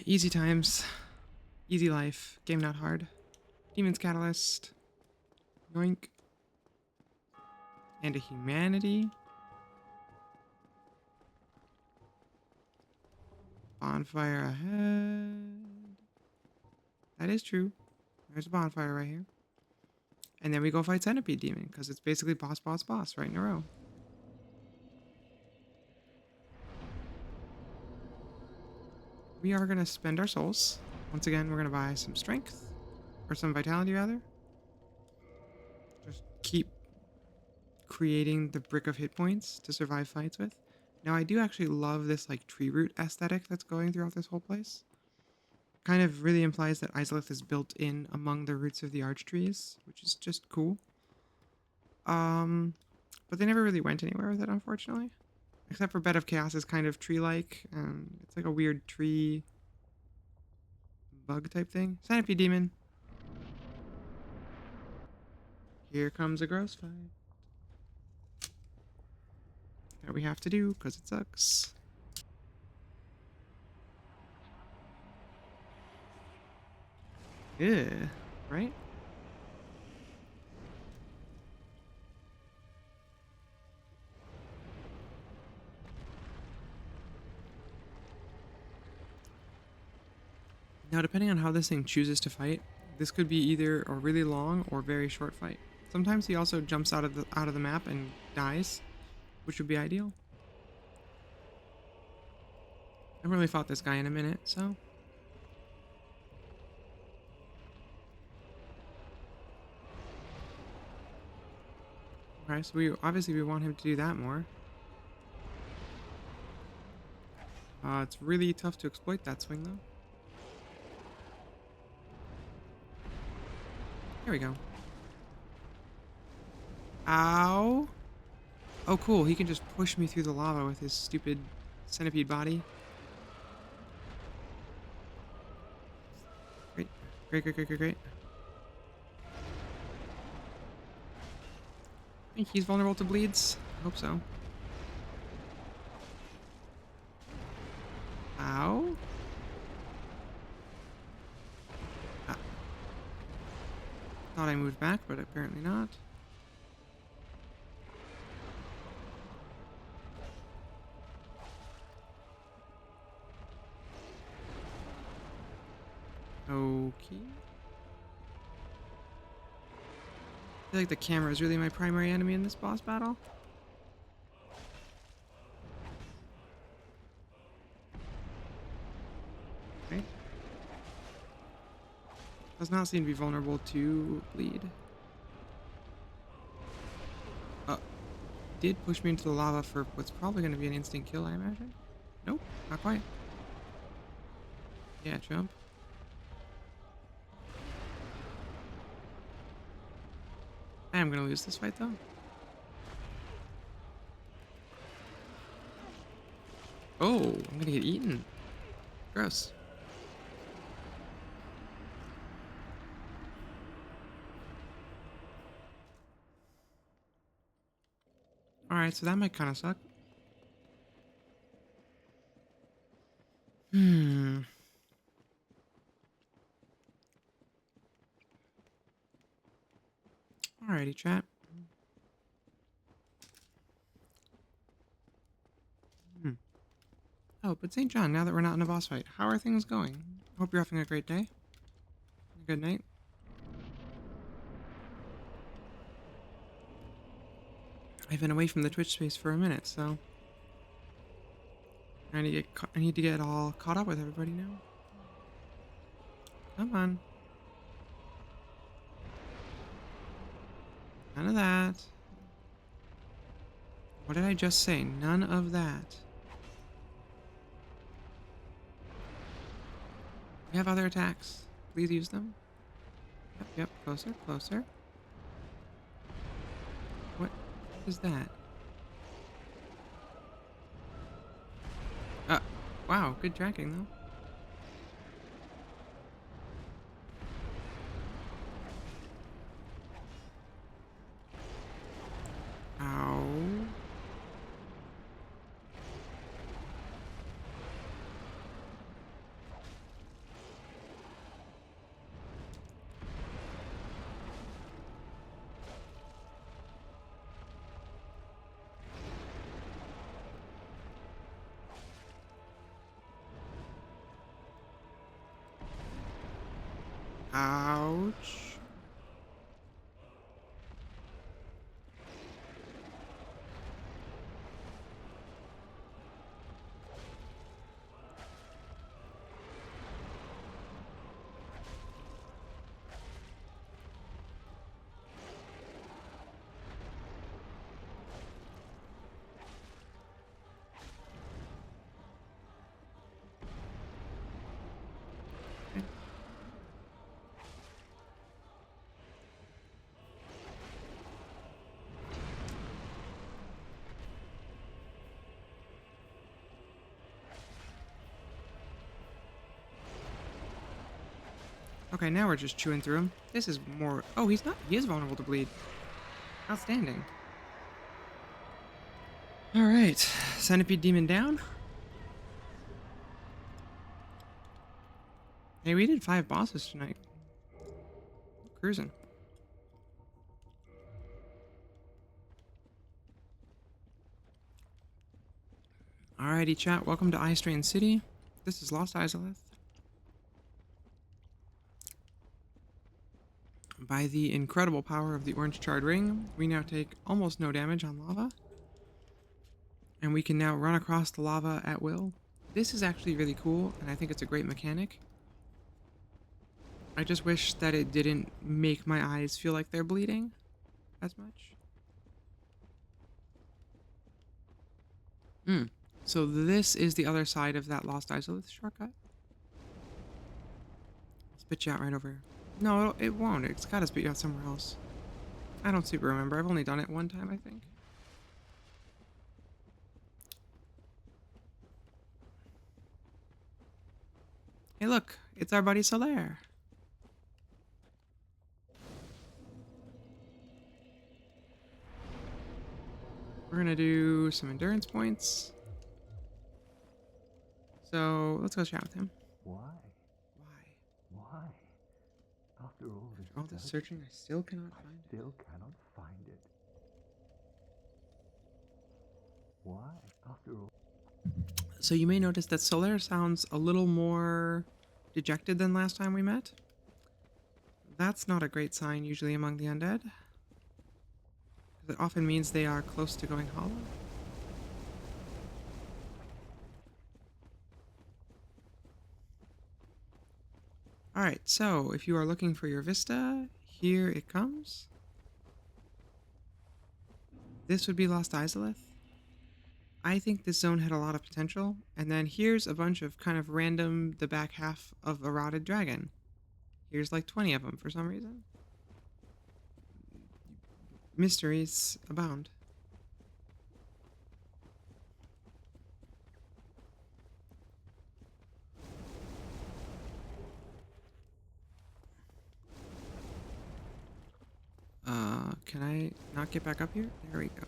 Easy times. Easy life. Game not hard. Demon's Catalyst. Yoink. And a humanity. Bonfire ahead. That is true. There's a bonfire right here. And then we go fight Centipede Demon, because it's basically boss, boss, boss right in a row. We are going to spend our souls. Once again, we're going to buy some strength. Or some vitality, rather. Just keep creating the brick of hit points to survive fights with. Now, I do actually love this, like, tree root aesthetic that's going throughout this whole place. Kind of really implies that Izalith is built in among the roots of the arch trees, which is just cool. But they never really went anywhere with it, unfortunately. Except for Bed of Chaos is kind of tree-like, and it's like a weird tree bug type thing. Centipede Demon. Here comes a gross fight. That we have to do, because it sucks. Yeah, right? Now, depending on how this thing chooses to fight, this could be either a really long or very short fight. Sometimes he also jumps out of the map and dies, which would be ideal. I haven't really fought this guy in a minute, so. Okay, so we want him to do that more. It's really tough to exploit that swing though. There we go. Ow! Oh, cool. He can just push me through the lava with his stupid centipede body. Great. Great, great, great, great, great. I think he's vulnerable to bleeds. I hope so. Ow. Ah. Thought I moved back, but apparently not. Okay. I feel like the camera is really my primary enemy in this boss battle. Okay. Does not seem to be vulnerable to bleed. Did push me into the lava for what's probably going to be an instant kill, I imagine. Nope, not quite. Yeah, jump. I am going to lose this fight, though. Oh, I'm going to get eaten. Gross. Alright, so that might kind of suck. Alrighty, chat. Hmm. Oh, but St. John, now that we're not in a boss fight, how are things going? Hope you're having a great day. A good night. I've been away from the Twitch space for a minute, so I need to get all caught up with everybody now. Come on. None of that. What did I just say? None of that. We have other attacks. Please use them. Yep, yep. Closer, closer. What is that? Wow. Good tracking, though. Ow. Ouch. Okay, now we're just chewing through him. This is more... Oh, he's not... He is vulnerable to bleed. Outstanding. Alright. Centipede Demon down. Hey, we did 5 bosses tonight. Cruising. Alrighty, chat. Welcome to Eye Strain City. This is Lost Izalith. By the incredible power of the orange charred ring, we now take almost no damage on lava, and we can now run across the lava at will. This is actually really cool, and I think it's a great mechanic. I just wish that it didn't make my eyes feel like they're bleeding as much. So this is the other side of that Lost Isolith shortcut. Spit you out right over here. No, it won't. It's gotta spit you out somewhere else. I don't super remember. I've only done it one time, I think. Hey, look. It's our buddy Solaire. We're gonna do some endurance points. So let's go chat with him. Why? Why? Why? After All this searching, I still cannot find it. still cannot find it. Why? After all. So you may notice that Solaire sounds a little more dejected than last time we met. That's not a great sign usually among the undead. It often means they are close to going hollow. Alright, so if you are looking for your vista, here it comes. This would be Lost Isolith. I think this zone had a lot of potential, and then here's a bunch of kind of random, the back half of a rotted dragon. Here's like 20 of them for some reason. Mysteries abound. Can I not get back up here? There we go.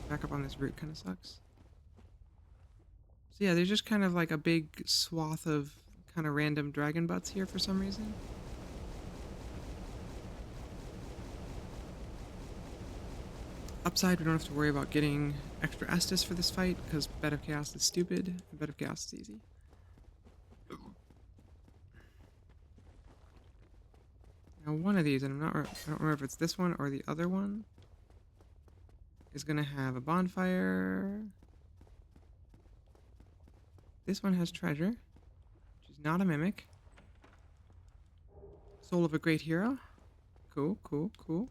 Back up on this route kind of sucks. So yeah, there's just kind of like a big swath of kind of random dragon butts here for some reason. Upside, we don't have to worry about getting extra Estus for this fight, because Bed of Chaos is stupid, and Bed of Chaos is easy. Now one of these, and I don't remember if it's this one or the other one, is gonna have a bonfire. This one has treasure, which is not a mimic. Soul of a great hero. Cool, cool, cool.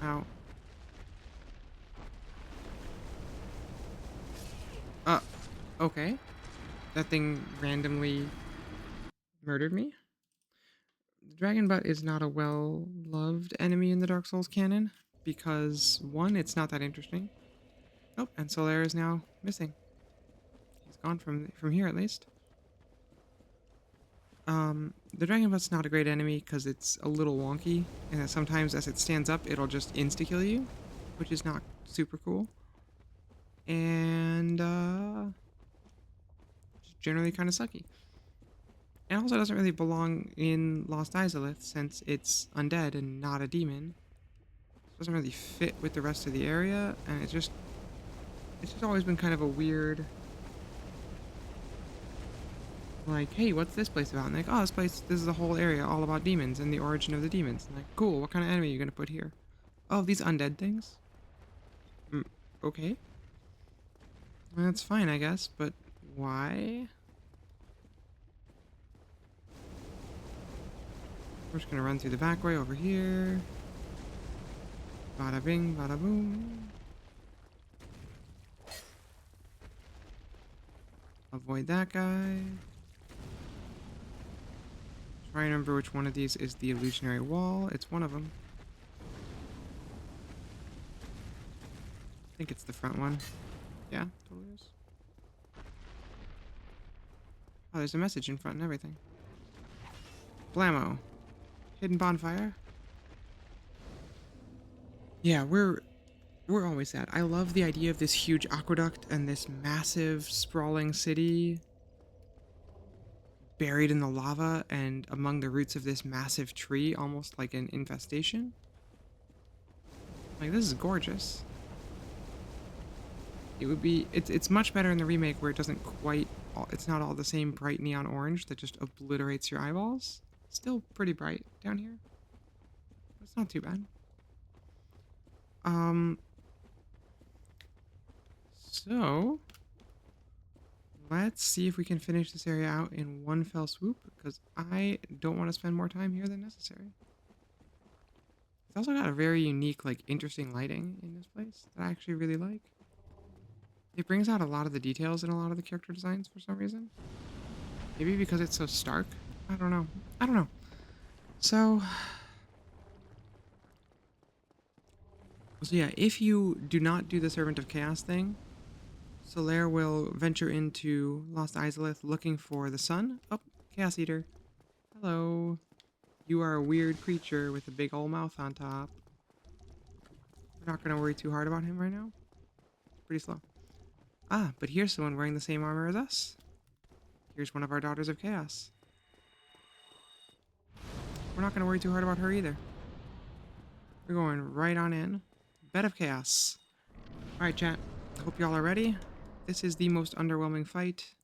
Ow. Okay. That thing randomly murdered me. The dragon butt is not a well-loved enemy in the Dark Souls canon, because one, it's not that interesting. Oh, and Solaire is now missing. He's gone from here at least. The dragon butt's not a great enemy because it's a little wonky, and that sometimes as it stands up, it'll just insta-kill you, which is not super cool. And, just generally kind of sucky. It also doesn't really belong in Lost Isolith since it's undead and not a demon. It doesn't really fit with the rest of the area, and it's just always been kind of a weird, like, hey, what's this place about? And like, oh, this is a whole area all about demons and the origin of the demons. And like, cool, what kind of enemy are you gonna put here? Oh, these undead things? Okay. Well, that's fine, I guess, but why? We're just gonna run through the back way over here. Bada bing, bada boom. Avoid that guy. Try and remember which one of these is the illusionary wall. It's one of them. I think it's the front one. Yeah, totally is. Oh, there's a message in front and everything. Blammo. Hidden bonfire. Yeah, we're always that. I love the idea of this huge aqueduct and this massive sprawling city buried in the lava and among the roots of this massive tree, almost like an infestation. Like, this is gorgeous. it would be it's much better in the remake where it doesn't quite it's not all the same bright neon orange that just obliterates your eyeballs. Still pretty bright down here. But it's not too bad. Um so let's see if we can finish this area out in one fell swoop, because I don't want to spend more time here than necessary. It's also got a very unique, like, interesting lighting in this place that I actually really like. It brings out a lot of the details in a lot of the character designs for some reason. Maybe because it's so stark? I don't know. I don't know. So yeah, if you do not do the Servant of Chaos thing, Solaire will venture into Lost Izalith looking for the sun. Oh, Chaos Eater. Hello. You are a weird creature with a big old mouth on top. We're not going to worry too hard about him right now. Pretty slow. Ah, but here's someone wearing the same armor as us. Here's one of our Daughters of Chaos. We're not going to worry too hard about her either. We're going right on in. Bed of Chaos. Alright, chat. Hope y'all are ready. This is the most underwhelming fight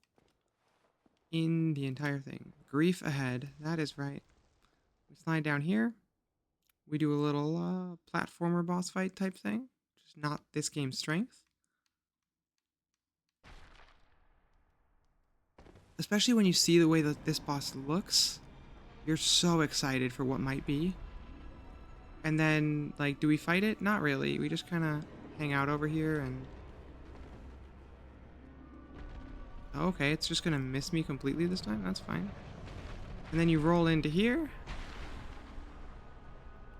in the entire thing. Grief ahead. That is right. We slide down here. We do a little platformer boss fight type thing. Just not this game's strength. Especially when you see the way that this boss looks. You're so excited for what might be. And then, like, do we fight it? Not really. We just kind of hang out over here and... Oh, okay, it's just going to miss me completely this time. That's fine. And then you roll into here.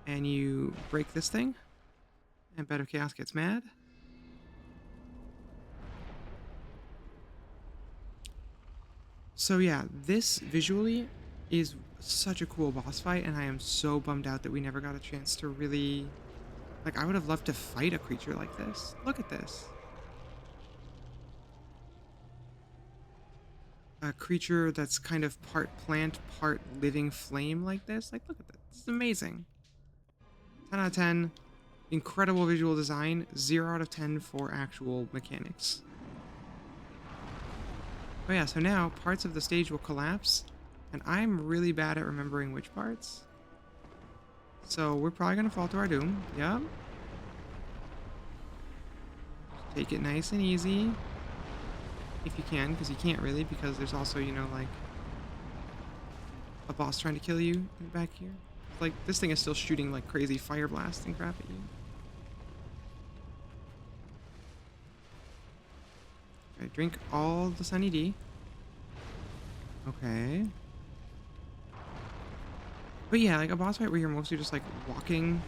And you break this thing. And Bed of Chaos gets mad. So yeah, this visually is such a cool boss fight, and I am so bummed out that we never got a chance to really... Like, I would have loved to fight a creature like this. Look at this. A creature that's kind of part plant, part living flame like this. Like, look at this. This is amazing. 10 out of 10. Incredible visual design. 0 out of 10 for actual mechanics. Oh yeah, so now parts of the stage will collapse, and I'm really bad at remembering which parts. So we're probably gonna fall to our doom. Yep. Take it nice and easy. If you can, because you can't really, because there's also, you know, like, a boss trying to kill you in the back here. Like, this thing is still shooting, like, crazy fire blasts and crap at you. Okay, drink all the Sunny D. Okay. But yeah, like, a boss fight where you're mostly just, like, walking,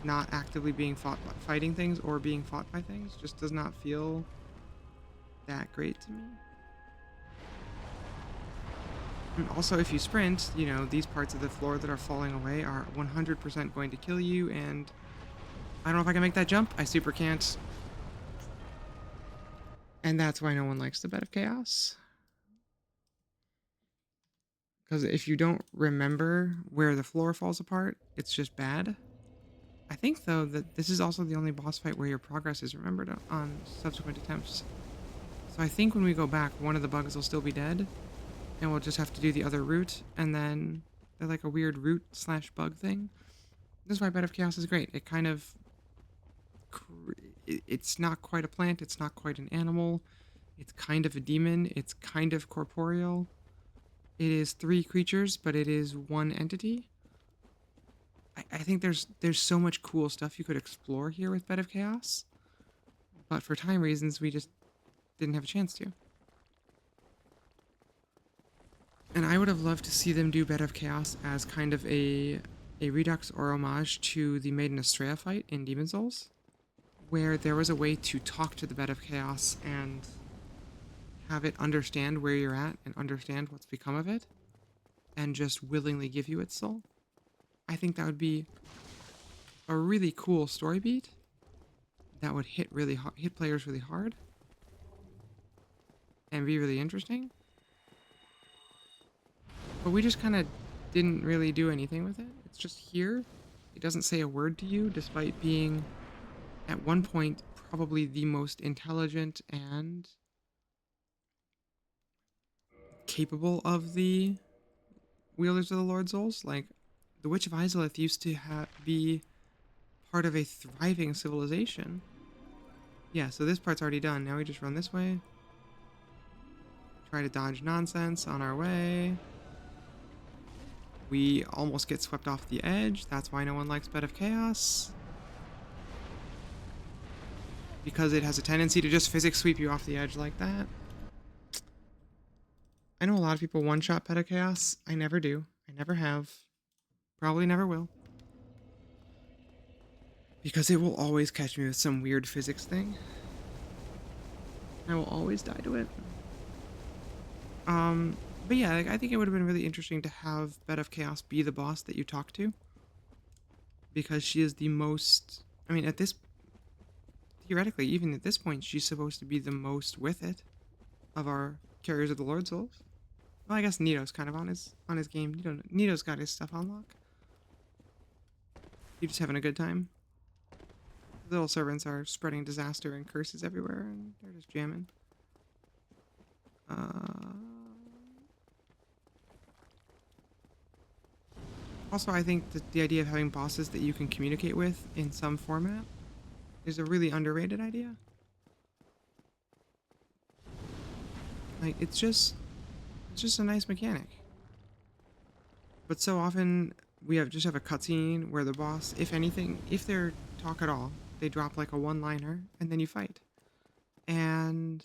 not actively being fighting things or being fought by things, just does not feel that great to me. And also, if you sprint, you know, these parts of the floor that are falling away are 100% going to kill you, and I don't know if I can make that jump. I super can't. And that's why no one likes the Bed of Chaos. Because if you don't remember where the floor falls apart, it's just bad. I think, though, that this is also the only boss fight where your progress is remembered on subsequent attempts. So I think when we go back, one of the bugs will still be dead, and we'll just have to do the other route, and then they're like a weird root/bug thing. This is why Bed of Chaos is great. It kind of... It's not quite a plant, it's not quite an animal, it's kind of a demon, it's kind of corporeal. It is 3 creatures, but it is one entity. I think there's so much cool stuff you could explore here with Bed of Chaos, but for time reasons, we just didn't have a chance to. And I would have loved to see them do Bed of Chaos as kind of a redux or homage to the Maiden Estrella fight in Demon Souls, where there was a way to talk to the Bed of Chaos and have it understand where you're at and understand what's become of it, and just willingly give you its soul. I think that would be a really cool story beat that would hit players really hard and be really interesting. But we just kind of didn't really do anything with it. It's just here. It doesn't say a word to you, despite being, at one point, probably the most intelligent and capable of the wielders of the Lord Souls. Like, the Witch of Izalith used to be part of a thriving civilization. Yeah, so this part's already done. Now we just run this way. Try to dodge nonsense on our way. We almost get swept off the edge. That's why no one likes Bed of Chaos. Because it has a tendency to just physics sweep you off the edge like that. I know a lot of people one-shot Bed of Chaos. I never do. I never have. Probably never will. Because it will always catch me with some weird physics thing. I will always die to it. But yeah, like, I think it would have been really interesting to have Bed of Chaos be the boss that you talk to. Because she is the most... I mean, theoretically, even at this point, she's supposed to be the most with it of our carriers of the Lord Souls. Well, I guess Nito's kind of on his game. Nito's got his stuff on lock. He's just having a good time. The little servants are spreading disaster and curses everywhere, and they're just jamming. Also, I think that the idea of having bosses that you can communicate with in some format is a really underrated idea. Like, it's just a nice mechanic. But so often we just have a cutscene where the boss, if anything, if they talk at all, they drop like a one-liner and then you fight. And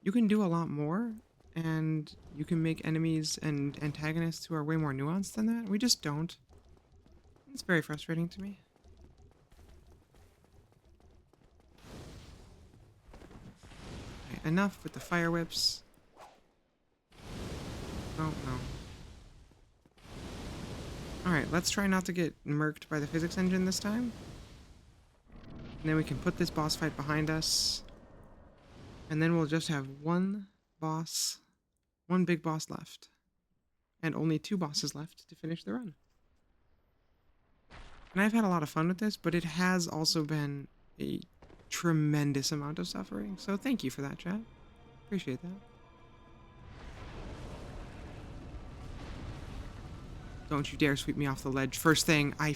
you can do a lot more, and you can make enemies and antagonists who are way more nuanced than that. We just don't. It's very frustrating to me. Okay, enough with the fire whips. Oh, no. Alright, let's try not to get murked by the physics engine this time. And then we can put this boss fight behind us. And then we'll just have one big boss left. And only 2 bosses left to finish the run. And I've had a lot of fun with this, but it has also been a tremendous amount of suffering. So thank you for that, chat. Appreciate that. Don't you dare sweep me off the ledge. First thing, I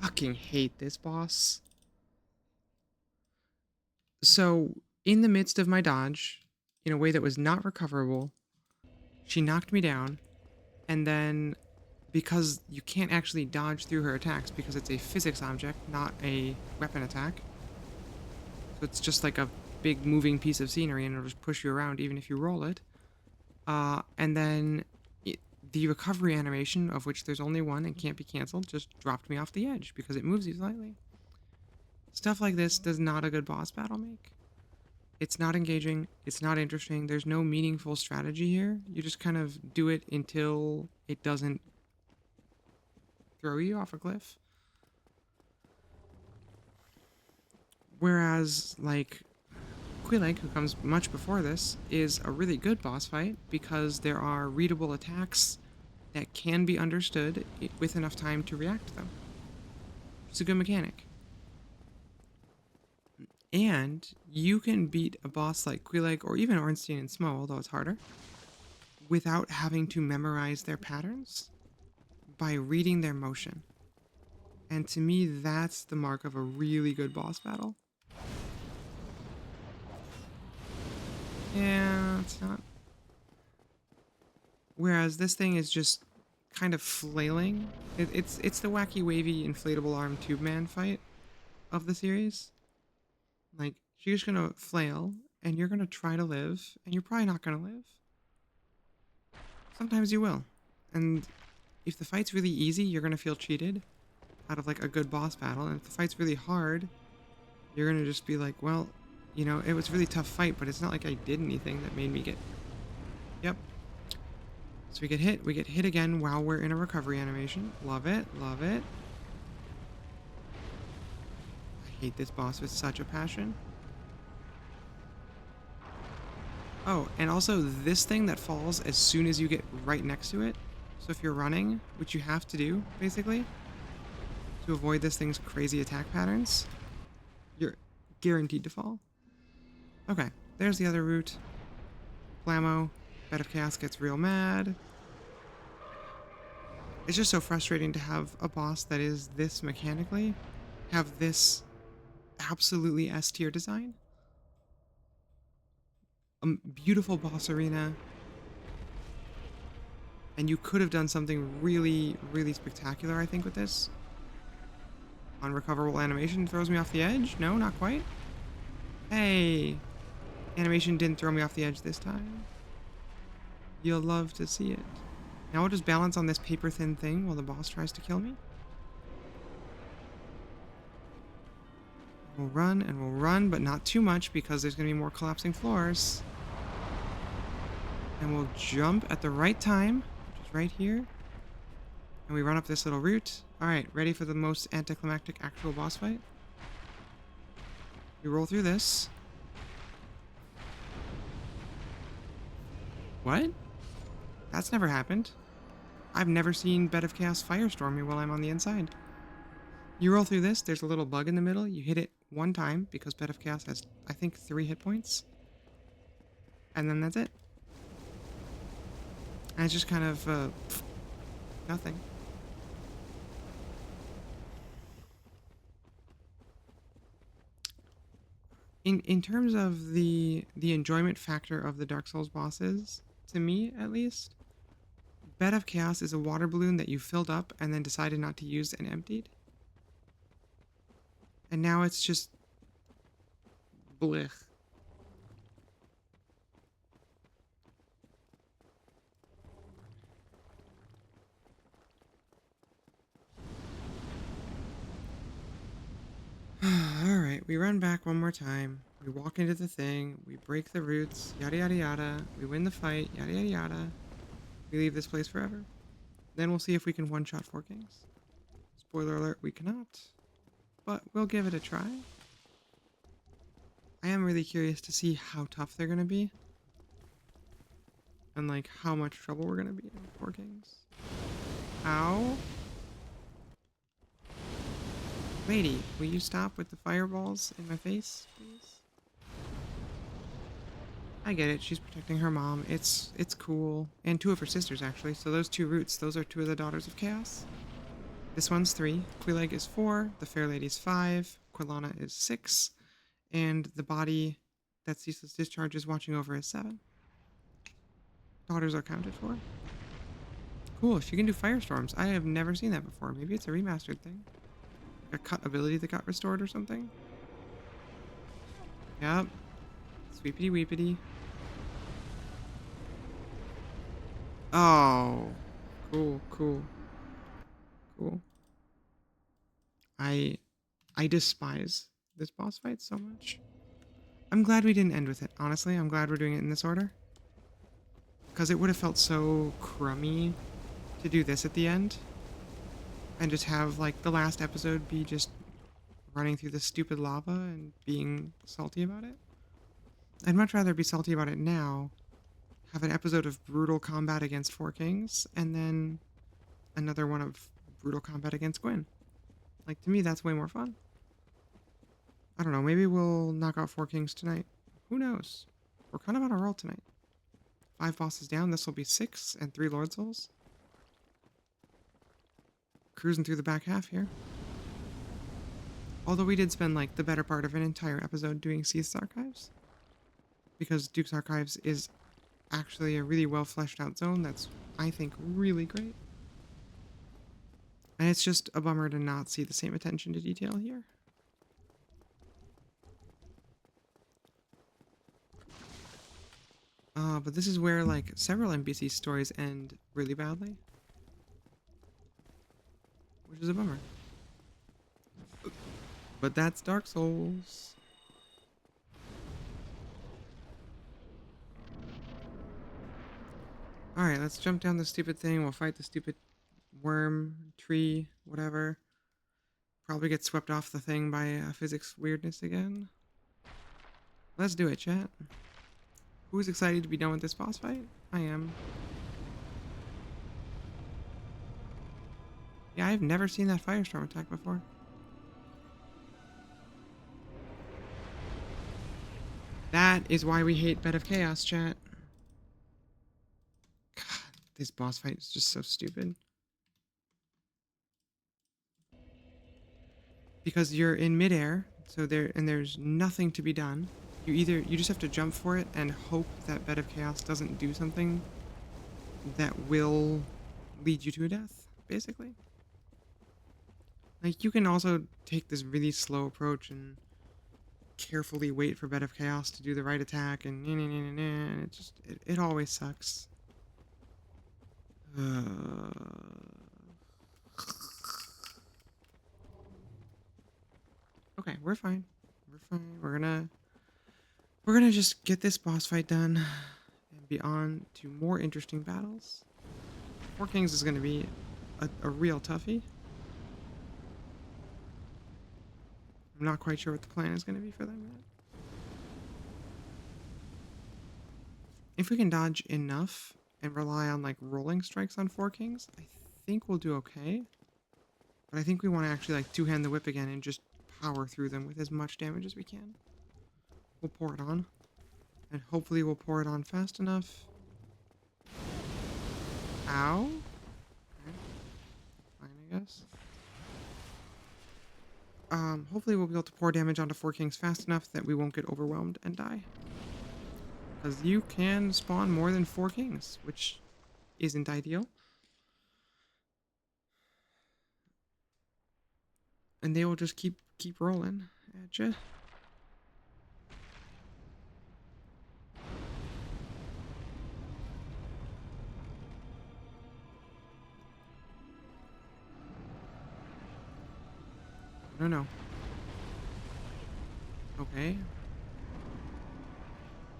fucking hate this boss. So, in the midst of my dodge, in a way that was not recoverable, she knocked me down, and then, because you can't actually dodge through her attacks because it's a physics object, not a weapon attack, so it's just like a big moving piece of scenery and it'll just push you around even if you roll it, and then the recovery animation, of which there's only one and can't be cancelled, just dropped me off the edge because it moves you slightly. Stuff like this does not a good boss battle make. It's not engaging, it's not interesting, there's no meaningful strategy here. You just kind of do it until it doesn't throw you off a cliff. Whereas, like, Quilleg, who comes much before this, is a really good boss fight because there are readable attacks that can be understood with enough time to react to them. It's a good mechanic. And you can beat a boss like Quilleg or even Ornstein and Smo, although it's harder, without having to memorize their patterns by reading their motion. And to me, that's the mark of a really good boss battle. Yeah, it's not. Whereas this thing is just kind of flailing. It's the wacky, wavy, inflatable arm tube man fight of the series. Like, she's gonna flail, and you're gonna try to live, and you're probably not gonna live. Sometimes you will. And if the fight's really easy, you're gonna feel cheated out of, like, a good boss battle. And if the fight's really hard, you're gonna just be like, well, you know, it was a really tough fight, but it's not like I did anything that made me get... Yep. So we get hit again while we're in a recovery animation. Love it, love it. I hate this boss with such a passion. Oh, and also this thing that falls as soon as you get right next to it. So if you're running, which you have to do, basically, to avoid this thing's crazy attack patterns, guaranteed to fall. Okay, there's the other route. Blammo. Bed of Chaos gets real mad. It's just so frustrating to have a boss that is this mechanically have this absolutely S tier design. A beautiful boss arena. And you could have done something really, really spectacular, I think, with this. Unrecoverable animation throws me off the edge. No, not quite. Hey, animation didn't throw me off the edge this time. You'll love to see it. Now I'll just balance on this paper-thin thing while the boss tries to kill me. We'll run and we'll run, but not too much because there's going to be more collapsing floors. And we'll jump at the right time, which is right here. And we run up this little route. Alright, ready for the most anticlimactic actual boss fight? We roll through this. What? That's never happened. I've never seen Bed of Chaos firestorm me while I'm on the inside. You roll through this, there's a little bug in the middle. You hit it one time because Bed of Chaos has, I think, 3 hit points. And then that's it. And it's just kind of, nothing. In terms of the enjoyment factor of the Dark Souls bosses, to me at least, Bed of Chaos is a water balloon that you filled up and then decided not to use and emptied. And now it's just blech. Alright, we run back one more time. We walk into the thing. We break the roots. Yada yada yada. We win the fight. Yada yada yada. We leave this place forever. Then we'll see if we can one-shot Four Kings. Spoiler alert, we cannot. But we'll give it a try. I am really curious to see how tough they're going to be. And like how much trouble we're going to be in with Four Kings. Ow. Lady, will you stop with the fireballs in my face, please? I get it, she's protecting her mom. It's cool. And 2 of her sisters, actually. So those 2 roots, those are 2 of the Daughters of Chaos. This one's 3. Quileg is 4. The Fair Lady's 5. Quilana is 6. And the body that Ceaseless Discharge is watching over is 7. Daughters are counted for. Cool, she can do firestorms. I have never seen that before. Maybe it's a remastered thing. A cut ability that got restored or something. Yep. Sweepity weepity. Oh. Cool, cool. Cool. I despise this boss fight so much. I'm glad we didn't end with it, honestly. I'm glad we're doing it in this order. Because it would have felt so crummy to do this at the end. And just have, like, the last episode be just running through this stupid lava and being salty about it. I'd much rather be salty about it now, have an episode of brutal combat against Four Kings, and then another one of brutal combat against Gwyn. Like, to me, that's way more fun. I don't know, maybe we'll knock out Four Kings tonight. Who knows? We're kind of on a roll tonight. 5 bosses down, this will be 6 and 3 Lord Souls. Cruising through the back half here. Although we did spend, like, the better part of an entire episode doing Seath's Archives. Because Duke's Archives is actually a really well fleshed out zone that's, I think, really great. And it's just a bummer to not see the same attention to detail here. But this is where, like, several NPC stories end really badly. Which is a bummer. But that's Dark Souls. Alright, let's jump down the stupid thing. We'll fight the stupid worm, tree, whatever. Probably get swept off the thing by physics weirdness again. Let's do it, chat. Who's excited to be done with this boss fight? I am. Yeah, I've never seen that firestorm attack before. That is why we hate Bed of Chaos, chat. God, this boss fight is just so stupid. Because you're in midair, so there's nothing to be done. You just have to jump for it and hope that Bed of Chaos doesn't do something that will lead you to a death, basically. Like, you can also take this really slow approach and carefully wait for Bed of Chaos to do the right attack, and and it always sucks. Okay, we're fine. We're fine. We're gonna just get this boss fight done and be on to more interesting battles. Four Kings is gonna be a real toughie. I'm not quite sure what the plan is gonna be for them yet. If we can dodge enough and rely on like rolling strikes on Four Kings, I think we'll do okay. But I think we want to actually like two-hand the whip again and just power through them with as much damage as we can. We'll pour it on. And hopefully we'll pour it on fast enough. Ow. Okay. Fine, I guess. Hopefully we'll be able to pour damage onto Four Kings fast enough that we won't get overwhelmed and die. Because you can spawn more than 4 Kings, which isn't ideal. And they will just keep rolling at you. No. Okay.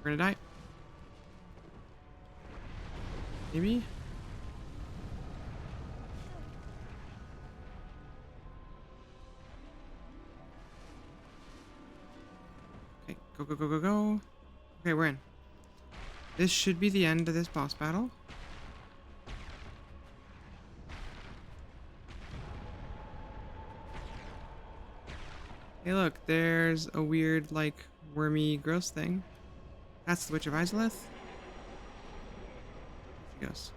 We're gonna die. Maybe? Okay, go. Okay, we're in. This should be the end of this boss battle. Hey look, there's a weird, like, wormy, gross thing. That's the Witch of Izalith. She goes.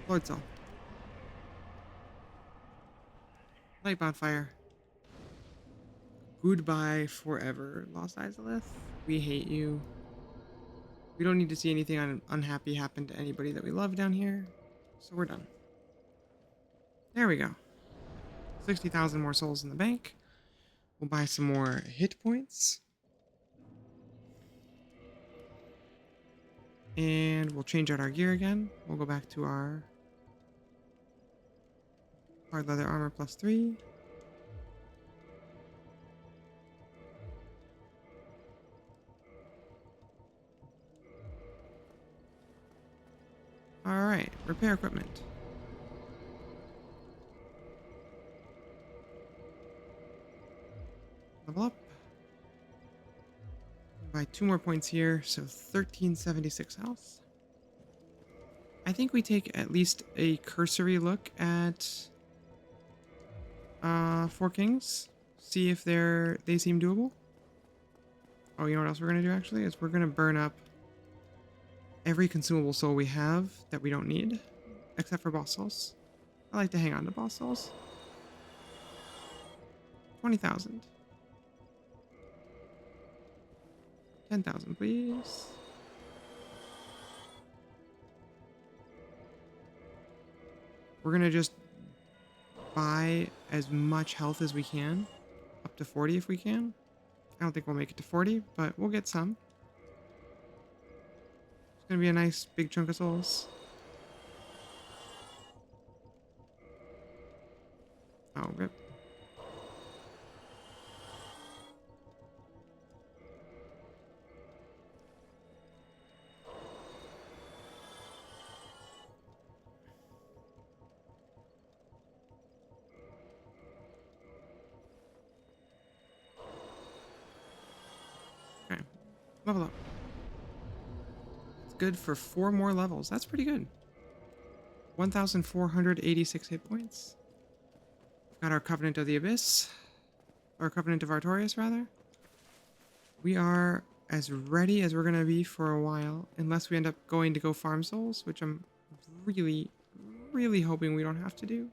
Lord Soul. Light bonfire. Goodbye forever, Lost Izalith. We hate you. We don't need to see anything unhappy happen to anybody that we love down here. So we're done. There we go. 60,000 more souls in the bank. We'll buy some more hit points. And we'll change out our gear again. We'll go back to our hard leather armor +3. Alright, repair equipment. Level up. Buy 2 more points here, so 1376 health. I think we take at least a cursory look at Four Kings. See if they seem doable. Oh, you know what else we're gonna do actually? Is we're gonna burn up every consumable soul we have that we don't need. Except for boss souls. I like to hang on to boss souls. 20,000. 10,000, please. We're gonna just buy as much health as we can. Up to 40 if we can. I don't think we'll make it to 40, but we'll get some. It's gonna be a nice big chunk of souls. Oh, rip. Okay, level up. It's good for 4 more levels. That's pretty good. 1,486 hit points. We've got our Covenant of the Abyss. Or Covenant of Artorias, rather. We are as ready as we're gonna be for a while, unless we end up going to go farm souls, which I'm really, really hoping we don't have to do.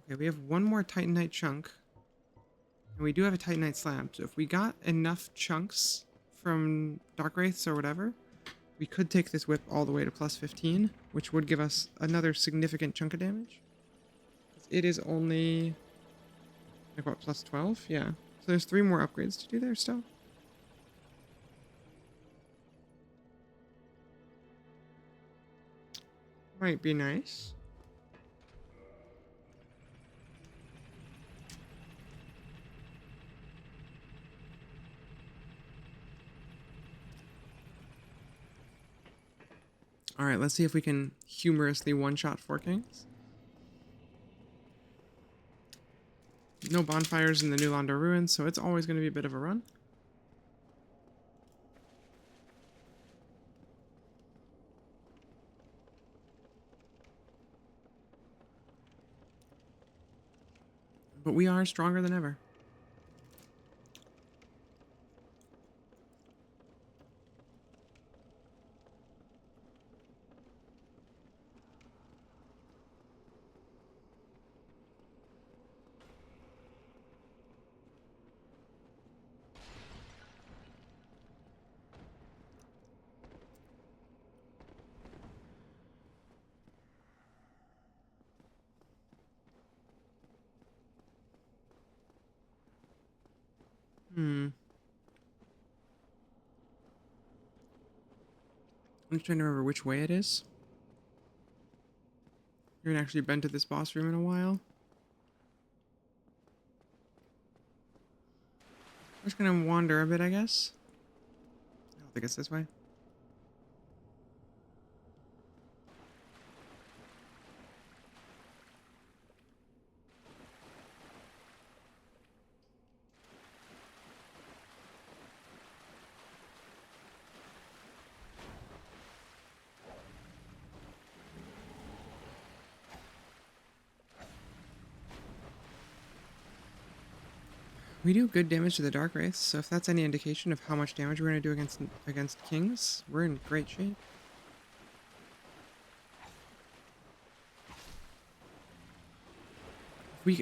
Okay, we have one more Titanite chunk. And we do have a Titanite slab, so if we got enough chunks from Dark Wraiths or whatever, we could take this whip all the way to plus 15, which would give us another significant chunk of damage. It is only, like what, plus 12? Yeah. So there's 3 more upgrades to do there still. Might be nice. Alright, let's see if we can humorously one-shot 4 kings. No bonfires in the New Londo ruins, so it's always going to be a bit of a run. But we are stronger than ever. I'm just trying to remember which way it is. You haven't actually been to this boss room in a while. I'm just gonna wander a bit, I guess. I don't think it's this way. We do good damage to the Dark Wraiths, so if that's any indication of how much damage we're going to do against kings, we're in great shape.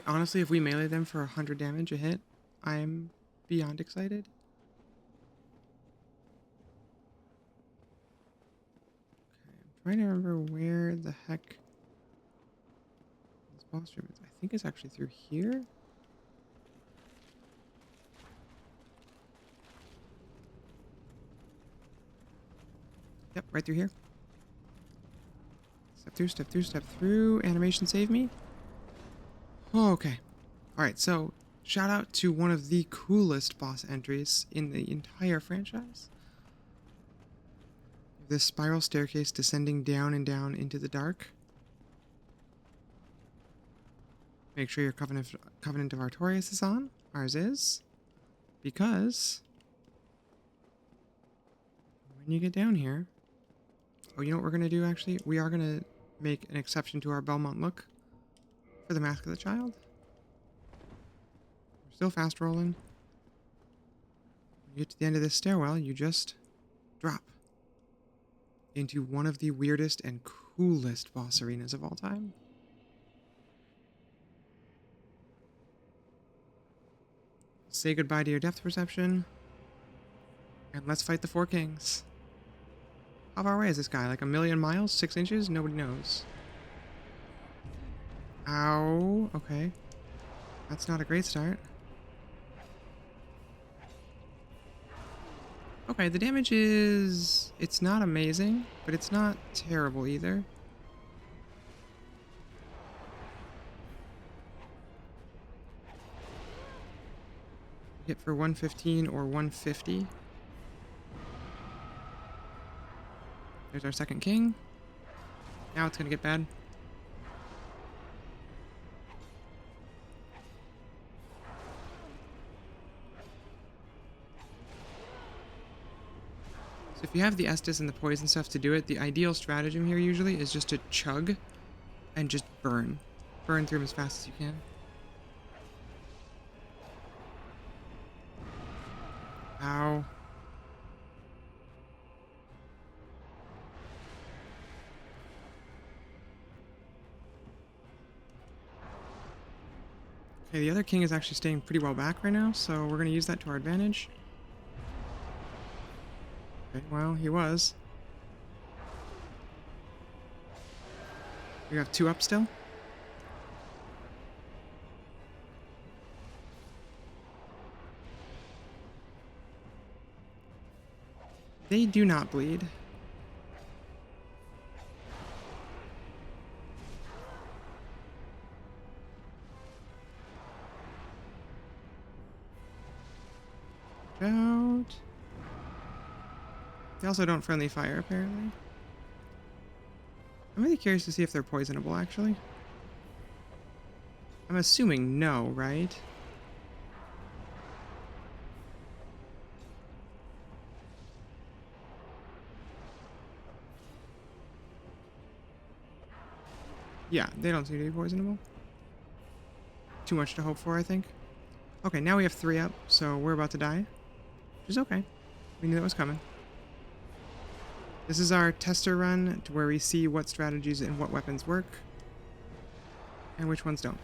Honestly, if we melee them for 100 damage a hit, I'm beyond excited. Okay, I'm trying to remember where the heck this boss room is. I think it's actually through here. Yep, right through here. Step through, step through, step through. Animation save me. Oh, okay. Alright, so shout out to one of the coolest boss entries in the entire franchise. This spiral staircase descending down and down into the dark. Make sure your Covenant of Artorias is on. Ours is. Because when you get down here... Oh, you know what we're going to do, actually? We are going to make an exception to our Belmont look for the Mask of the Child. We're still fast rolling. When you get to the end of this stairwell, you just drop into one of the weirdest and coolest boss arenas of all time. Say goodbye to your depth perception. And let's fight the 4 kings. How far away is this guy? Like 1,000,000 miles? 6 inches? Nobody knows. Ow. Okay. That's not a great start. Okay, the damage is... It's not amazing, but it's not terrible either. Hit for 115 or 150. There's our second king. Now it's gonna get bad. So if you have the Estus and the poison stuff to do it, the ideal stratagem here usually is just to chug and just burn. Burn through them as fast as you can. Ow. Okay, the other king is actually staying pretty well back right now, so we're going to use that to our advantage. Okay, well, he was. We have 2 up still. They do not bleed. Watch out. They also don't friendly fire, apparently. I'm really curious to see if they're poisonable, actually. I'm assuming no, right? Yeah, they don't seem to be poisonable. Too much to hope for, I think. Okay, now we have 3 up, so we're about to die. Which is okay. We knew that was coming. This is our tester run to where we see what strategies and what weapons work. And which ones don't.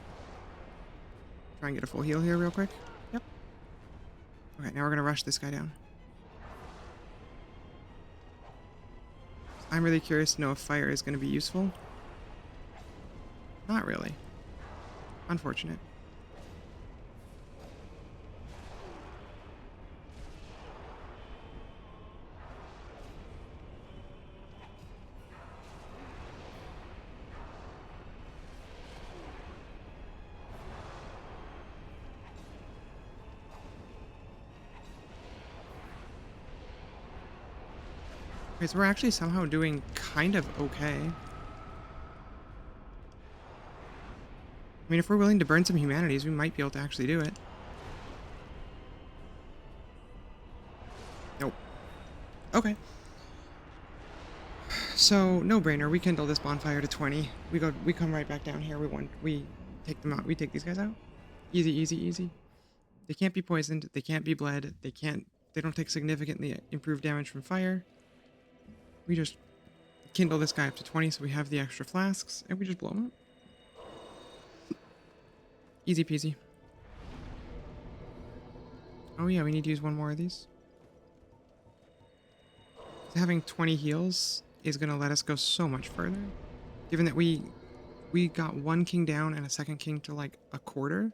Try and get a full heal here real quick. Yep. Okay, now we're going to rush this guy down. I'm really curious to know if fire is going to be useful. Not really. Unfortunate. Okay, so we're actually somehow doing kind of okay. I mean, if we're willing to burn some humanities, we might be able to actually do it. Nope. Okay. So, no brainer. We kindle this bonfire to 20. We come right back down here. We take them out. We take these guys out. Easy, easy, easy. They can't be poisoned. They can't be bled. They don't take significantly improved damage from fire. We just kindle this guy up to 20 so we have the extra flasks, and we just blow him up. Easy peasy. Oh yeah, we need to use one more of these. Having 20 heals is going to let us go so much further. Given that we got 1 king down and a 2nd king to like a quarter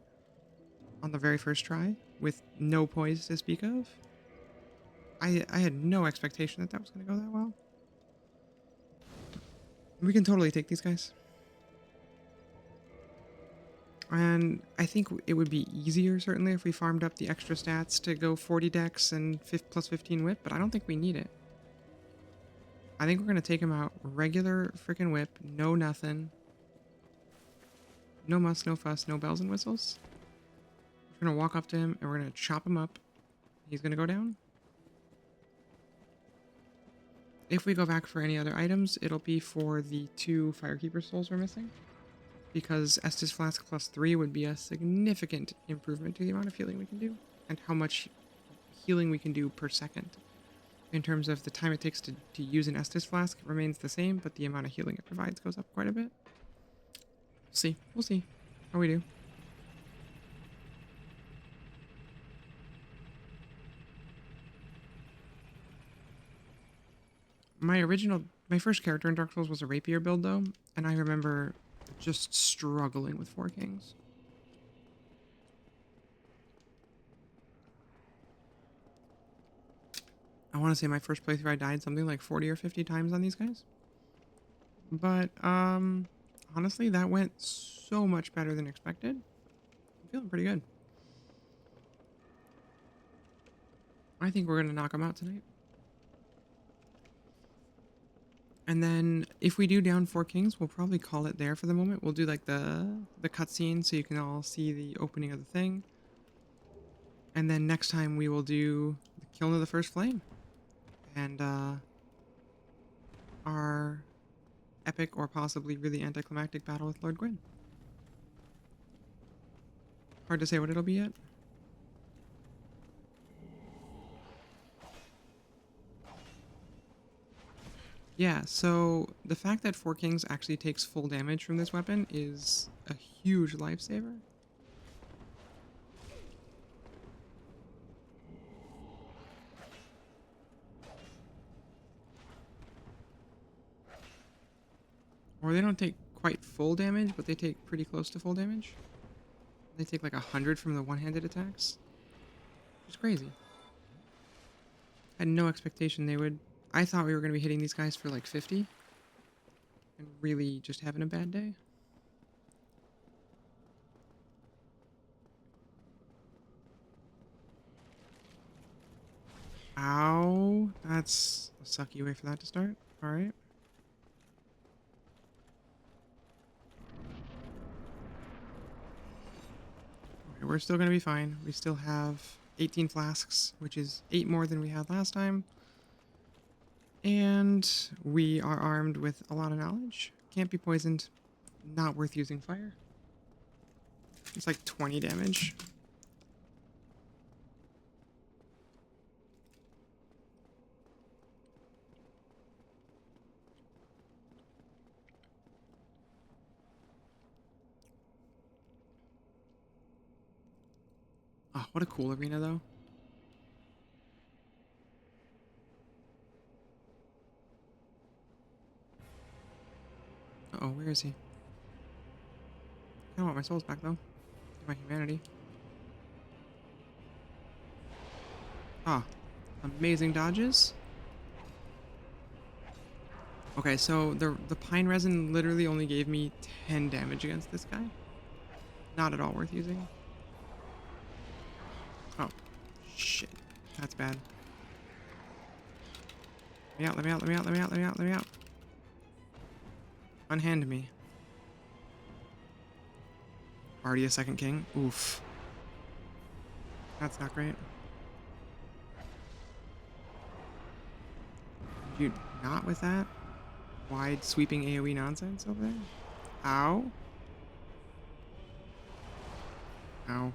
on the very first try with no poise to speak of. I had no expectation that was going to go that well. We can totally take these guys. And I think it would be easier, certainly, if we farmed up the extra stats to go 40 dex and plus 15 whip, but I don't think we need it. I think we're going to take him out regular freaking whip, no nothing. No muss, no fuss, no bells and whistles. We're going to walk up to him, and we're going to chop him up. He's going to go down. If we go back for any other items, it'll be for the 2 Firekeeper souls we're missing. Because Estus Flask plus 3 would be a significant improvement to the amount of healing we can do. And how much healing we can do per second. In terms of the time it takes to use an Estus Flask, it remains the same, but the amount of healing it provides goes up quite a bit. We'll see how we do. My first character in Dark Souls was a rapier build though, and I remember just struggling with 4 kings. I want to say my first playthrough I died something like 40 or 50 times on these guys. But, honestly, that went so much better than expected. I'm feeling pretty good. I think we're going to knock them out tonight. And then if we do down 4 kings, we'll probably call it there for the moment. We'll do like the cutscene so you can all see the opening of the thing. And then next time we will do the Kiln of the First Flame. And our epic or possibly really anticlimactic battle with Lord Gwyn. Hard to say what it'll be yet. Yeah, so the fact that Four Kings actually takes full damage from this weapon is a huge lifesaver. Or they don't take quite full damage, but they take pretty close to full damage. They take like 100 from the one-handed attacks. Which is crazy. I had no expectation they would. I thought we were going to be hitting these guys for like 50 and really just having a bad day. Ow. That's a sucky way for that to start. Alright. Okay, we're still going to be fine. We still have 18 flasks, which is 8 more than we had last time. And we are armed with a lot of knowledge. Can't be poisoned. Not worth using fire. It's like 20 damage. Oh, what a cool arena, though. Uh-oh, where is he? I want my souls back, though. My humanity. Ah, amazing dodges. Okay, so the pine resin literally only gave me 10 damage against this guy. Not at all worth using. Oh, shit. That's bad. Let me out, let me out, let me out, let me out, let me out, let me out. Unhand me. Already a second king. Oof. That's not great. Dude, not with that wide sweeping AoE nonsense over there. Ow. Ow.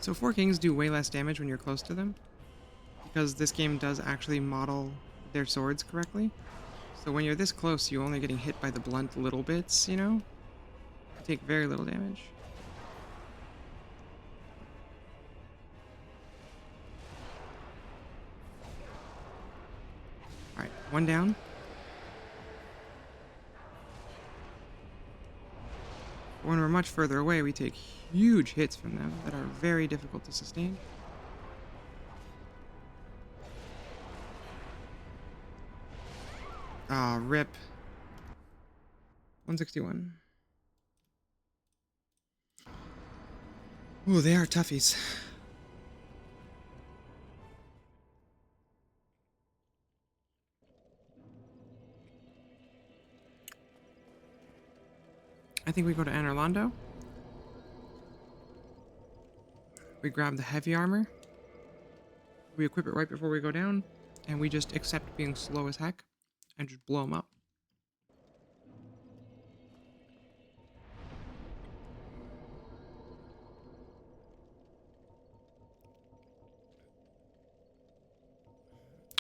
So Four Kings do way less damage when you're close to them, because this game does actually model their swords correctly. So when you're this close, you're only getting hit by the blunt little bits, you know? You take very little damage. Alright, one down. When we're much further away, we take huge hits from them that are very difficult to sustain. Ah, rip. 161. Ooh, they are toughies. I think we go to Anorlando. We grab the heavy armor. We equip it right before we go down. And we just accept being slow as heck. And just blow them up.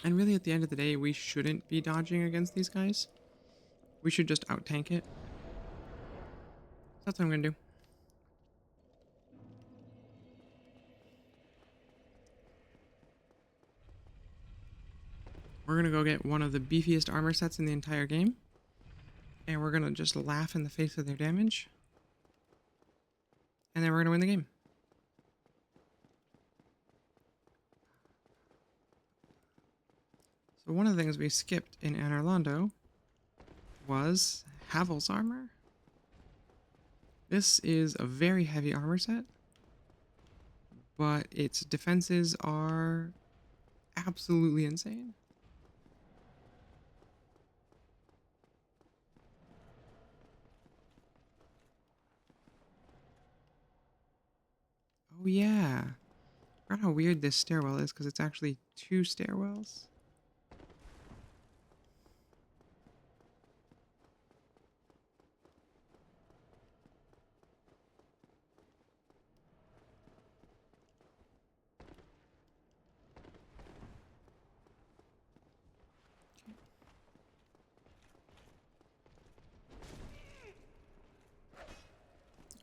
And really, at the end of the day, we shouldn't be dodging against these guys. We should just out-tank it. That's what I'm gonna do. We're gonna go get one of the beefiest armor sets in the entire game. And we're gonna just laugh in the face of their damage. And then we're gonna win the game. So one of the things we skipped in Anorlando was Havel's armor. This is a very heavy armor set, but its defenses are absolutely insane. Oh yeah. I forgot how weird this stairwell is because it's actually two stairwells.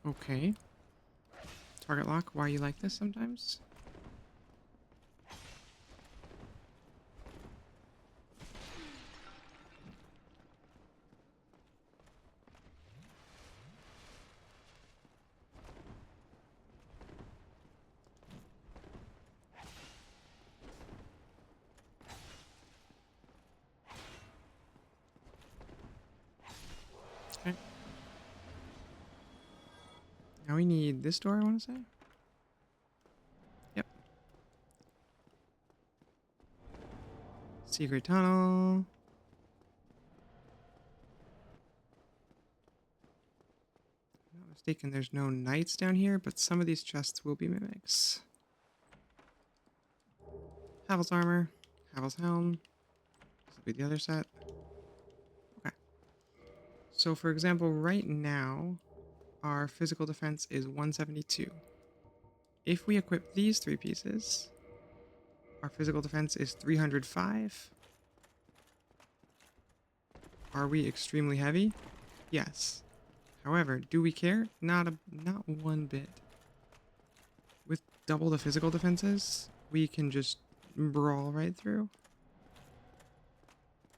Okay. Target lock, why you like this sometimes? Okay. Now we need this door, I want to say. Yep. Secret tunnel. If I'm not mistaken, there's no knights down here, but some of these chests will be mimics. Havel's armor. Havel's helm. This will be the other set. Okay. So for example, right now, our physical defense is 172. If we equip these 3 pieces, our physical defense is 305. Are we extremely heavy? Yes. However, do we care? Not one bit. With double the physical defenses, we can just brawl right through.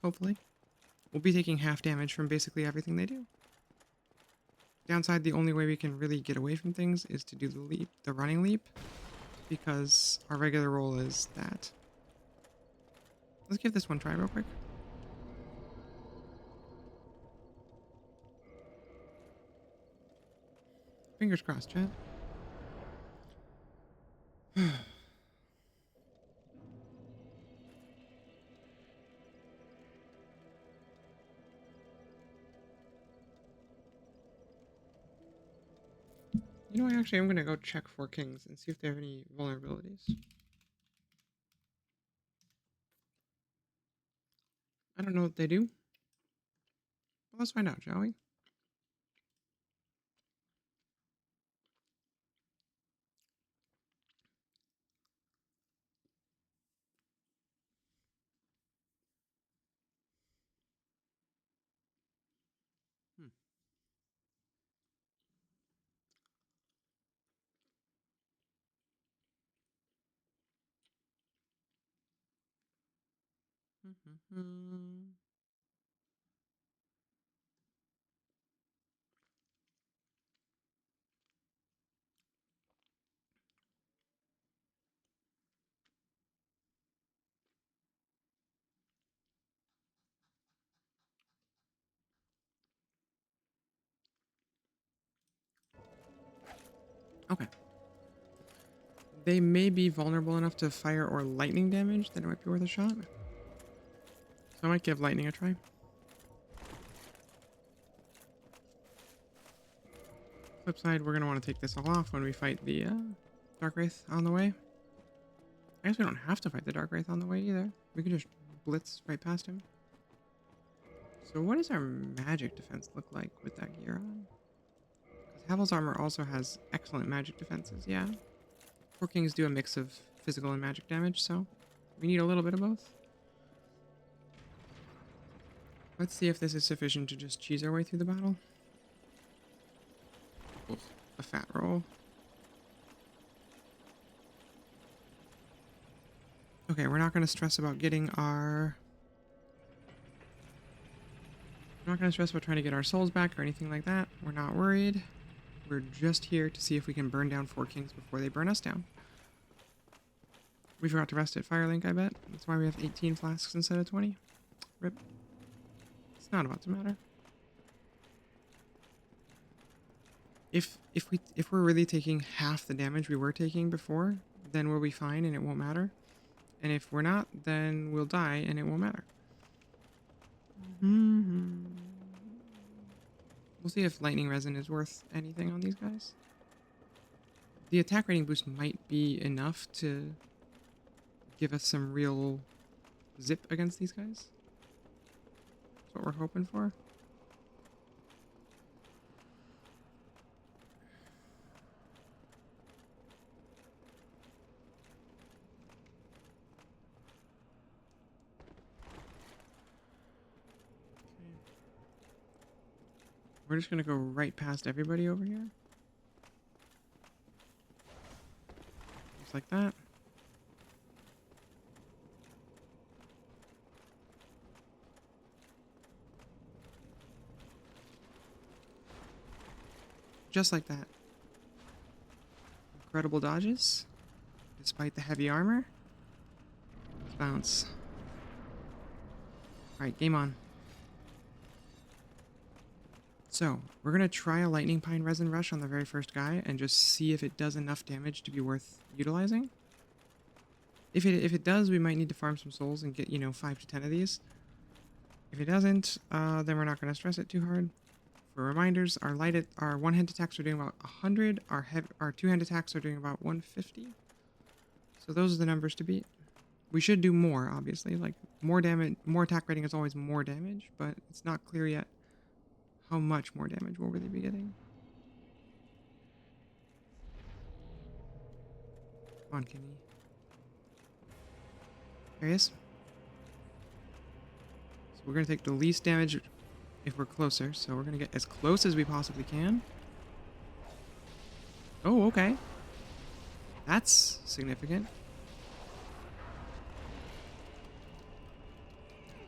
Hopefully. We'll be taking half damage from basically everything they do. Downside, the only way we can really get away from things is to do the leap, the running leap, because our regular roll is that. Let's give this one a try real quick. Fingers crossed, chat. You know, I actually am going to go check for kings and see if they have any vulnerabilities. I don't know what they do. Well, let's find out, shall we? Hmm. Okay. They may be vulnerable enough to fire or lightning damage that it might be worth a shot. So I might give lightning a try. Flip side, we're going to want to take this all off when we fight the Dark Wraith on the way. I guess we don't have to fight the Dark Wraith on the way either. We can just blitz right past him. So what does our magic defense look like with that gear on? Because Havel's armor also has excellent magic defenses, yeah. Four Kings do a mix of physical and magic damage, so we need a little bit of both. Let's see if this is sufficient to just cheese our way through the battle. Oof, a fat roll. Okay, we're not going to stress about getting our... We're not going to stress about trying to get our souls back or anything like that. We're not worried. We're just here to see if we can burn down Four Kings before they burn us down. We forgot to rest at Firelink, I bet. That's why we have 18 flasks instead of 20. Rip. It's not about to matter. If we're really taking half the damage we were taking before, then we'll be fine and it won't matter. And if we're not, then we'll die and it won't matter. We'll see if lightning resin is worth anything on these guys. The attack rating boost might be enough to give us some real zip against these guys. That's what we're hoping for. We're just gonna go right past everybody over here. Just like that. Just like that. Incredible dodges. Despite the heavy armor. Let's bounce. Alright, game on. So, we're going to try a Lightning Pine Resin Rush on the very first guy and just see if it does enough damage to be worth utilizing. If it does, we might need to farm some souls and get, 5 to 10 of these. If it doesn't, then we're not going to stress it too hard. For reminders, our one-hand attacks are doing about 100. Our two-hand attacks are doing about 150. So those are the numbers to beat. We should do more, obviously. Like, more damage, more attack rating is always more damage, but it's not clear yet how much more damage we'll really be getting. Come on, Kimmy. There he is. So we're going to take the least damage if we're closer. So we're going to get as close as we possibly can. Oh, okay. That's significant.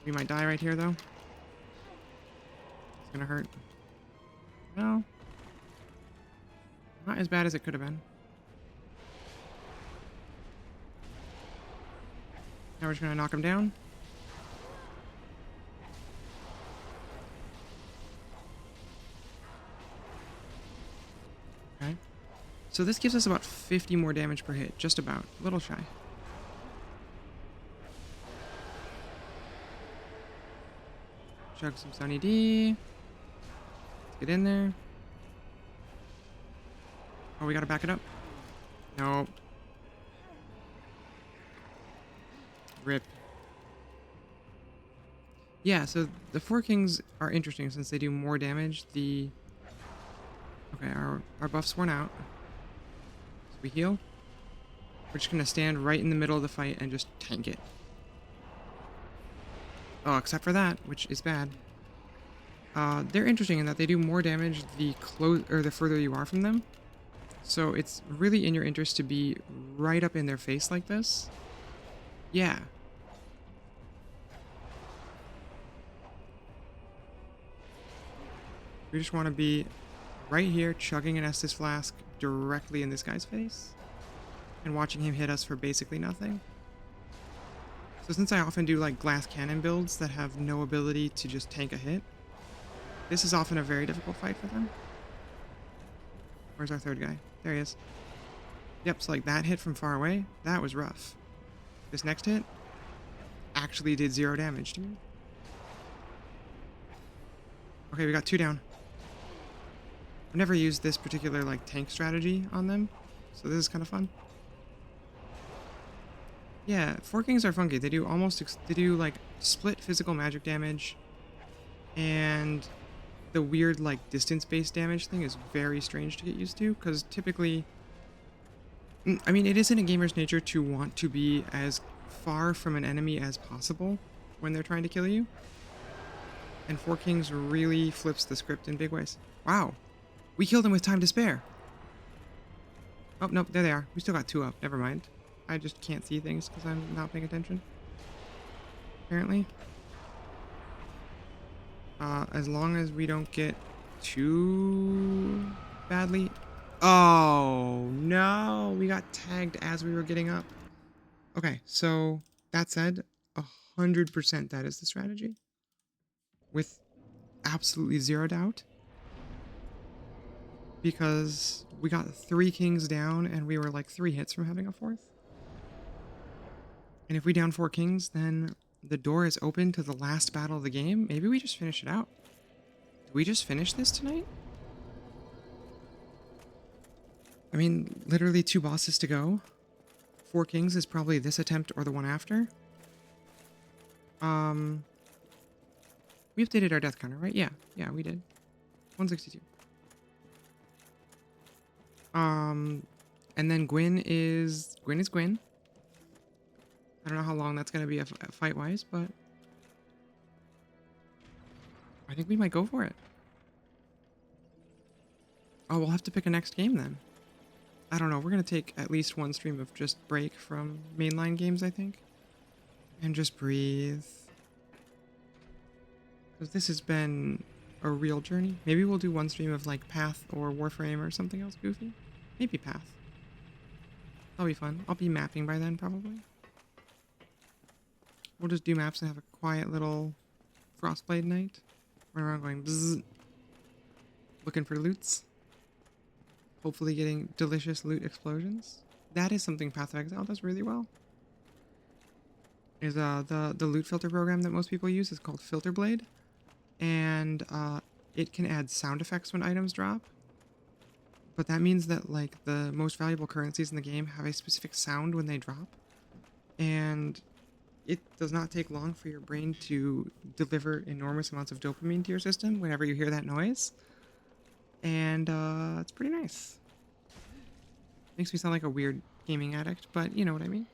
We might die right here, though. It's going to hurt. No. Not as bad as it could have been. Now we're just going to knock him down. Okay. So this gives us about 50 more damage per hit. Just about. A little shy. Chug some Sunny D. Let's get in there. Oh, we gotta back it up. Nope. Rip. Yeah, so the Four Kings are interesting since they do more damage. Okay, our buff's worn out. So we heal. We're just gonna stand right in the middle of the fight and just tank it. Oh, except for that, which is bad. They're interesting in that they do more damage the further you are from them. So it's really in your interest to be right up in their face like this. Yeah. We just want to be right here chugging an Estus Flask directly in this guy's face and watching him hit us for basically nothing. So since I often do like glass cannon builds that have no ability to just tank a hit, this is often a very difficult fight for them. Where's our third guy? There he is. Yep, so like that hit from far away, that was rough. This next hit actually did 0 damage to me. Okay, we got 2 down. I've never used this particular like tank strategy on them, so this is kind of fun. Yeah, Four Kings are funky. They do like split physical magic damage, and the weird like distance-based damage thing is very strange to get used to, because typically, I mean, it is in a gamer's nature to want to be as far from an enemy as possible when they're trying to kill you. And Four Kings really flips the script in big ways. Wow. We killed him with time to spare. Oh, nope, there they are. We still got 2 up. Never mind. I just can't see things because I'm not paying attention. Apparently. As long as we don't get too badly... Oh, no! We got tagged as we were getting up. Okay, so that said, 100% that is the strategy. With absolutely 0 doubt. Because we got 3 kings down and we were like 3 hits from having a 4th. And if we down 4 kings, then the door is open to the last battle of the game. Maybe we just finish it out. Do we just finish this tonight? I mean, literally 2 bosses to go. 4 kings is probably this attempt or the one after. We updated our death counter, right? Yeah, we did. 162. And then Gwyn is Gwyn. I don't know how long that's going to be fight-wise, but I think we might go for it. Oh, we'll have to pick a next game then. I don't know. We're going to take at least one stream of just break from mainline games, I think. And just breathe. Because this has been a real journey. Maybe we'll do one stream of like Path or Warframe or something else goofy. Maybe Path. That'll be fun. I'll be mapping by then, probably. We'll just do maps and have a quiet little Frostblade night. Run around going bzzz. Looking for loots. Hopefully getting delicious loot explosions. That is something Path of Exile does really well. Is the loot filter program that most people use is called Filterblade. And it can add sound effects when items drop. But that means that like the most valuable currencies in the game have a specific sound when they drop. And it does not take long for your brain to deliver enormous amounts of dopamine to your system whenever you hear that noise. And it's pretty nice. Makes me sound like a weird gaming addict, but you know what I mean.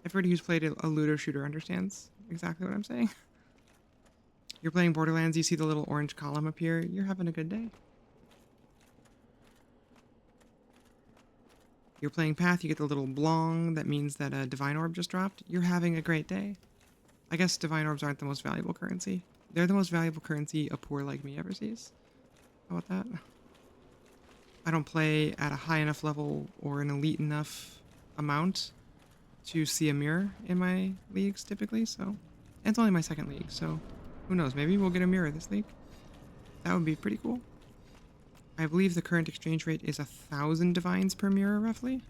Everybody who's played a looter shooter understands exactly what I'm saying. You're playing Borderlands, you see the little orange column appear, you're having a good day. You're playing Path, you get the little blong, that means that a Divine Orb just dropped. You're having a great day. I guess Divine Orbs aren't the most valuable currency. They're the most valuable currency a poor like me ever sees. How about that? I don't play at a high enough level or an elite enough amount to see a mirror in my leagues typically, so... And it's only my second league, so who knows, maybe we'll get a mirror this league. That would be pretty cool. I believe the current exchange rate is 1,000 divines per mirror, roughly.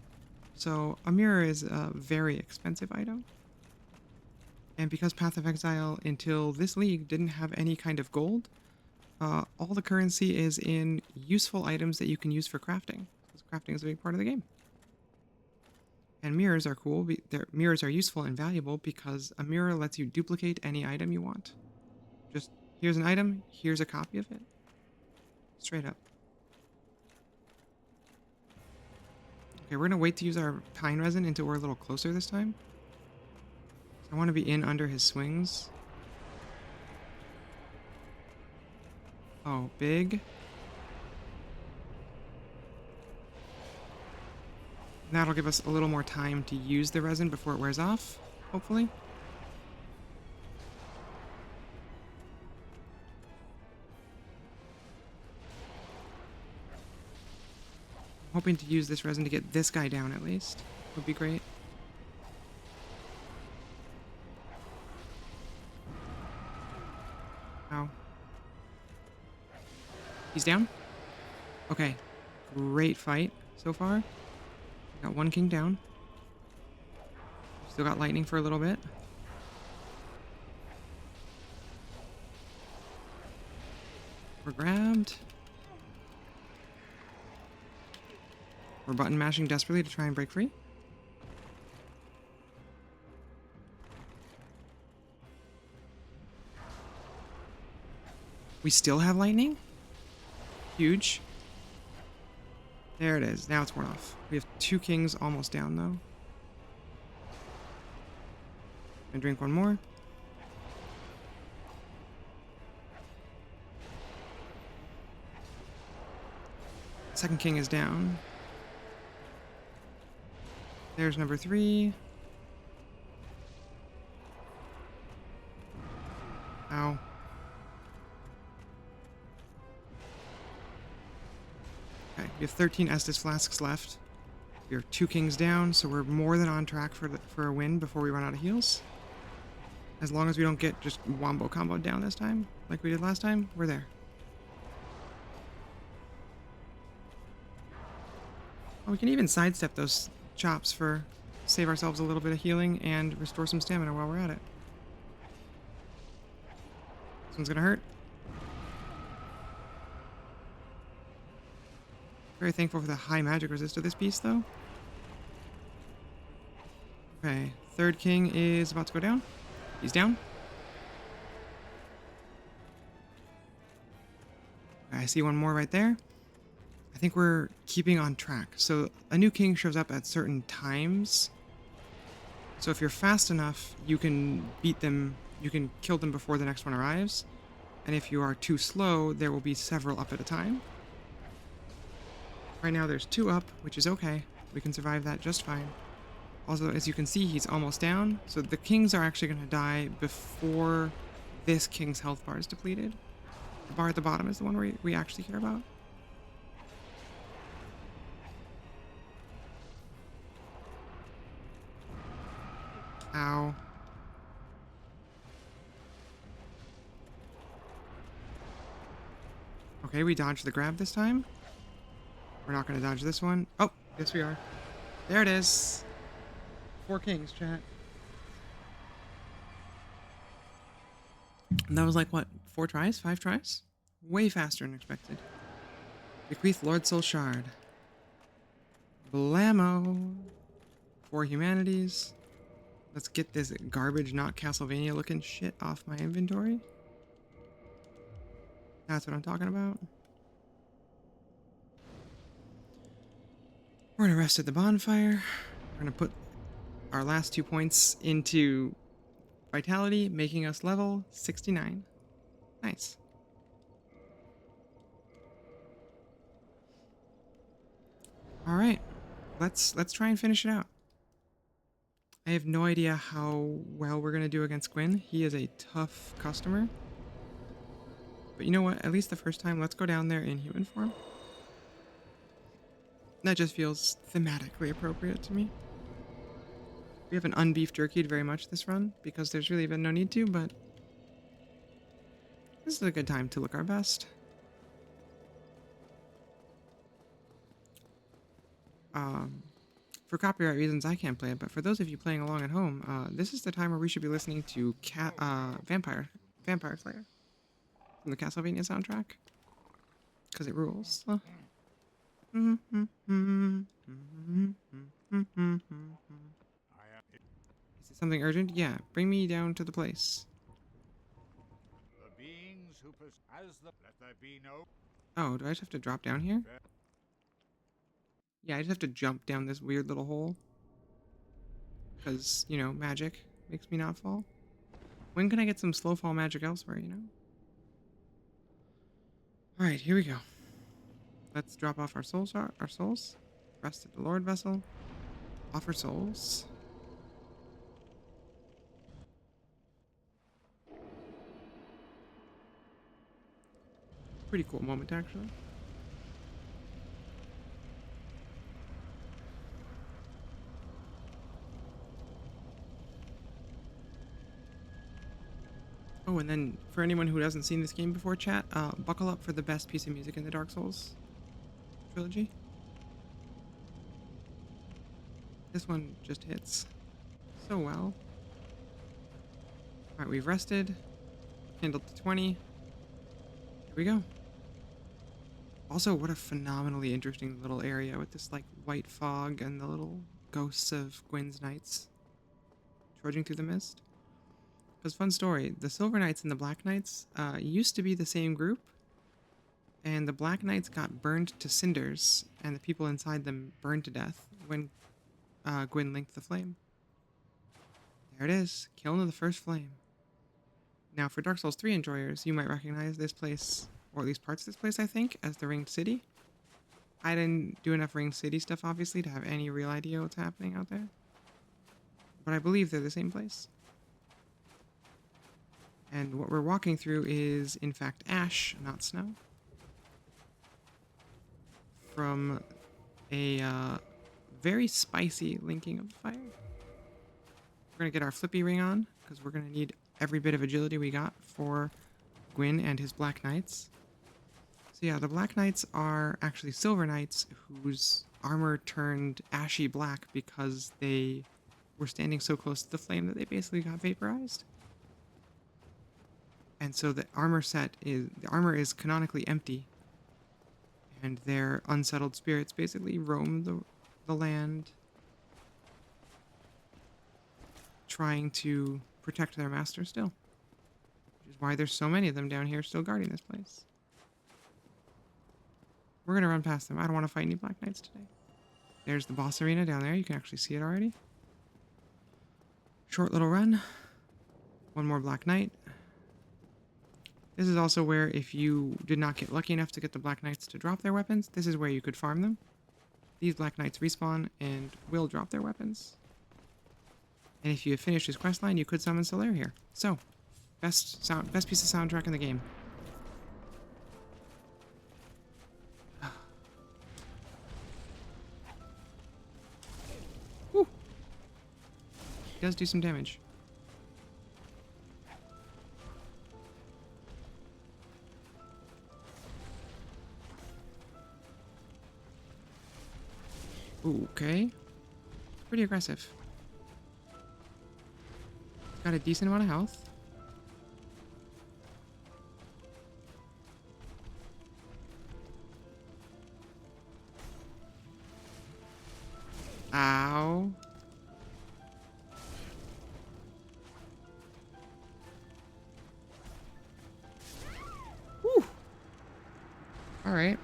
So a mirror is a very expensive item. And because Path of Exile, until this league, didn't have any kind of gold, all the currency is in useful items that you can use for crafting. Because crafting is a big part of the game. And mirrors are cool. Mirrors are useful and valuable because a mirror lets you duplicate any item you want. Just, here's an item, here's a copy of it. Straight up. Okay, we're gonna wait to use our pine resin until we're a little closer this time. I want to be in under his swings. Oh, big. That'll give us a little more time to use the resin before it wears off, hopefully. Hoping to use this resin to get this guy down at least. Would be great. Ow. He's down? Okay. Great fight so far. Got one king down. Still got lightning for a little bit. We're grabbed. We're button mashing desperately to try and break free. We still have lightning? Huge. There it is. Now it's worn off. We have 2 kings almost down, though. And drink one more. Second king is down. There's number 3. Ow. Okay, we have 13 Estus flasks left. We are 2 kings down, so we're more than on track for a win before we run out of heals. As long as we don't get just wombo comboed down this time, like we did last time, we're there. Oh, we can even sidestep those chops for save ourselves a little bit of healing and restore some stamina while we're at it. This one's gonna hurt. Very thankful for the high magic resist of this beast, though. Okay, third king is about to go down. He's down. Okay, I see one more right there. I think we're keeping on track. So a new king shows up at certain times. So if you're fast enough, you can beat them, you can kill them before the next one arrives. And if you are too slow, there will be several up at a time. Right now there's 2 up, which is okay. We can survive that just fine. Also, as you can see, he's almost down. So the kings are actually going to die before this king's health bar is depleted. The bar at the bottom is the one we actually care about. Ow. Okay, we dodged the grab this time. We're not going to dodge this one. Oh, yes we are. There it is. 4 kings, chat. And that was like, what, 4 tries? 5 tries? Way faster than expected. Bequeath Lord Soul Shard. Blammo. 4 humanities. Let's get this garbage, not Castlevania looking shit off my inventory. That's what I'm talking about. We're gonna rest at the bonfire. We're gonna put our last 2 points into vitality, making us level 69. Nice. All right, let's try and finish it out. I have no idea how well we're gonna do against Gwyn. He is a tough customer. But you know what? At least the first time, let's go down there in human form. That just feels thematically appropriate to me. We haven't unbeef jerkied very much this run because there's really been no need to, but this is a good time to look our best. For copyright reasons, I can't play it, but for those of you playing along at home, this is the time where we should be listening to Vampire Slayer from the Castlevania soundtrack because it rules. Is it something urgent? Yeah, bring me down to the place. The beings who as the let there be no. Oh, do I just have to drop down here? Yeah, I just have to jump down this weird little hole. Because, you know, magic makes me not fall. When can I get some slow fall magic elsewhere, you know? Alright, here we go. Let's drop off our souls. Rest at the Lord Vessel. Offer souls. Pretty cool moment, actually. Oh, and then for anyone who hasn't seen this game before, chat, buckle up for the best piece of music in the Dark Souls trilogy. This one just hits so well. Alright, we've rested. Kindled to 20. Here we go. Also, what a phenomenally interesting little area with this, like, white fog and the little ghosts of Gwyn's knights trudging through the mist. Because, fun story, the Silver Knights and the Black Knights used to be the same group, and the Black Knights got burned to cinders, and the people inside them burned to death when Gwyn linked the flame. There it is, killing of the first flame. Now, for Dark Souls 3 enjoyers, you might recognize this place, or at least parts of this place, I think, as the Ringed City. I didn't do enough Ringed City stuff, obviously, to have any real idea what's happening out there. But I believe they're the same place. And what we're walking through is, in fact, ash, not snow. From a very spicy linking of the fire. We're going to get our flippy ring on, because we're going to need every bit of agility we got for Gwyn and his Black Knights. So yeah, the Black Knights are actually Silver Knights whose armor turned ashy black because they were standing so close to the flame that they basically got vaporized. And so the armor is canonically empty, and their unsettled spirits basically roam the land, trying to protect their master still. Which is why there's so many of them down here still guarding this place. We're gonna run past them. I don't want to fight any Black Knights today. There's the boss arena down there. You can actually see it already. Short little run. One more Black Knight. This is also where, if you did not get lucky enough to get the Black Knights to drop their weapons, this is where you could farm them. these Black Knights respawn and will drop their weapons. And if you finish this quest line, you could summon Solaire here. So, best piece of soundtrack in the game. Woo! He does do some damage. Okay. It's pretty aggressive. Got a decent amount of health. Ow. Whew. Alright.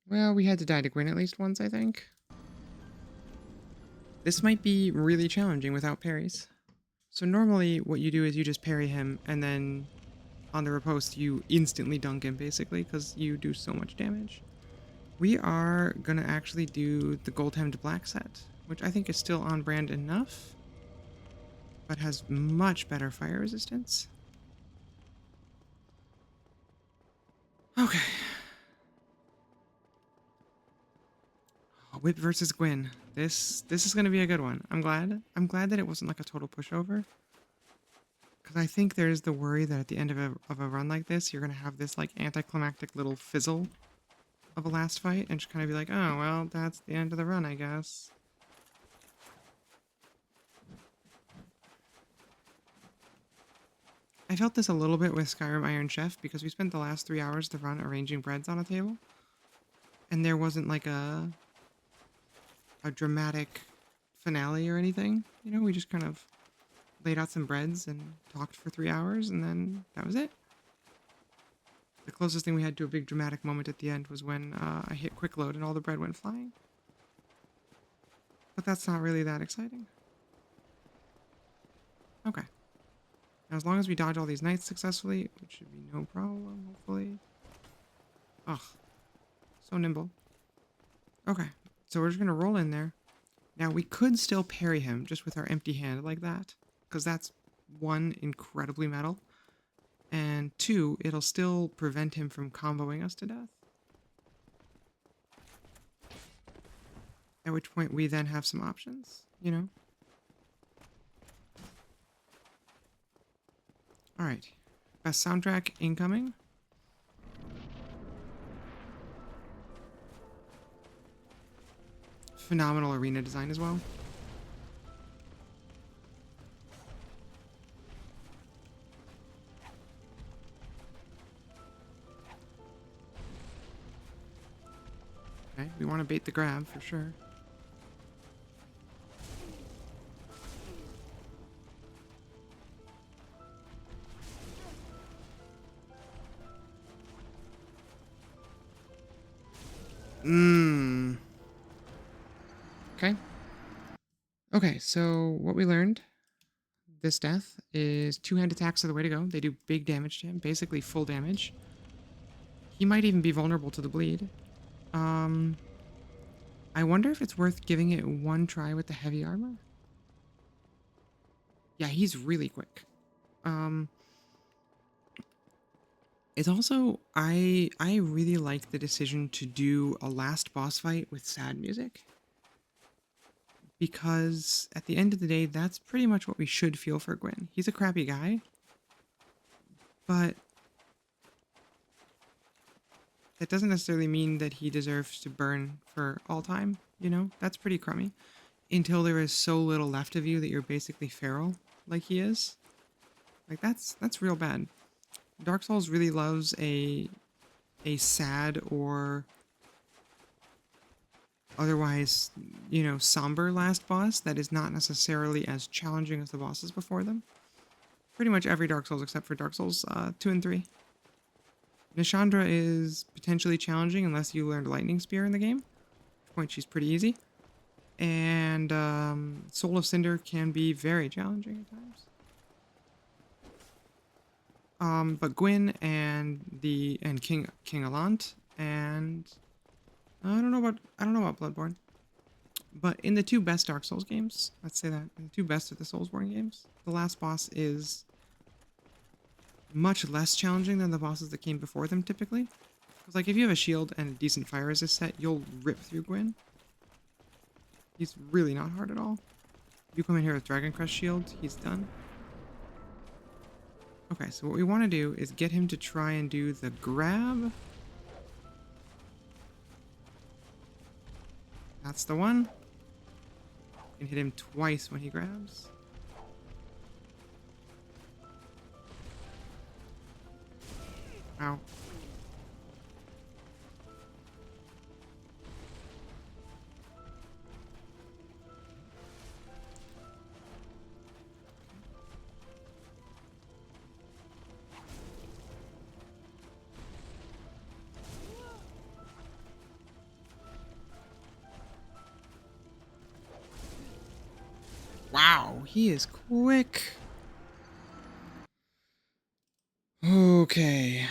Well, we had to die to Gwyn at least once, I think. This might be really challenging without parries. So normally what you do is you just parry him, and then on the riposte you instantly dunk him, basically, because you do so much damage. We are gonna actually do the gold-hemmed black set, which I think is still on brand enough, but has much better fire resistance. Okay. Whip versus Gwyn. This is gonna be a good one. I'm glad that it wasn't like a total pushover. Because I think there's the worry that at the end of a run like this, you're gonna have this like anticlimactic little fizzle of a last fight and just kind of be like, oh well, that's the end of the run, I guess. I felt this a little bit with Skyrim Iron Chef because we spent the last 3 hours of the run arranging breads on a table. And there wasn't like a dramatic finale or anything. You know, we just kind of laid out some breads and talked for 3 hours, and then that was it. The closest thing we had to a big dramatic moment at the end was when I hit quick load and all the bread went flying. But that's not really that exciting. Okay. Now, as long as we dodge all these knights successfully, which should be no problem, hopefully. Ugh. So nimble. Okay. So we're just going to roll in there. Now, we could still parry him just with our empty hand like that, because that's, one, incredibly metal, and two, it'll still prevent him from comboing us to death. At which point we then have some options, you know? Alright. Best soundtrack incoming. Phenomenal arena design as well. Okay, we want to bait the grab for sure. Okay. Okay, so what we learned this death is two-hand attacks are the way to go. They do big damage to him, basically full damage. He might even be vulnerable to the bleed. I wonder if it's worth giving it one try with the heavy armor. Yeah, he's really quick. It's also, I really like the decision to do a last boss fight with sad music. Because at the end of the day, that's pretty much what we should feel for Gwyn. He's a crappy guy, but that doesn't necessarily mean that he deserves to burn for all time, you know? That's pretty crummy. Until there is so little left of you that you're basically feral, like he is. Like, that's real bad. Dark Souls really loves a sad or otherwise, you know, somber last boss that is not necessarily as challenging as the bosses before them. Pretty much every Dark Souls except for Dark Souls 2 and 3. Nishandra is potentially challenging unless you learned Lightning Spear in the game, at which point she's pretty easy. And Soul of Cinder can be very challenging at times. But Gwyn and King Allant and I don't know about Bloodborne, but in the two best Dark Souls games, let's say that in the two best of the Soulsborne games, the last boss is much less challenging than the bosses that came before them typically. Because like if you have a shield and a decent fire resist set, you'll rip through Gwyn. He's really not hard at all. If you come in here with Dragon Crest shield, he's done. Okay, so what we want to do is get him to try and do the grab. That's the one. You can hit him twice when he grabs. Ow. Wow, he is quick. Okay.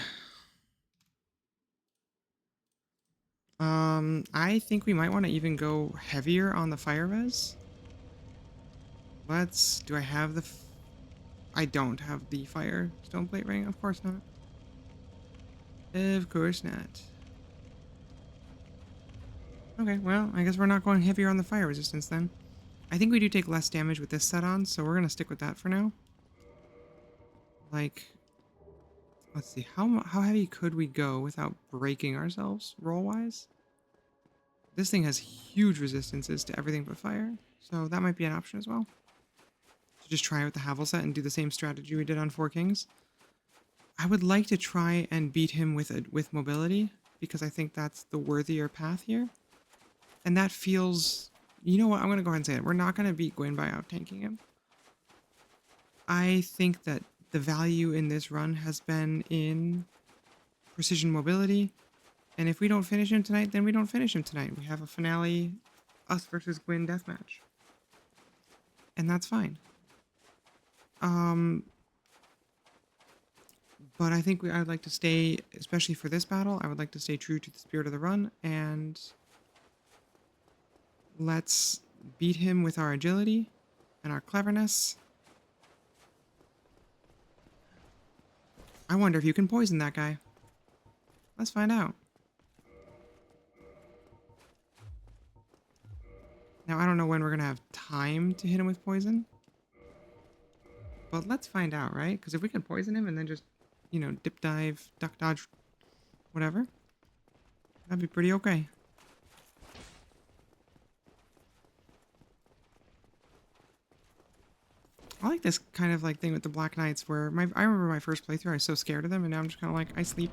I think we might want to even go heavier on the fire res. Do I have the... I don't have the fire stone plate ring. Of course not. Of course not. Okay, well, I guess we're not going heavier on the fire resistance then. I think we do take less damage with this set on, so we're going to stick with that for now. Like, let's see, how heavy could we go without breaking ourselves roll-wise? This thing has huge resistances to everything but fire, so that might be an option as well. To just try with the Havel set and do the same strategy we did on Four Kings. I would like to try and beat him with mobility, because I think that's the worthier path here. And that feels... You know what? I'm going to go ahead and say it. We're not going to beat Gwyn by out-tanking him. I think that the value in this run has been in precision mobility. And if we don't finish him tonight, then we don't finish him tonight. We have a finale, us versus Gwyn deathmatch. And that's fine. But I think I'd like to stay, especially for this battle, I would like to stay true to the spirit of the run, and let's beat him with our agility and our cleverness. I wonder if you can poison that guy. Let's find out. Now, I don't know when we're going to have time to hit him with poison. But let's find out, right? Because if we can poison him and then just, you know, dip dive, duck dodge, whatever, that'd be pretty okay. I like this kind of like thing with the Black Knights where I remember my first playthrough, I was so scared of them, and now I'm just kind of like, I sleep.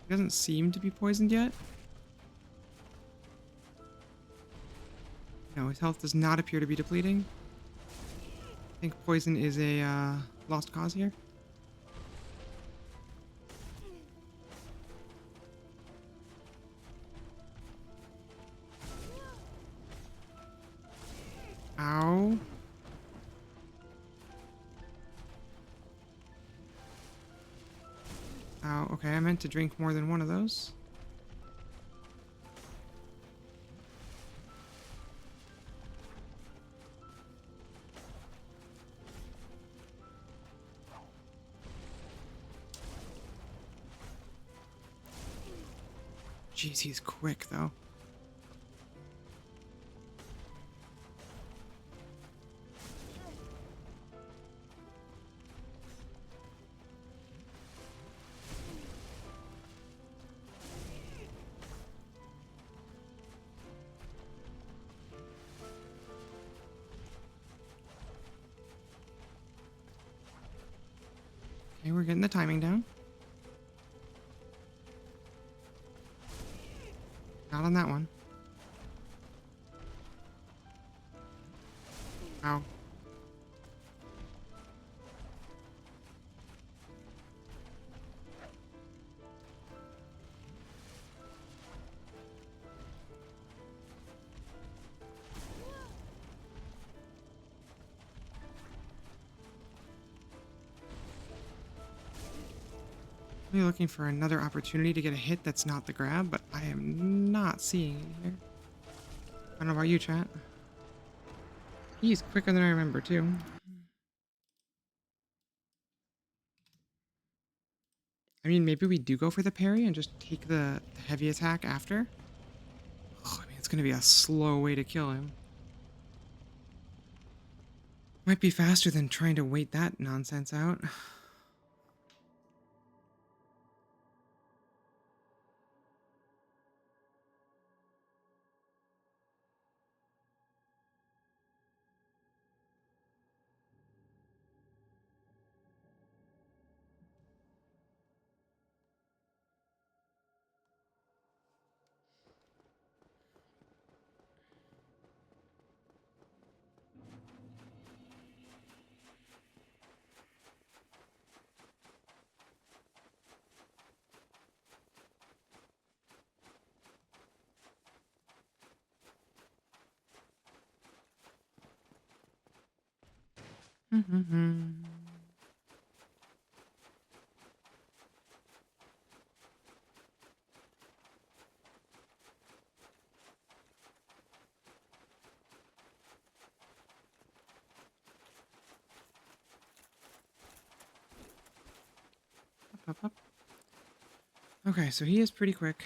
He doesn't seem to be poisoned yet. No, his health does not appear to be depleting. I think poison is a lost cause here. Ow. Ow, okay, I meant to drink more than one of those. Jeez, he's quick, though. Okay, we're getting the timing down. Not on that one. Ow. Really looking for another opportunity to get a hit that's not the grab, but I am not seeing it here. I don't know about you, chat. He's quicker than I remember, too. I mean, maybe we do go for the parry and just take the heavy attack after. Oh, I mean, it's going to be a slow way to kill him. Might be faster than trying to wait that nonsense out. Up, up, up. Okay, so he is pretty quick.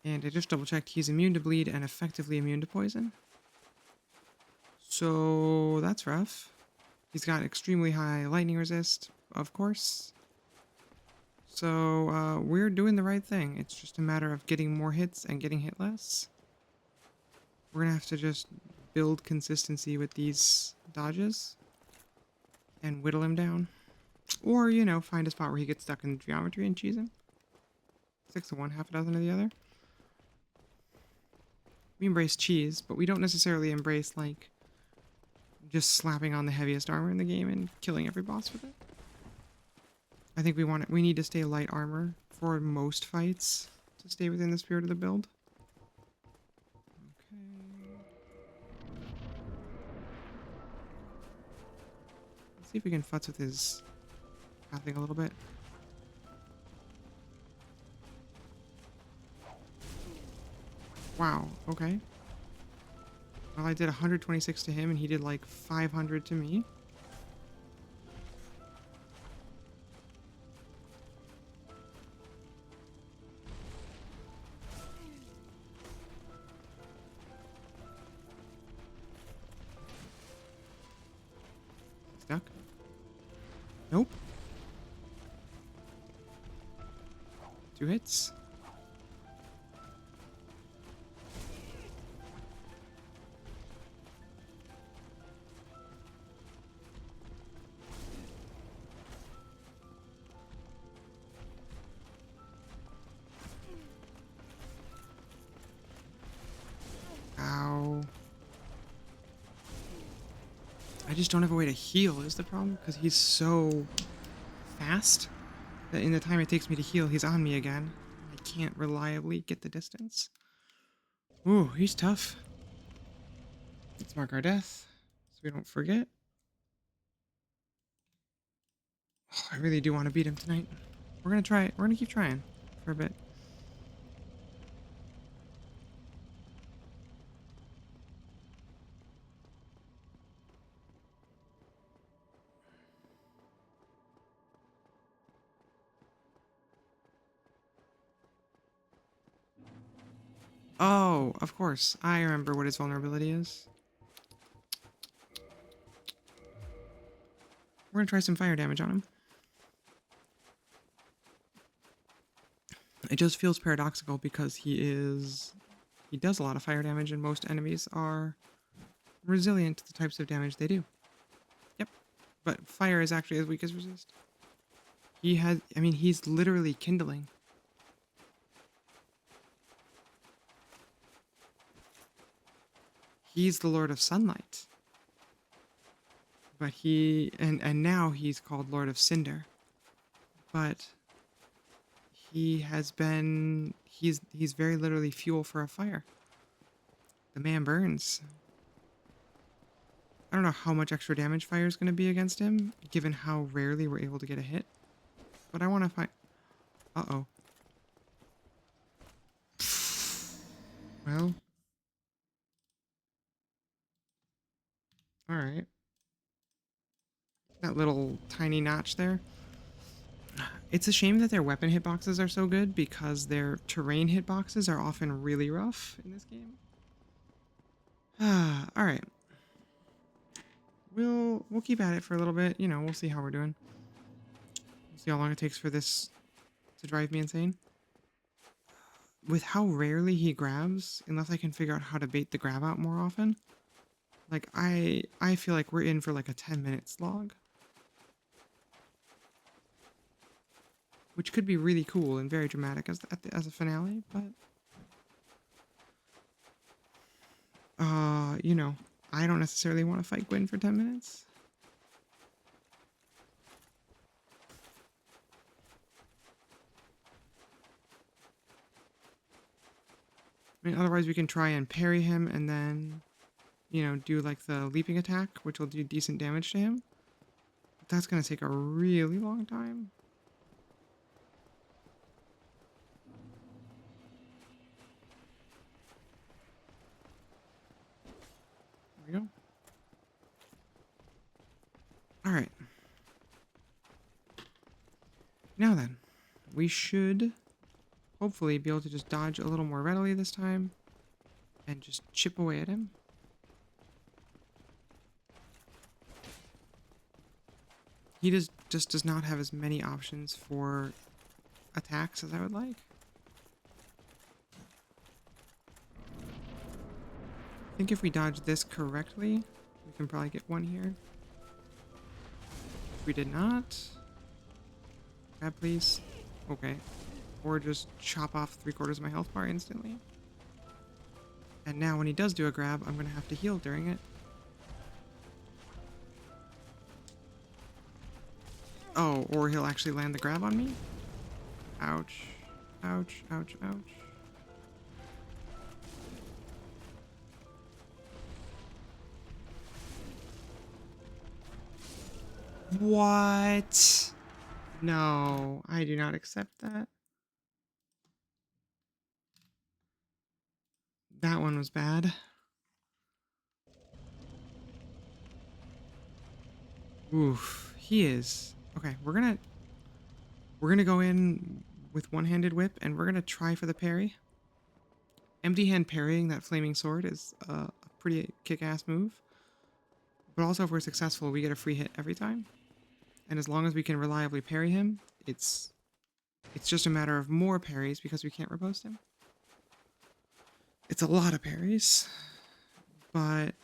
And I just double checked, he's immune to bleed and effectively immune to poison. So that's rough. He's got extremely high lightning resist, of course. So we're doing the right thing. It's just a matter of getting more hits and getting hit less. We're gonna have to just build consistency with these dodges and whittle him down. Or, you know, find a spot where he gets stuck in geometry and cheese him. 6 of one, half a dozen of the other. We embrace cheese, but we don't necessarily embrace, like, just slapping on the heaviest armor in the game and killing every boss with it. I think we need to stay light armor for most fights to stay within the spirit of the build. Okay. Let's see if we can futz with his pathing a little bit. Wow, okay. Well, I did 126 to him and he did like 500 to me. Stuck? Nope. 2 hits. Ow. I just don't have a way to heal is the problem, because he's so fast that in the time it takes me to heal, he's on me again. I can't reliably get the distance. Ooh, he's tough. Let's mark our death so we don't forget. Oh, I really do want to beat him tonight. We're gonna try it. We're gonna keep trying for a bit. Oh, of course. I remember what his vulnerability is. We're gonna try some fire damage on him. It just feels paradoxical because he does a lot of fire damage and most enemies are resilient to the types of damage they do. Yep. But fire is actually as weak as resist. He's literally kindling. He's the Lord of Sunlight. But and now he's called Lord of Cinder. But he's very literally fuel for a fire. The man burns. I don't know how much extra damage fire is going to be against him, given how rarely we're able to get a hit. But I want to find... Uh-oh. Well. Alright. That little tiny notch there. It's a shame that their weapon hitboxes are so good because their terrain hitboxes are often really rough in this game. Alright. We'll keep at it for a little bit. You know, we'll see how we're doing. We'll see how long it takes for this to drive me insane. With how rarely he grabs, unless I can figure out how to bait the grab out more often, like I feel like we're in for like a 10-minute slog. Which could be really cool and very dramatic as a finale, but you know, I don't necessarily want to fight Gwyn for 10 minutes. I mean, otherwise we can try and parry him and then, you know, do like the leaping attack, which will do decent damage to him. But that's going to take a really long time. There we go. All right. Now then, we should hopefully be able to just dodge a little more readily this time and just chip away at him. He just does not have as many options for attacks as I would like. I think if we dodge this correctly, we can probably get one here. If we did not, grab please. Okay. Or just chop off 3/4 of my health bar instantly. And now when he does do a grab, I'm going to have to heal during it. Oh, or he'll actually land the grab on me? Ouch. Ouch, ouch, ouch. What? No, I do not accept that. That one was bad. Oof, he is. Okay, we're gonna go in with one-handed whip and we're gonna try for the parry. Empty hand parrying that flaming sword is a pretty kick-ass move. But also if we're successful, we get a free hit every time. And as long as we can reliably parry him, it's just a matter of more parries because we can't riposte him. It's a lot of parries, but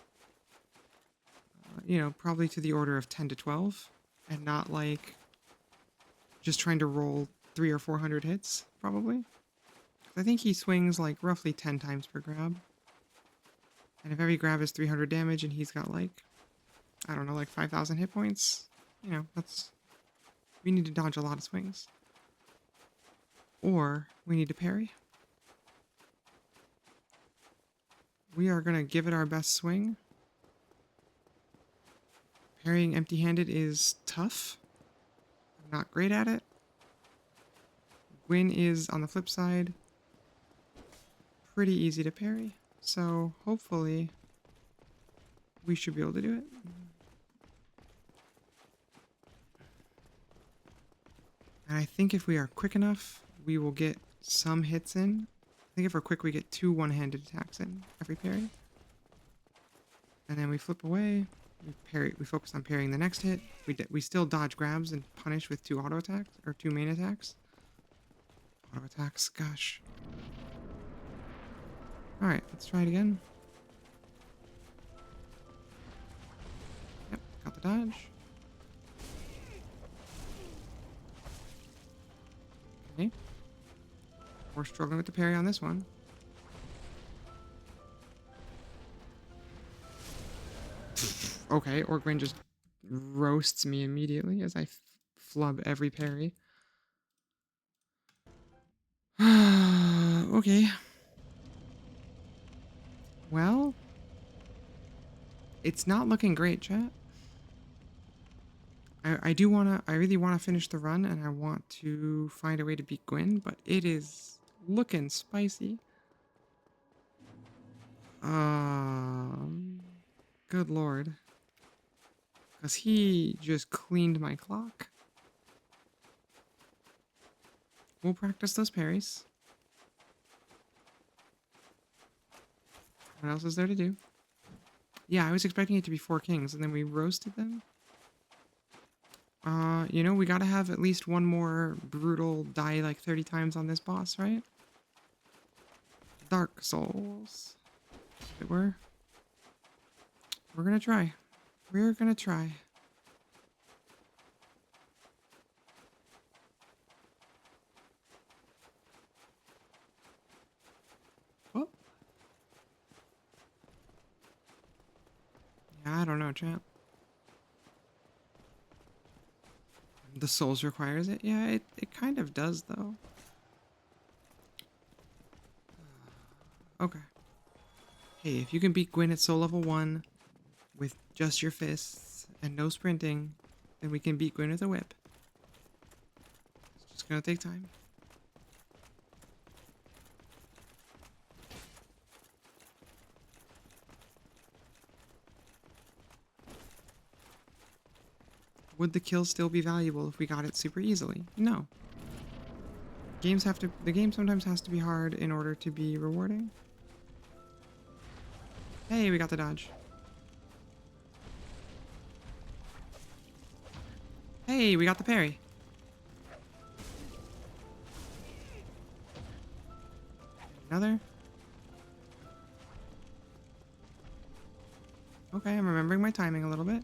you know, probably to the order of 10 to 12 and not like just trying to roll 300 or 400 hits, probably. I think he swings like roughly 10 times per grab. And if every grab is 300 damage and he's got like, I don't know, like 5,000 hit points, you know, we need to dodge a lot of swings. Or we need to parry. We are going to give it our best swing. Parrying empty-handed is tough. I'm not great at it. Gwyn is, on the flip side, pretty easy to parry. So hopefully we should be able to do it. And I think if we are quick enough, we will get some hits in. I think if we're quick, we get 2 one-handed attacks in every parry. And then we flip away. We focus on parrying the next hit. We still dodge grabs and punish with 2 auto attacks, or 2 main attacks. Auto attacks, gosh. Alright, let's try it again. Yep, got the dodge. Okay. We're struggling with the parry on this one. Okay, Orgwyn just roasts me immediately as I flub every parry. Okay. Well, it's not looking great, chat. I really wanna finish the run, and I want to find a way to beat Gwyn, but it is looking spicy. Um, Good lord. Because he just cleaned my clock. We'll practice those parries. What else is there to do? Yeah, I was expecting it to be 4 kings, and then we roasted them. You know, we gotta have at least one more brutal die like 30 times on this boss, right? Dark Souls. We're gonna try. We're gonna try. Oh. Yeah, I don't know, champ. The Souls requires it? Yeah, it kind of does, though. Okay. Hey, if you can beat Gwyn at Soul Level 1 with just your fists and no sprinting, then we can beat Gwyn with a whip. It's just gonna take time. Would the kill still be valuable if we got it super easily? No. The game sometimes has to be hard in order to be rewarding. Hey, we got the dodge. Hey, we got the parry. Another. Okay, I'm remembering my timing a little bit.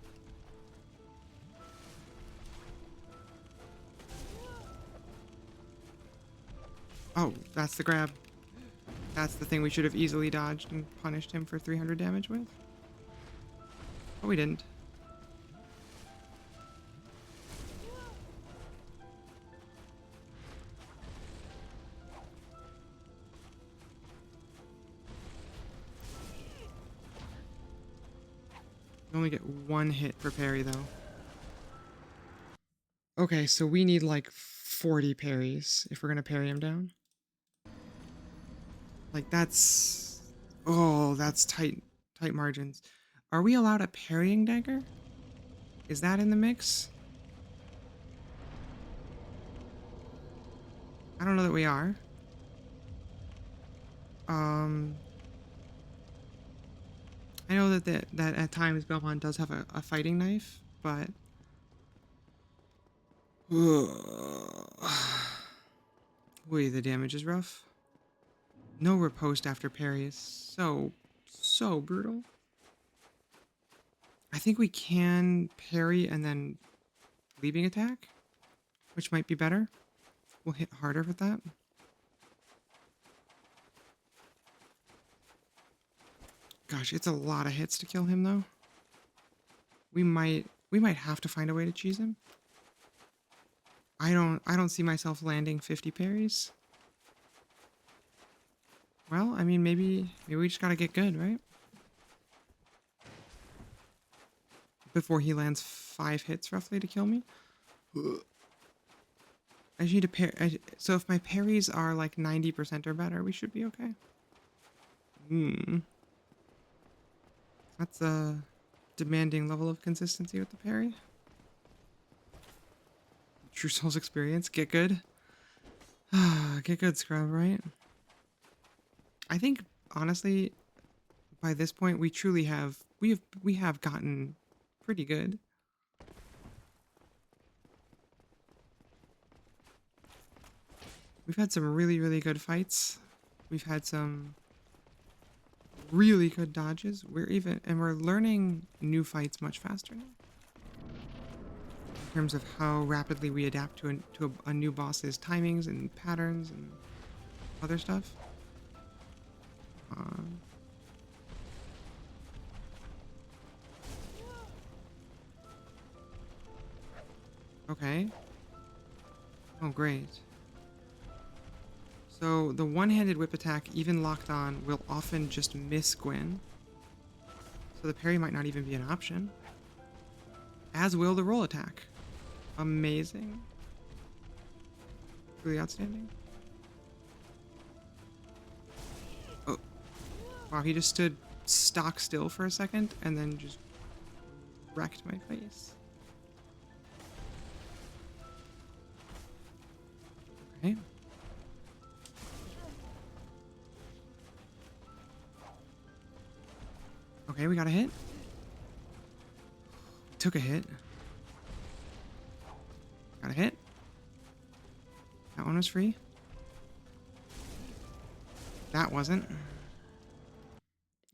Oh, that's the grab. That's the thing we should have easily dodged and punished him for 300 damage with. But we didn't. You only get 1 hit per parry, though. Okay, so we need like 40 parries if we're gonna parry him down. Like that's... Oh, that's tight margins. Are we allowed a parrying dagger? Is that in the mix? I don't know that we are. I know that at times Belmont does have a fighting knife, but... Wait, the damage is rough. No riposte after parry is so brutal. I think we can parry and then leaping attack, which might be better. We'll hit harder with that. Gosh, it's a lot of hits to kill him though. We might have to find a way to cheese him. I don't see myself landing 50 parries. Well, I mean, maybe we just gotta get good, right? Before he lands 5 hits roughly to kill me. I just need to parry. So if my parries are like 90% or better, we should be okay. That's a demanding level of consistency with the parry. True Souls experience. Get good. Get good, scrub, right? I think, honestly, by this point, we truly have... We have gotten pretty good. We've had some really good fights. We've had some really good dodges. We're learning new fights much faster now. In terms of how rapidly we adapt to a new boss's timings and patterns and other stuff. Okay. Oh, great. So the one-handed whip attack, even locked on, will often just miss Gwyn. So the parry might not even be an option. As will the roll attack. amazing. Really outstanding. Oh, wow, he just stood stock still for a second and then just wrecked my face. Okay. Okay, we got a hit. Took a hit. Got a hit. That one was free. That wasn't.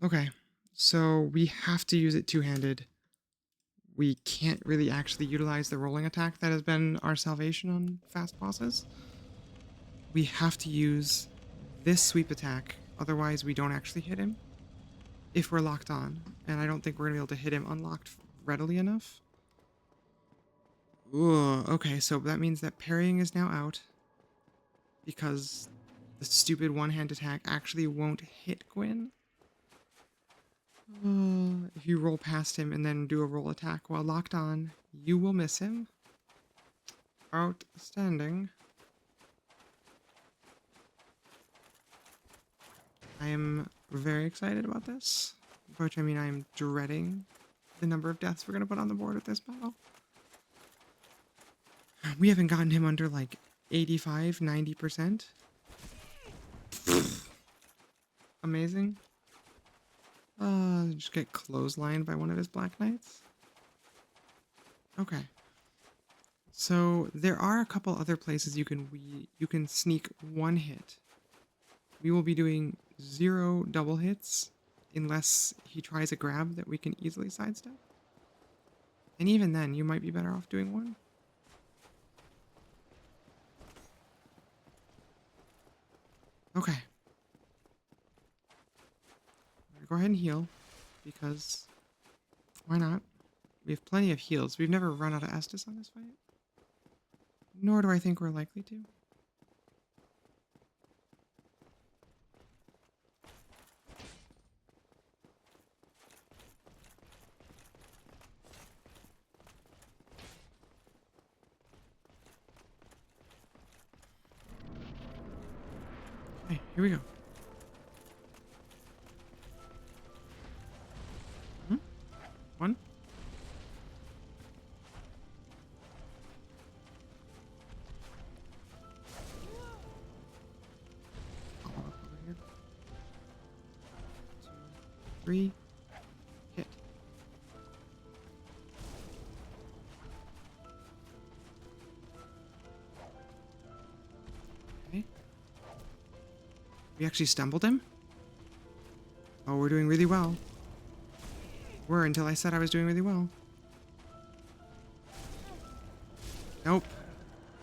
Okay, so we have to use it two-handed. We can't really actually utilize the rolling attack that has been our salvation on fast bosses. We have to use this sweep attack, otherwise we don't actually hit him if we're locked on. And I don't think we're going to be able to hit him unlocked readily enough. Ooh, okay, so that means that parrying is now out because the stupid one-hand attack actually won't hit Gwyn. If you roll past him and then do a roll attack while locked on, you will miss him. Outstanding. I am very excited about this, which I mean I am dreading the number of deaths we're going to put on the board with this battle. We haven't gotten him under like 85, 90%. Amazing. Just get clotheslined by one of his Black Knights. Okay. So there are a couple other places you can sneak one hit. We will be doing 0 double hits unless he tries a grab that we can easily sidestep. And even then, you might be better off doing one. Okay. I'm gonna go ahead and heal, because why not? We have plenty of heals. We've never run out of Estus on this fight. Nor do I think we're likely to. Okay, here we go. One. Follow up over here. 2, 3. Hit. Okay. We actually stumbled him? Oh, we're doing really well. Were until I said I was doing really well. Nope.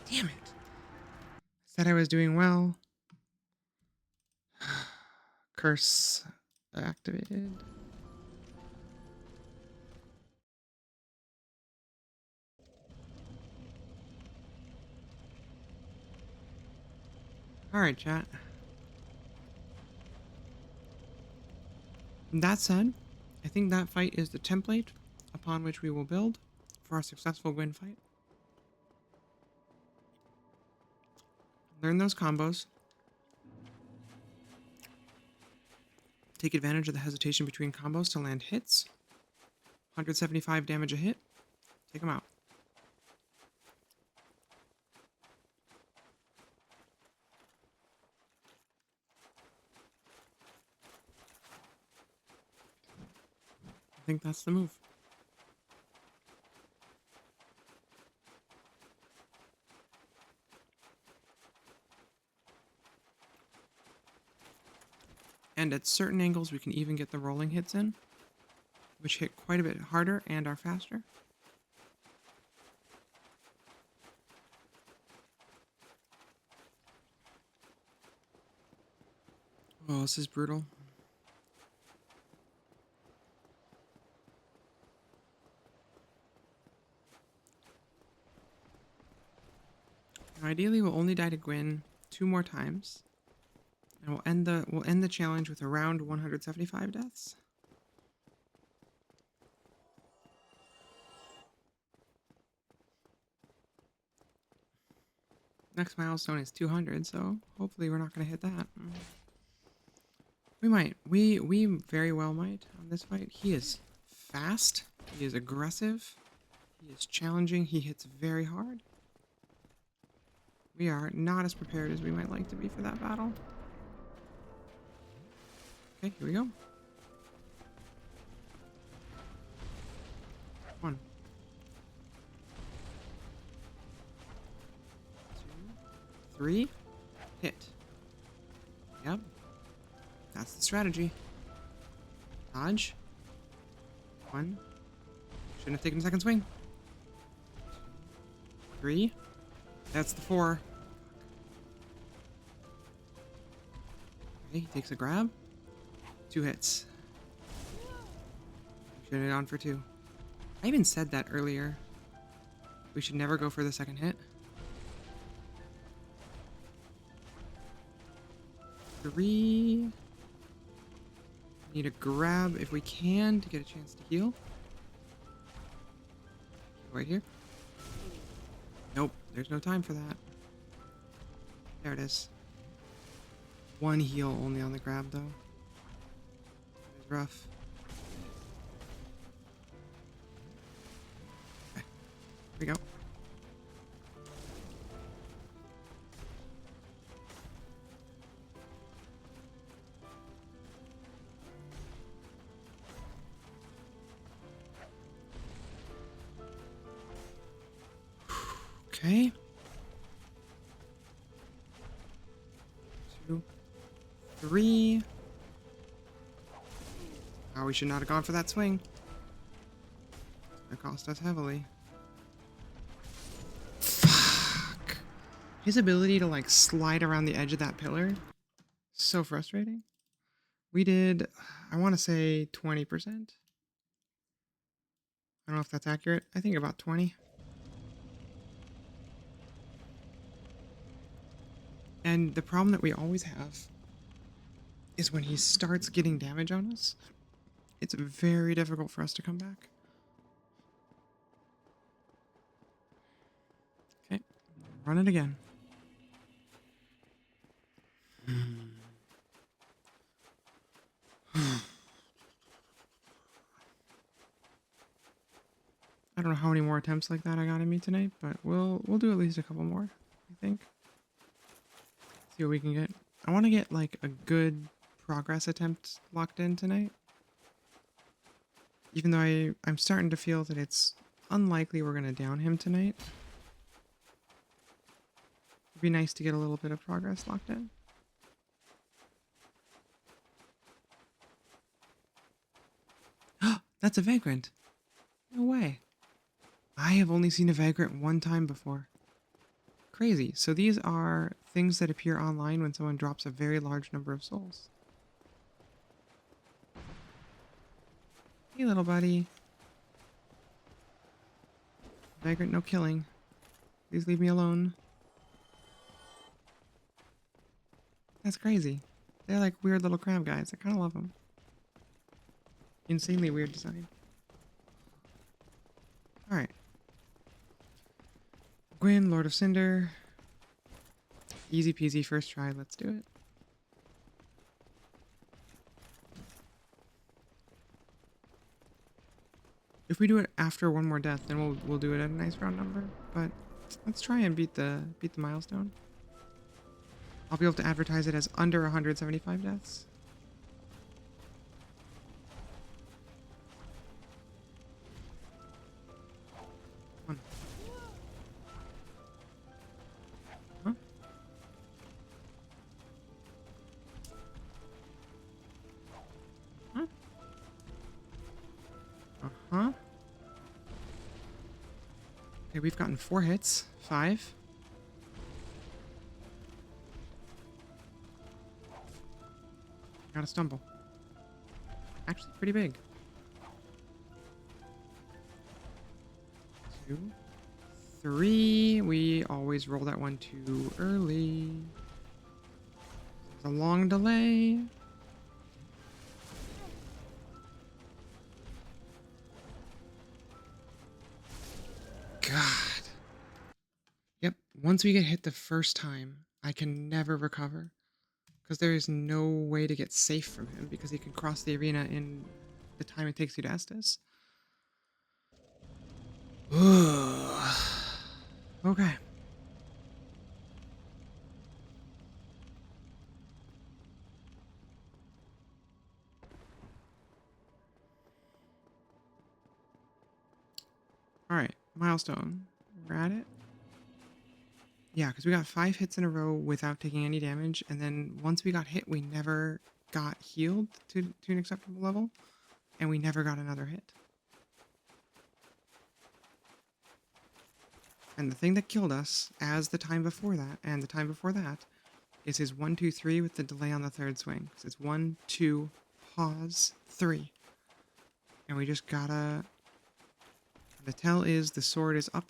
Damn it. Said I was doing well. Curse activated. Alright, chat. That said, I think that fight is the template upon which we will build for a successful win fight. Learn those combos. Take advantage of the hesitation between combos to land hits. 175 damage a hit. Take them out. I think that's the move. And at certain angles, we can even get the rolling hits in, which hit quite a bit harder and are faster. Oh, this is brutal. Now, ideally, we'll only die to Gwyn 2 more times. And we'll end the challenge with around 175 deaths. Next milestone is 200, so hopefully we're not going to hit that. We might. We very well might on this fight. He is fast. He is aggressive. He is challenging. He hits very hard. We are not as prepared as we might like to be for that battle. Okay, here we go. 1, 2, 3, hit. Yep. That's the strategy. Dodge. 1. Shouldn't have taken a second swing. 3. That's the 4. Okay, he takes a grab. 2 hits. Should have gone for 2. I even said that earlier. We should never go for the second hit. 3. Need a grab if we can to get a chance to heal. Right here. Nope, there's no time for that. There it is. 1 heal only on the grab though. It's rough. Okay, here we go. Okay. 2, 3. Oh, we should not have gone for that swing. It cost us heavily. Fuck. His ability to like slide around the edge of that pillar, so frustrating. We did, I want to say 20%. I don't know if that's accurate. I think about 20. And the problem that we always have is when he starts getting damage on us, it's very difficult for us to come back. Okay, run it again. I don't know how many more attempts like that I got in me tonight, but we'll do at least a couple more, I think. See what we can get. I want to get like a good progress attempt locked in tonight. Even though I'm starting to feel that it's unlikely we're going to down him tonight. It'd be nice to get a little bit of progress locked in. That's a vagrant. No way. I have only seen a vagrant one time before. Crazy. So these are things that appear online when someone drops a very large number of souls. Hey, little buddy. Vagrant, no killing. Please leave me alone. That's crazy. They're like weird little crab guys. I kind of love them. Insanely weird design. Alright. Gwyn, Lord of Cinder. Easy peasy first try. Let's do it. If we do it after one more death, then we'll do it at a nice round number. But let's try and beat the milestone. I'll be able to advertise it as under 175 deaths. One. Huh? Huh? Uh-huh. Okay, we've gotten 4 hits. 5. Got a stumble. Actually, pretty big. 2, 3. We always roll that one too early. There's a long delay. God. Yep, Once we get hit the first time, I can never recover. Because there is no way to get safe from him because he can cross the arena in the time it takes you to Estus. Okay. Alright, milestone. We're at it. Yeah, because we got 5 hits in a row without taking any damage, and then once we got hit, we never got healed to an acceptable level, and we never got another hit. And the thing that killed us, as the time before that, and the time before that, is his 1, 2, 3 with the delay on the third swing. So it's 1, 2, pause, 3. And we just gotta... The tell is the sword is up,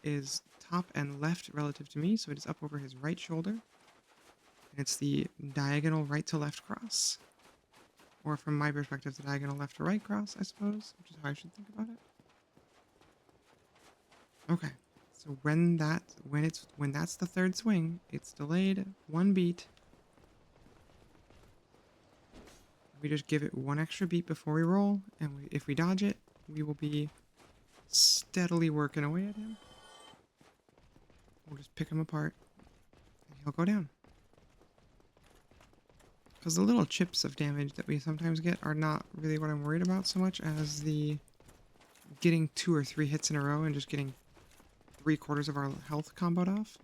is top and left relative to me, so it is up over his right shoulder. And it's the diagonal right to left cross. Or from my perspective, the diagonal left to right cross, I suppose, which is how I should think about it. Okay. So when that's the third swing, it's delayed 1 beat. We just give it 1 extra beat before we roll, and if we dodge it, we will be steadily working away at him. We'll just pick him apart, and he'll go down. Because the little chips of damage that we sometimes get are not really what I'm worried about so much as the getting 2 or 3 hits in a row and just getting 3/4 of our health comboed off.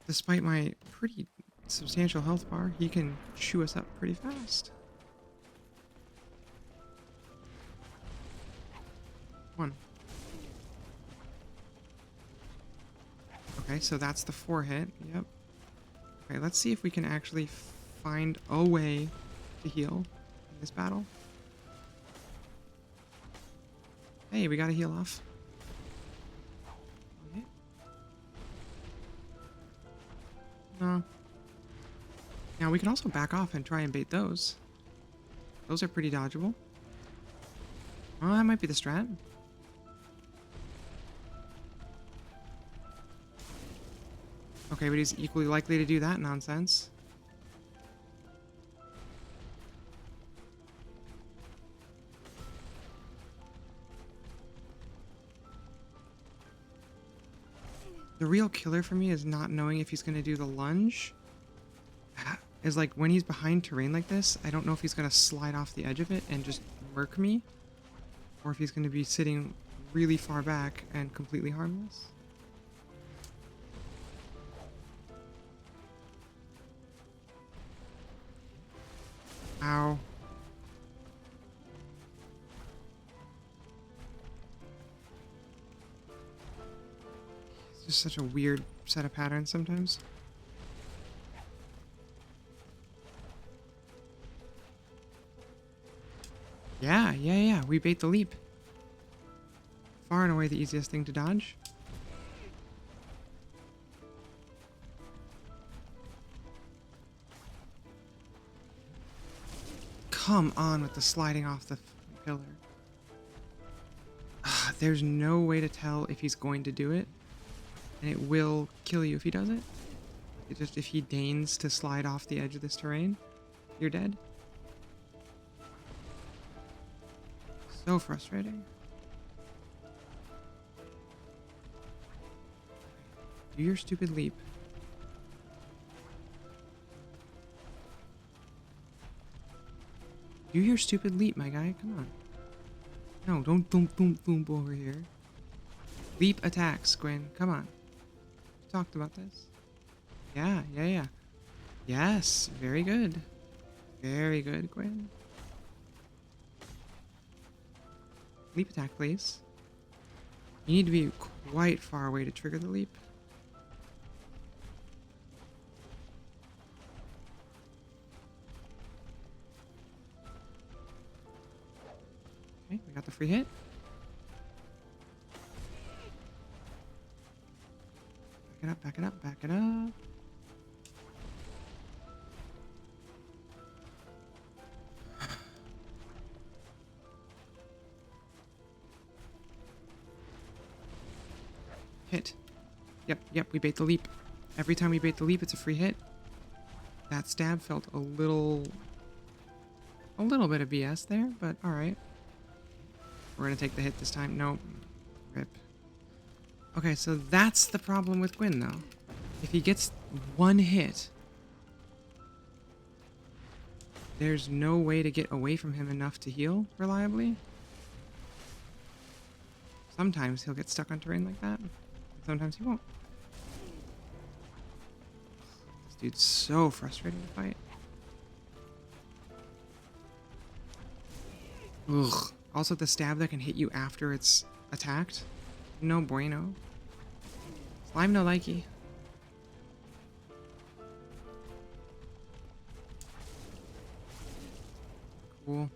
Despite my pretty substantial health bar, he can chew us up pretty fast. 1. Okay, so that's the 4 hit. Yep. Okay, let's see if we can actually find a way to heal in this battle. Hey, we got a heal off. Okay. No. Now we can also back off and try and bait those. Those are pretty dodgeable. Oh, that might be the strat. Okay, but he's equally likely to do that nonsense. The real killer for me is not knowing if he's going to do the lunge. Is like when he's behind terrain like this, I don't know if he's going to slide off the edge of it and just murk me, or if he's going to be sitting really far back and completely harmless. Ow. It's just such a weird set of patterns sometimes. Yeah, we bait the leap. Far and away the easiest thing to dodge. Come on with the sliding off the pillar. There's no way to tell if he's going to do it, and it will kill you if he does it. It's just if he deigns to slide off the edge of this terrain, you're dead. So frustrating. Do your stupid leap. Do your stupid leap, my guy. Come on. No, don't boom over here. Leap attacks, Gwen. Come on. We talked about this. Yeah. Yes, very good. Very good, Gwen. Leap attack, please. You need to be quite far away to trigger the leap. Okay, we got the free hit. Back it up. Hit. Yep, we bait the leap. Every time we bait the leap, it's a free hit. That stab felt a little bit of BS there, but alright. We're gonna take the hit this time. Nope. Rip. Okay, so that's the problem with Gwyn, though. If he gets one hit, there's no way to get away from him enough to heal reliably. Sometimes he'll get stuck on terrain like that, and sometimes he won't. This dude's so frustrating to fight. Ugh. Also, the stab that can hit you after it's attacked. No bueno. Slime no likey. Cool.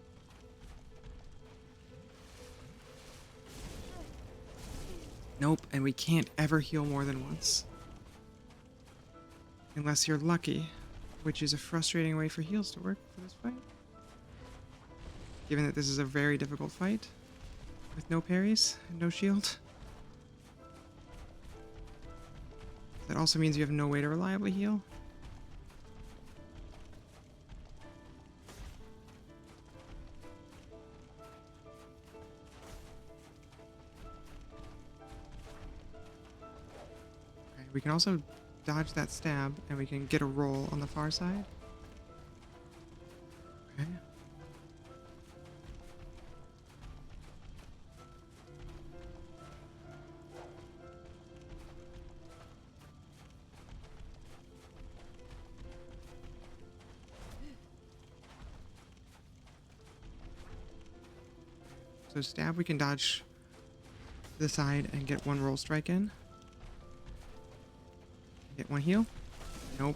Nope, and we can't ever heal more than once. Unless you're lucky, which is a frustrating way for heals to work for this fight. Given that this is a very difficult fight, with no parries and no shield. That also means you have no way to reliably heal. Okay, we can also dodge that stab, and we can get a roll on the far side. Okay. So stab, we can dodge to the side and get one roll strike in. Get one heal. Nope.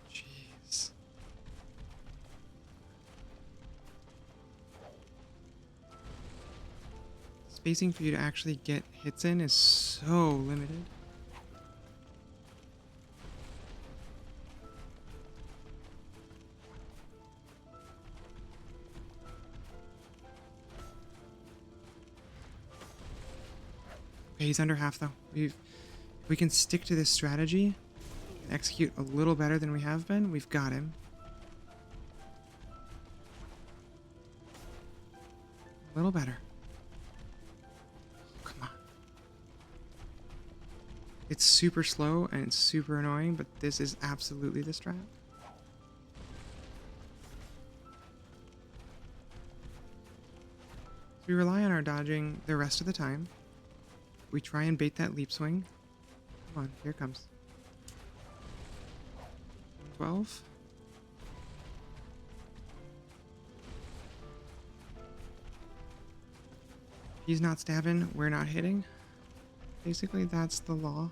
Jeez. Spacing for you to actually get hits in is so limited. Okay, he's under half though. If we can stick to this strategy and execute a little better than we have been, we've got him. A little better. Come on. It's super slow and it's super annoying, but this is absolutely the strat. So we rely on our dodging the rest of the time. We try and bait that leap swing. Come on, here it comes. 12. He's not stabbing, we're not hitting. Basically, that's the law.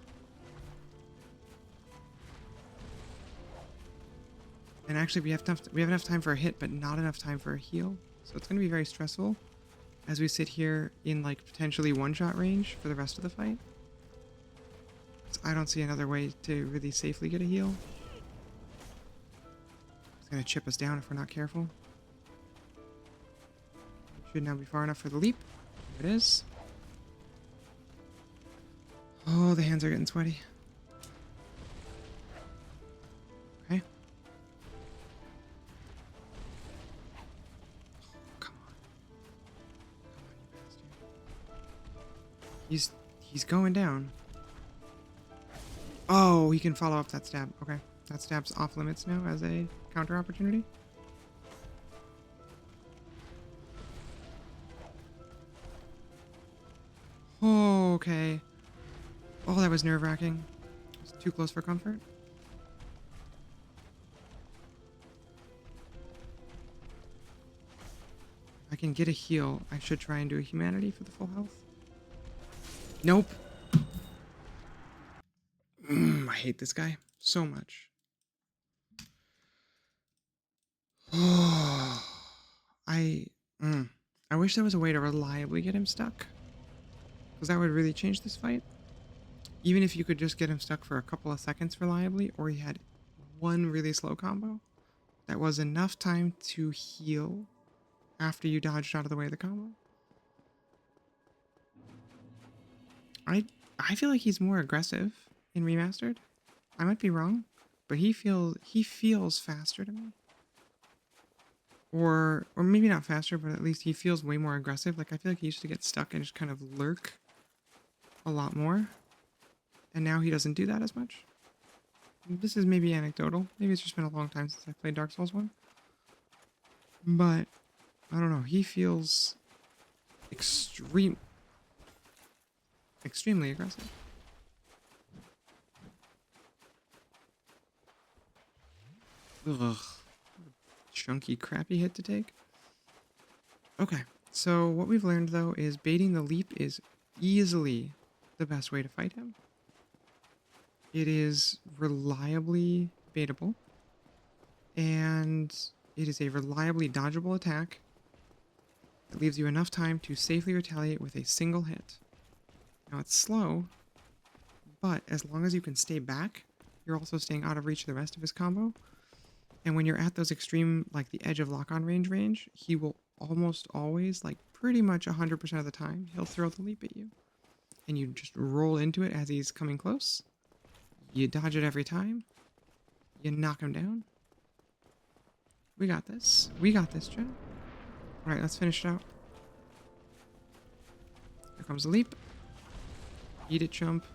And actually, we have enough time for a hit, but not enough time for a heal. So it's going to be very stressful as we sit here in like potentially one-shot range for the rest of the fight. So I don't see another way to really safely get a heal. It's going to chip us down if we're not careful. Should now be far enough for the leap. There it is. Oh, the hands are getting sweaty. Okay. Oh, come on. Come on, you bastard. He's going down. Oh, he can follow up that stab. Okay. That stab's off limits now as a counter opportunity. Oh, okay. Oh, that was nerve-wracking. It was too close for comfort. If I can get a heal, I should try and do a humanity for the full health. Nope. I hate this guy so much. Oh, I wish there was a way to reliably get him stuck. Because that would really change this fight. Even if you could just get him stuck for a couple of seconds reliably, or he had one really slow combo that was enough time to heal after you dodged out of the way of the combo. I I feel like he's more aggressive in remastered. I might be wrong, but he feels faster to me. Or maybe not faster, but at least he feels way more aggressive. Like I feel like he used to get stuck and just kind of lurk a lot more, and now he doesn't do that as much. This is maybe anecdotal. Maybe it's just been a long time since I played Dark Souls 1. But I don't know. He feels extreme, extremely aggressive. Ugh. Chunky, crappy hit to take. Okay. So what we've learned though is baiting the leap is easily the best way to fight him. It is reliably baitable, and it is a reliably dodgeable attack that leaves you enough time to safely retaliate with a single hit. Now it's slow, but as long as you can stay back, you're also staying out of reach of the rest of his combo. And when you're at those extreme, like the edge of lock-on range, he will almost always, like pretty much 100% of the time, he'll throw the leap at you. And you just roll into it as he's coming close. You dodge it every time. You knock him down. We got this. We got this, Jen. Alright, let's finish it out. Here comes the leap. Eat it, chump.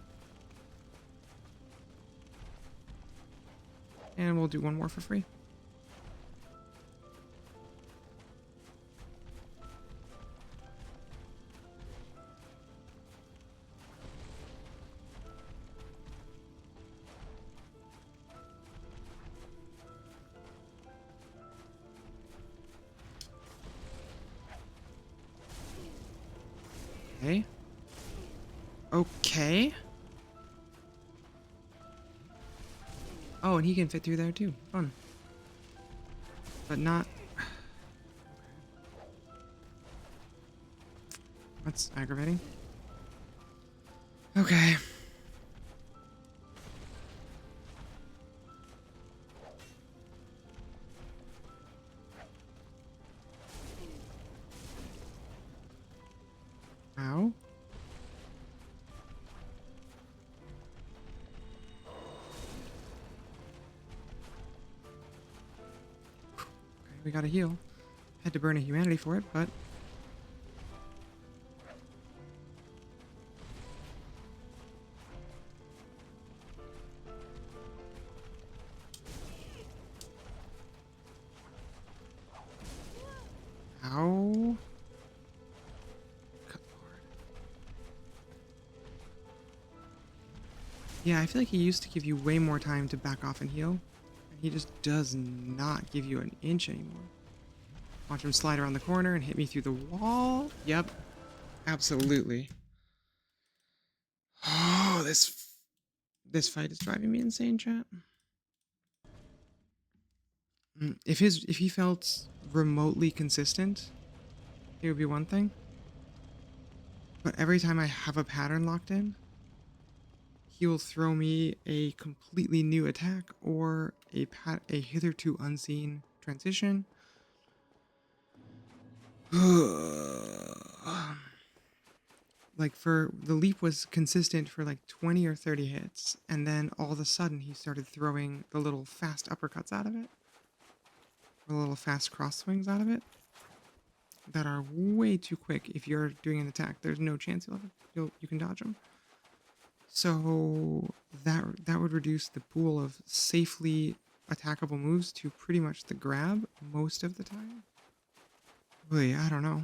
And we'll do one more for free. Okay. Okay. Oh, and he can fit through there too. Fun. But not... That's aggravating. Okay. Ow. Okay, we gotta heal. Had to burn a humanity for it, but... Ow. Good lord. Yeah, I feel like he used to give you way more time to back off and heal. And he just does not give you an inch anymore. Watch him slide around the corner and hit me through the wall. Yep. Absolutely. Oh, this fight is driving me insane, chat. If he felt remotely consistent, it would be one thing. But every time I have a pattern locked in, he will throw me a completely new attack or a hitherto unseen transition. Like for the leap was consistent for like 20 or 30 hits, and then all of a sudden he started throwing the little fast uppercuts out of it, or the little fast cross swings out of it that are way too quick. If you're doing an attack, there's no chance you can dodge them. So that would reduce the pool of safely attackable moves to pretty much the grab most of the time. Really, I don't know.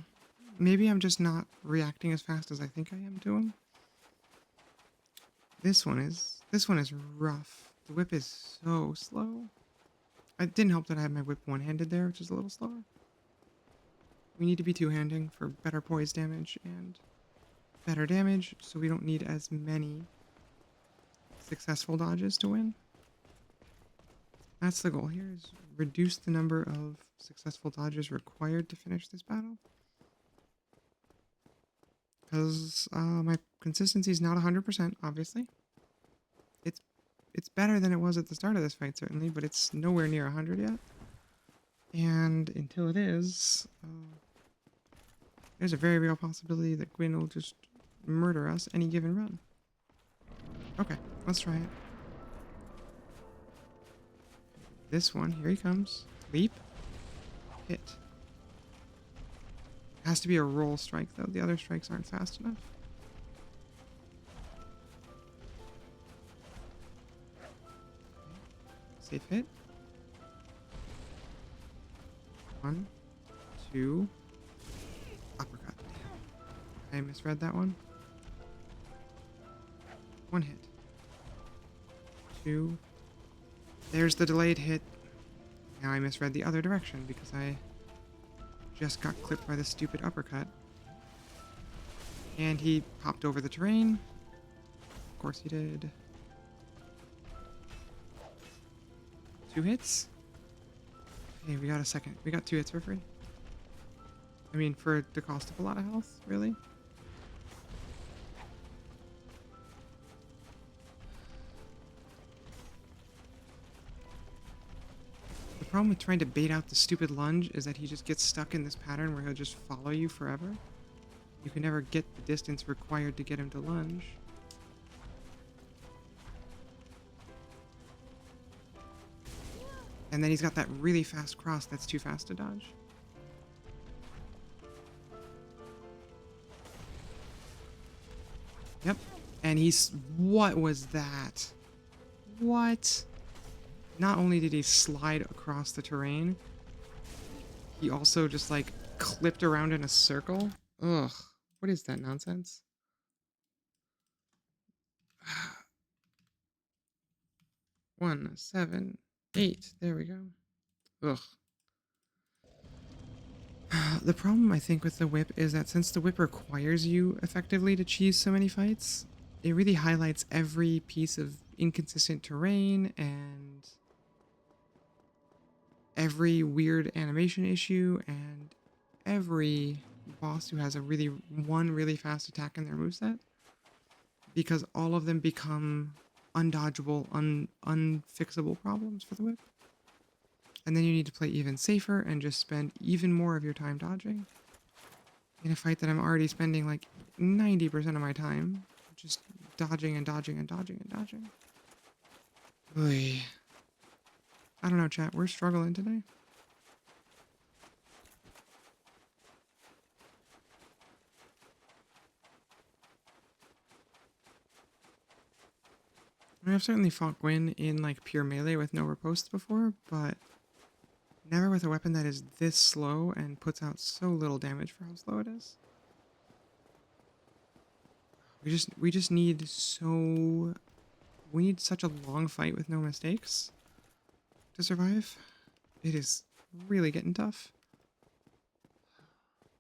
Maybe I'm just not reacting as fast as I think I am to him. This one is rough. The whip is so slow. It didn't help that I had my whip one-handed there, which is a little slower. We need to be two-handing for better poise damage and better damage, so we don't need as many successful dodges to win. That's the goal here, is reduce the number of successful dodges required to finish this battle. Because my consistency is not 100%, obviously. It's better than it was at the start of this fight, certainly, but it's nowhere near 100 yet. And until it is, there's a very real possibility that Gwyn will just murder us any given run. Okay, let's try it. This one, here he comes. Leap. Hit. Has to be a roll strike, though. The other strikes aren't fast enough. Safe hit. 1, 2. Uppercut. I misread that one. 1 hit. 2. There's the delayed hit. Now I misread the other direction because I just got clipped by the stupid uppercut. And he popped over the terrain. Of course he did. 2 hits. Hey, we got a second. We got 2 hits for free. I mean, for the cost of a lot of health, really? The problem with trying to bait out the stupid lunge is that he just gets stuck in this pattern where he'll just follow you forever. You can never get the distance required to get him to lunge. And then he's got that really fast cross that's too fast to dodge. Yep. And he's... What was that? What? Not only did he slide across the terrain, he also just, like, clipped around in a circle. Ugh. What is that nonsense? 1, 7, 8. There we go. Ugh. The problem, I think, with the whip is that since the whip requires you effectively to cheese so many fights, it really highlights every piece of inconsistent terrain and every weird animation issue and every boss who has a really fast attack in their moveset, because all of them become undodgeable, unfixable problems for the whip. And then you need to play even safer and just spend even more of your time dodging. In a fight that I'm already spending like 90% of my time just dodging and dodging and dodging and dodging. Oy. I don't know, chat. We're struggling today. I mean, I've certainly fought Gwyn in like pure melee with no riposte before, but never with a weapon that is this slow and puts out so little damage for how slow it is. We just need so... We need such a long fight with no mistakes to survive. It is really getting tough.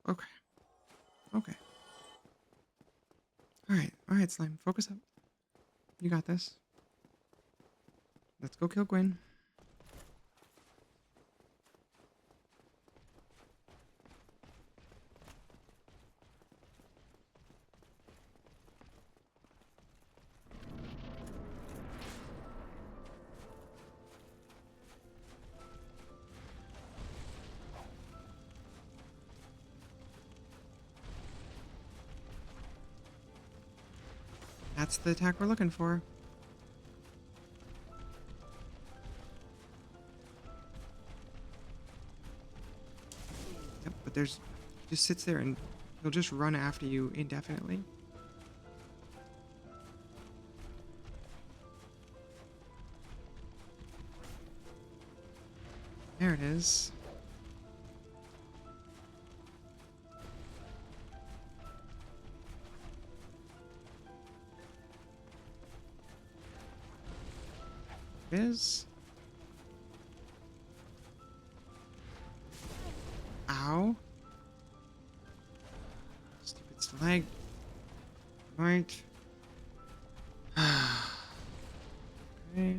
Okay. Okay. Alright, Slime. Focus up. You got this. Let's go kill Gwyn. That's the attack we're looking for. Yep, but there's... just sits there and he'll just run after you indefinitely. There it is. It is. Ow. Stupid slag. Right. Okay. Okay,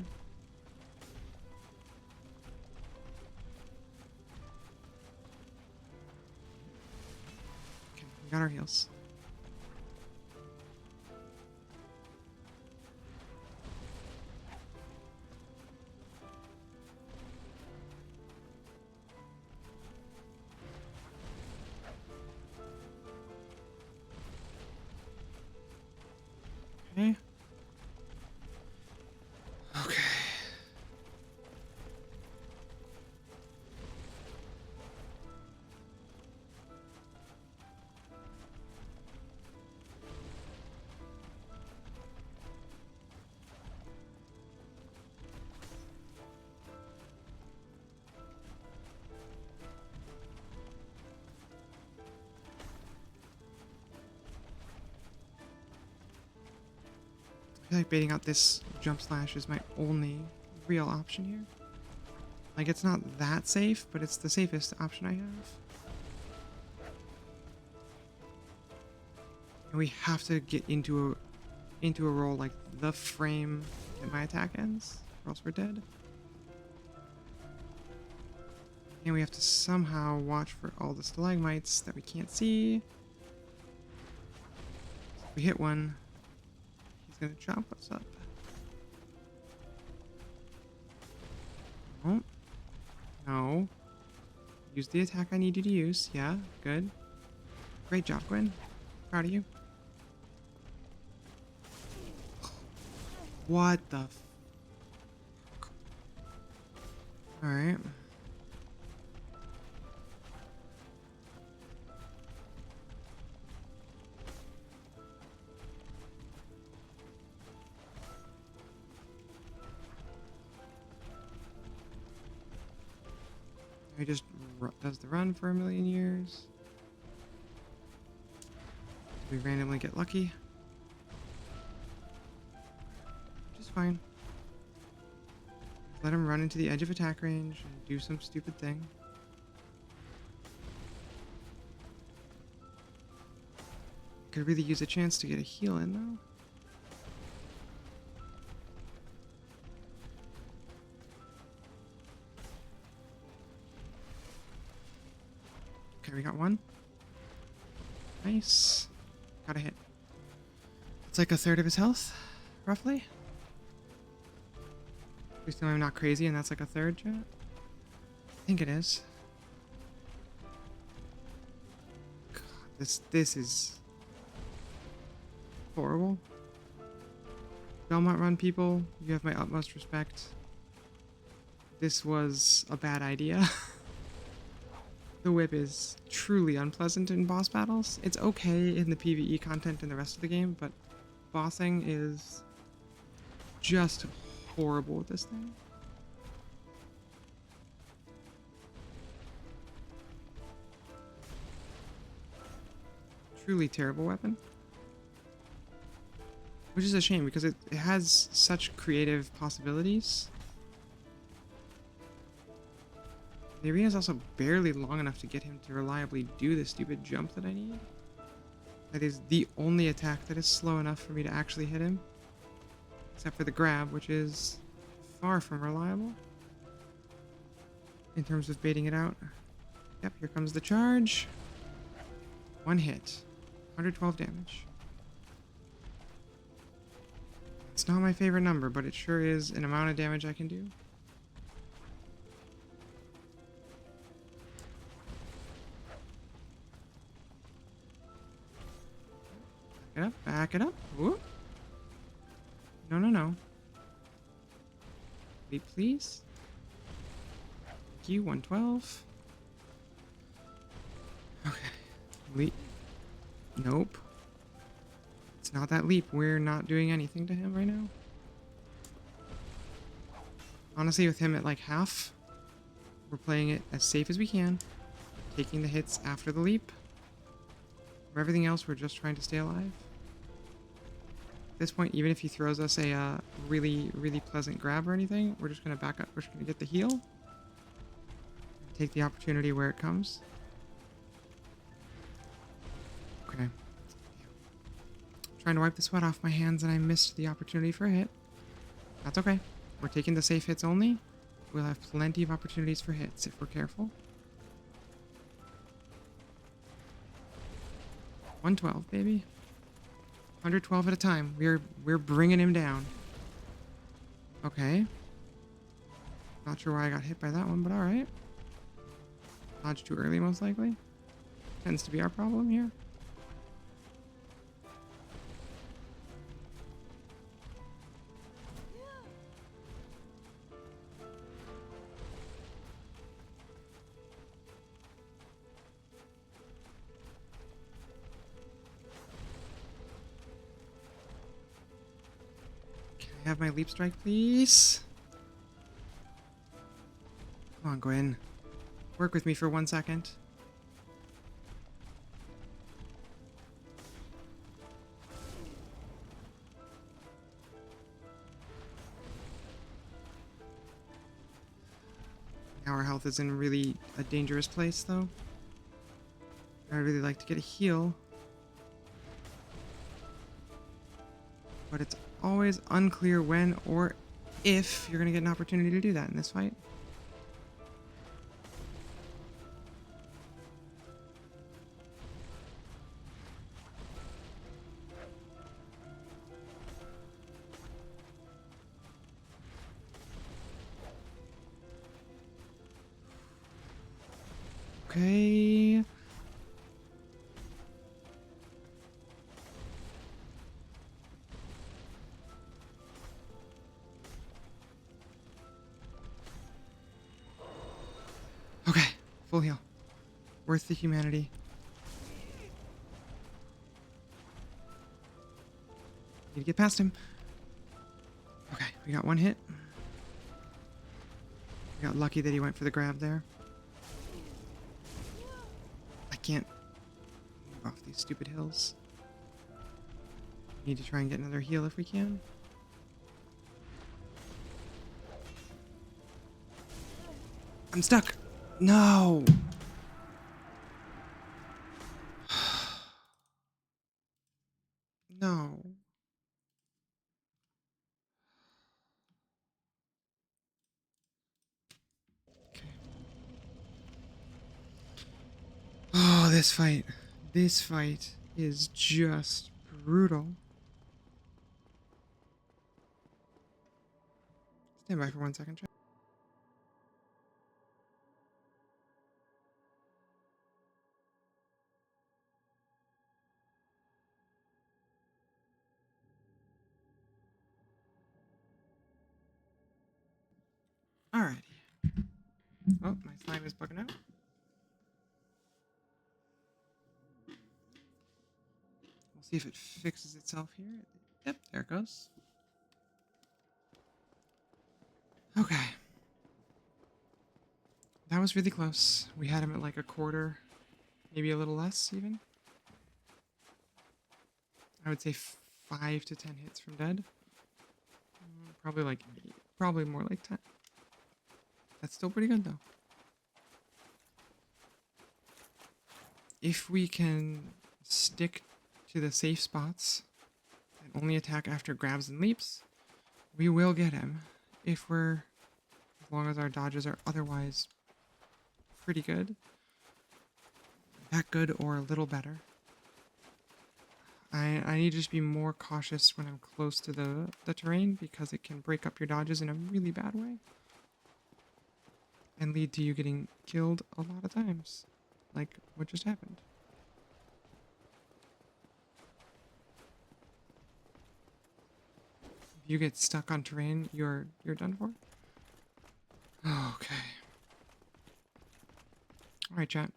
we got our heals. feel like baiting out this jump slash is my only real option here. Like, it's not that safe, but it's the safest option I have. And we have to get into a roll like the frame that my attack ends, or else we're dead. And we have to somehow watch for all the stalagmites that we can't see. So if we hit one, he's gonna chop us up. Oh. No. Use the attack I need you to use. Yeah, good. Great job, Gwen. Proud of you. What the f... Alright. He just does the run for a million years. We randomly get lucky. Which is fine. Let him run into the edge of attack range and do some stupid thing. Could really use a chance to get a heal in though. Okay, we got one. Nice. Got a hit. It's like a third of his health, roughly. Please tell me I'm not crazy and that's like a third, chat? I think it is. God, this is horrible. Belmont run people, you have my utmost respect. This was a bad idea. The whip is truly unpleasant in boss battles. It's okay in the PvE content in the rest of the game, but bossing is just horrible with this thing. Truly terrible weapon. Which is a shame because it has such creative possibilities. The arena is also barely long enough to get him to reliably do the stupid jump that I need. That is the only attack that is slow enough for me to actually hit him. Except for the grab, which is far from reliable. In terms of baiting it out. Yep, here comes the charge. One hit. 112 damage. It's not my favorite number, but it sure is an amount of damage I can do. Back it up, back it up. Whoop. No, no, no. Wait, please. Thank you, 112. Okay. Leap. Nope. It's not that leap. We're not doing anything to him right now. Honestly, with him at like half, we're playing it as safe as we can. Taking the hits after the leap. For everything else, we're just trying to stay alive. At this point, even if he throws us a really, really pleasant grab or anything, we're just going to back up. We're just going to get the heal. Take the opportunity where it comes. Okay. Trying to wipe the sweat off my hands and I missed the opportunity for a hit. That's okay. We're taking the safe hits only. We'll have plenty of opportunities for hits if we're careful. 112, baby. 112 at a time. We're bringing him down. Okay. Not sure why I got hit by that one, but alright. Dodge too early, most likely. Tends to be our problem here. Have my leap strike, please. Come on, Gwen. Work with me for 1 second. our health is in really a dangerous place, though. I really like to get a heal. But it's always unclear when or if you're going to get an opportunity to do that in this fight. Okay. Okay, full heal. Worth the humanity. Need to get past him. Okay, we got one hit. We got lucky that he went for the grab there. I can't move off these stupid hills. Need to try and get another heal if we can. I'm stuck. No. No. Okay. Oh, this fight. This fight is just brutal. Stand by for 1 second, chat. Alrighty. Oh, my slime is bugging out. We'll see if it fixes itself here. Yep, there it goes. Okay. That was really close. We had him at like a quarter, maybe a little less even. I would say 5 to 10 hits from dead. Probably like 8. Probably more like 10. That's still pretty good though. If we can stick to the safe spots and only attack after grabs and leaps, we will get him. As long as our dodges are otherwise pretty good. That good or a little better. I need to just be more cautious when I'm close to the terrain because it can break up your dodges in a really bad way. And lead to you getting killed a lot of times. Like what just happened. If you get stuck on terrain, you're done for. Okay. Alright, chat.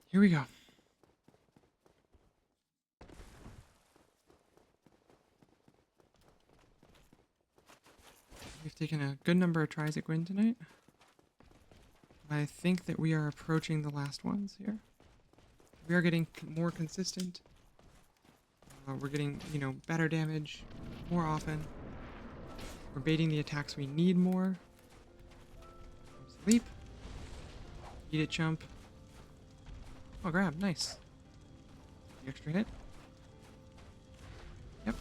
Here we go. We've taken a good number of tries at Gwyn tonight. I think that we are approaching the last ones here. We are getting more consistent. We're getting, better damage more often. We're baiting the attacks we need more. Leap. Eat it, chump. Oh, grab. Nice. The extra hit. Yep.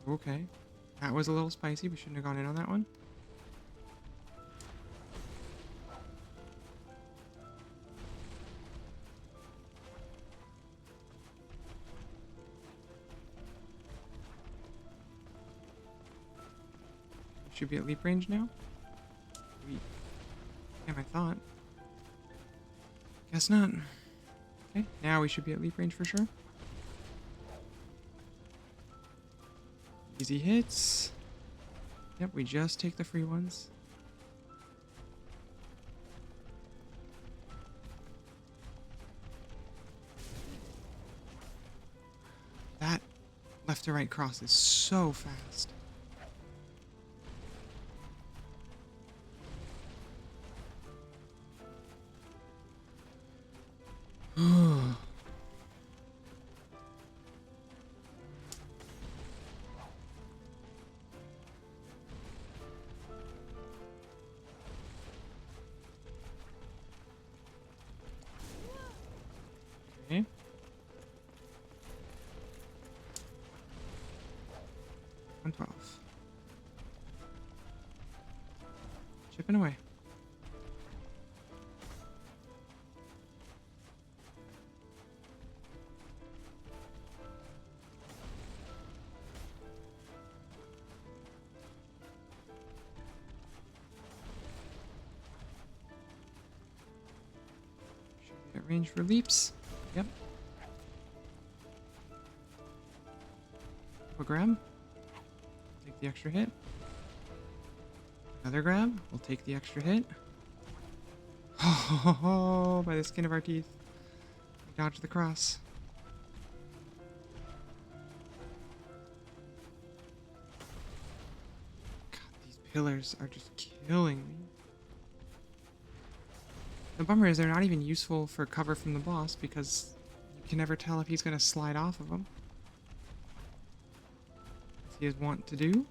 Okay. That was a little spicy. We shouldn't have gone in on that one. Should be at leap range now. Sweet. Damn, I thought. Guess not. Okay, now we should be at leap range for sure. Easy hits. Yep, we just take the free ones. That left to right cross is so fast. off. Chipping away. Should be at range for leaps. Yep. We'll grab. Take the extra hit. Another grab. We'll take the extra hit. Oh, by the skin of our teeth. We dodged the cross. God, these pillars are just killing me. The bummer is they're not even useful for cover from the boss because you can never tell if he's going to slide off of them. As he is wont to do.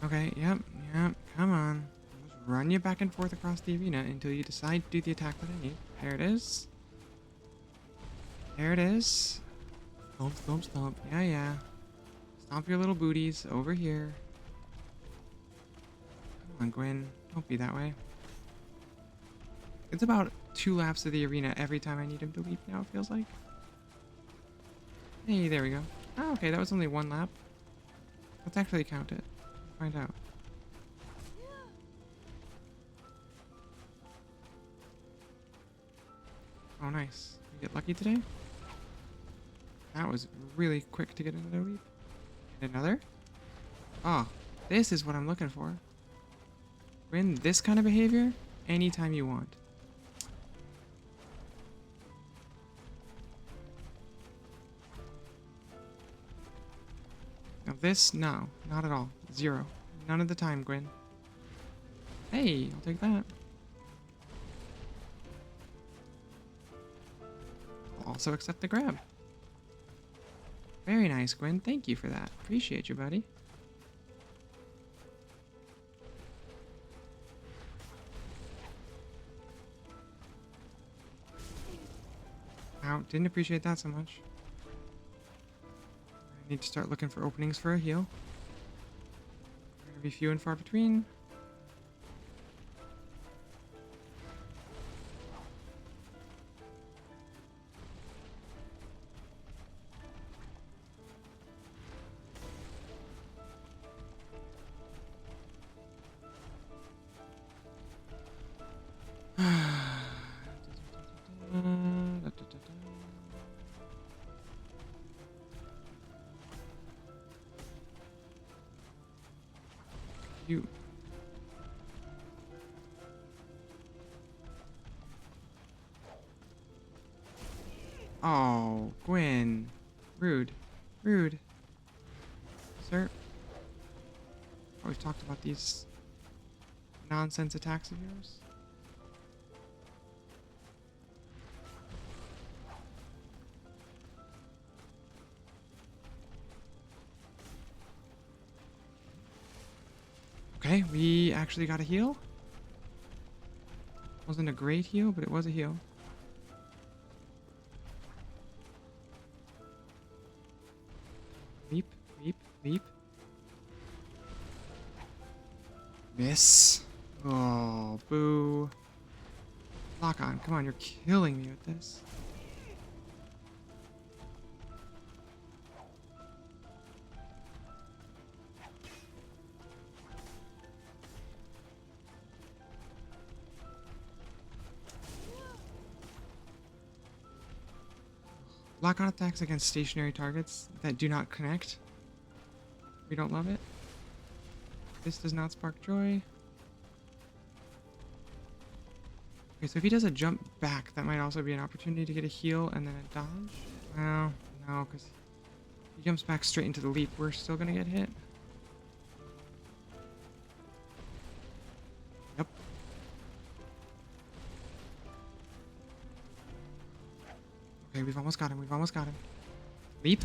Okay, yep, come on. I'll just run you back and forth across the arena until you decide to do the attack that I need. There it is. There it is. Stomp, stomp, stomp. Yeah, yeah. Stomp your little booties over here. Come on, Gwen. Don't be that way. It's about 2 laps of the arena every time I need him to leap now, it feels like. Hey, there we go. Oh, okay, that was only 1 lap. Let's actually count it. Find out. Oh, nice. We get lucky today? That was really quick to get another leap. And another? Oh, this is what I'm looking for. Win this kind of behavior anytime you want. Now this, no, not at all. 0. None of the time, Gwen. Hey, I'll take that. I'll also accept the grab. Very nice, Gwen. Thank you for that. Appreciate you, buddy. Ow, didn't appreciate that so much. I need to start looking for openings for a heal. They're gonna be few and far between. You. Oh, Gwen. Rude. Rude. Sir. Always talked about these nonsense attacks of yours. Okay, we actually got a heal. Wasn't a great heal, but it was a heal. Leap, leap, leap. Miss. Oh, boo. Lock on. Come on, you're killing me with this. Lock on attacks against stationary targets that do not connect. We don't love it. This does not spark joy. Okay, so if he does a jump back, that might also be an opportunity to get a heal and then a dodge. Well, no, because he jumps back straight into the leap. We're still going to get hit. Yep. Okay, we've almost got him. We've almost got him. Leap.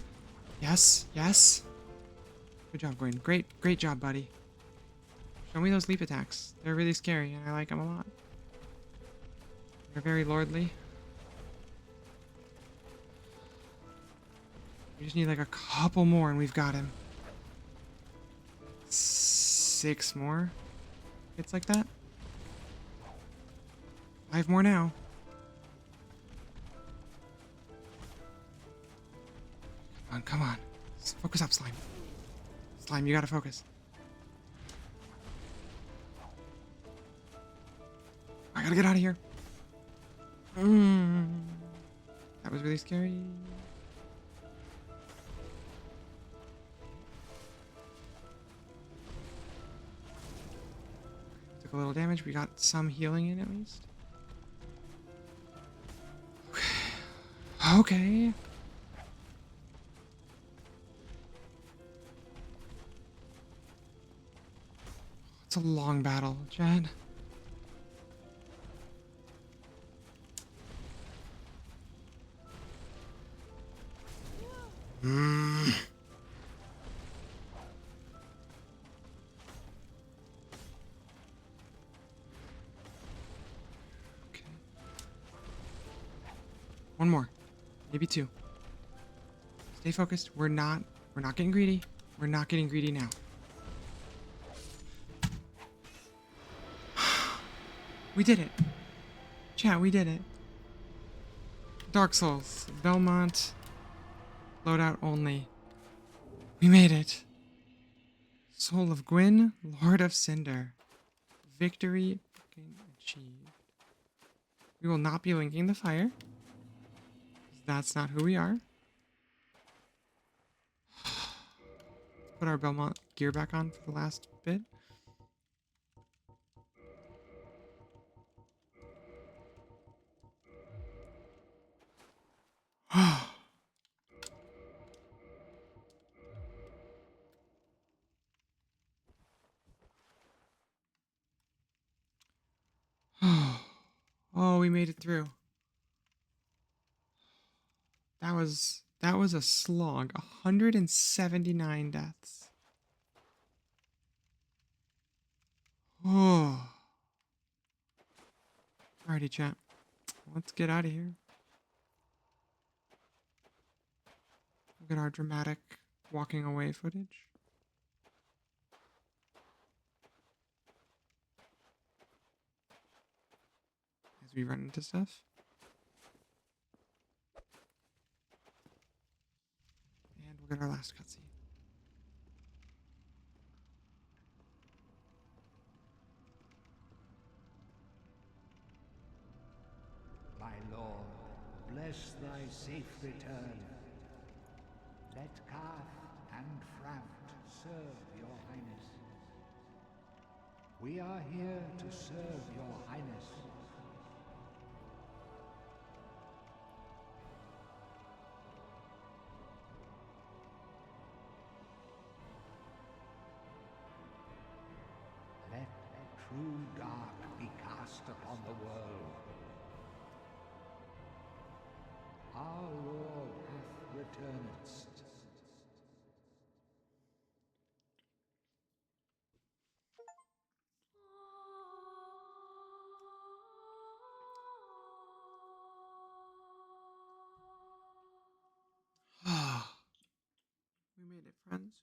Yes. Yes. Good job, Gwen. Great job, buddy. Show me those leap attacks. They're really scary, and I like them a lot. They're very lordly. We just need like a couple more, and we've got him. 6 more hits like that. 5 more now. Come on, come on. Focus up, Slime. Slime, you gotta focus. I gotta get out of here. That was really scary. Took a little damage. We got some healing in at least. Okay. Okay. It's a long battle, Jen. Okay. One more. Maybe 2. Stay focused. We're not getting greedy. We're not getting greedy now. We did it. Chat, we did it. Dark Souls, Belmont, loadout only. We made it. Soul of Gwyn, Lord of Cinder. Victory fucking achieved. We will not be linking the fire. That's not who we are. Put our Belmont gear back on for the last bit. Oh, we made it through. That was a slog. 179 deaths. Oh. Alrighty, chat. Let's get out of here. Look at our dramatic walking away footage. As we run into stuff. And we'll get our last cutscene. My lord, bless thy safe return. Let Carth and Frount serve your highness. We are here to serve your highness. Let true dark be cast upon the world. Our Lord hath returned. We made it, friends.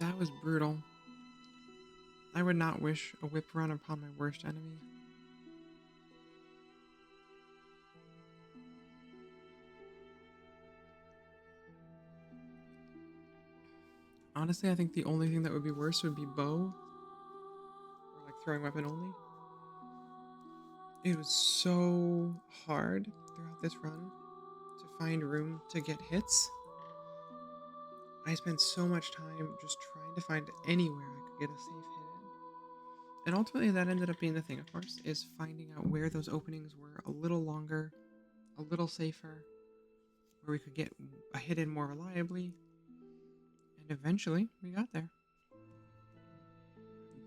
That was brutal. I would not wish a whip run upon my worst enemy. Honestly, I think the only thing that would be worse would be bow. Or like throwing weapon only. It was so hard throughout this run to find room to get hits. I spent so much time just trying to find anywhere I could get a safe hit in. And ultimately that ended up being the thing, of course, is finding out where those openings were a little longer, a little safer, where we could get a hit in more reliably. And eventually we got there.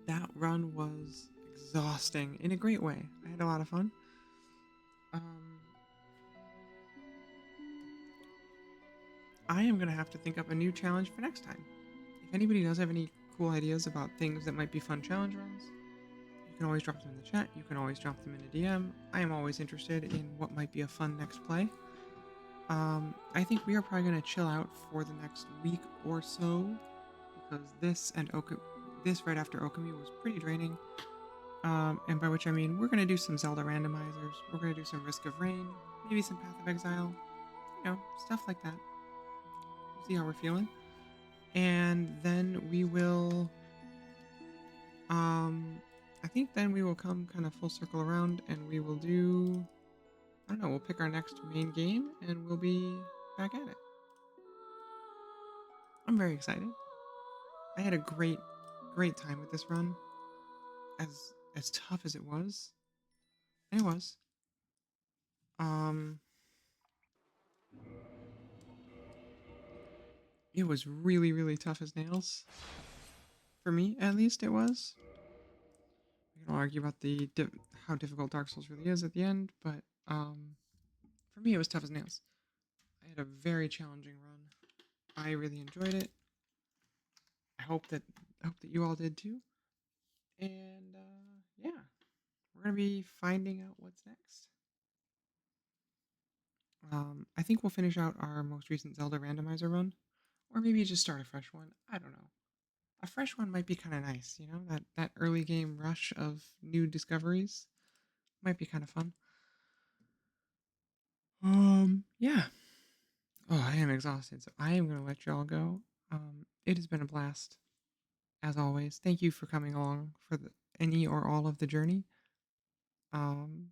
That run was exhausting in a great way. I had a lot of fun. Um, I am gonna have to think up a new challenge for next time. If anybody does have any cool ideas about things that might be fun challenge runs, you can always drop them in the chat. You can always drop them in a DM. I am always interested in what might be a fun next play. I think we are probably gonna chill out for the next week or so because this right after Okami was pretty draining. And by which I mean we're gonna do some Zelda randomizers. We're gonna do some Risk of Rain, maybe some Path of Exile, stuff like that. We'll see how we're feeling, and then we will. I think then we will come kind of full circle around, and we will do. I don't know. We'll pick our next main game, and we'll be back at it. I'm very excited. I had a great time with this run, as tough as it was. And it was. Um, it was really tough as nails. For me, at least, it was. We can all argue about how difficult Dark Souls really is at the end, but for me, it was tough as nails. I had a very challenging run. I really enjoyed it. I hope that you all did too. And yeah, we're gonna be finding out what's next. I think we'll finish out our most recent Zelda randomizer run, or maybe just start a fresh one. I don't know. A fresh one might be kind of nice, that early game rush of new discoveries might be kind of fun. Yeah. Oh, I am exhausted, so I am gonna let y'all go. It has been a blast as always. Thank you for coming along for any or all of the journey. Um,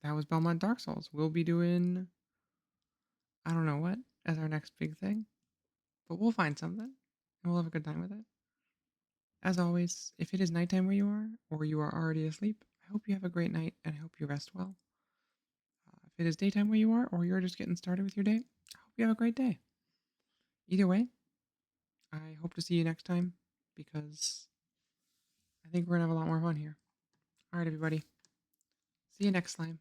that was Belmont Dark Souls. We'll be doing I don't know what as our next big thing, but we'll find something and we'll have a good time with it. As always, if it is nighttime where you are or you are already asleep, I hope you have a great night and I hope you rest well. If it is daytime where you are or you're just getting started with your day, I hope you have a great day. Either way, I hope to see you next time because I think we're gonna have a lot more fun here. All right, everybody. See you next time.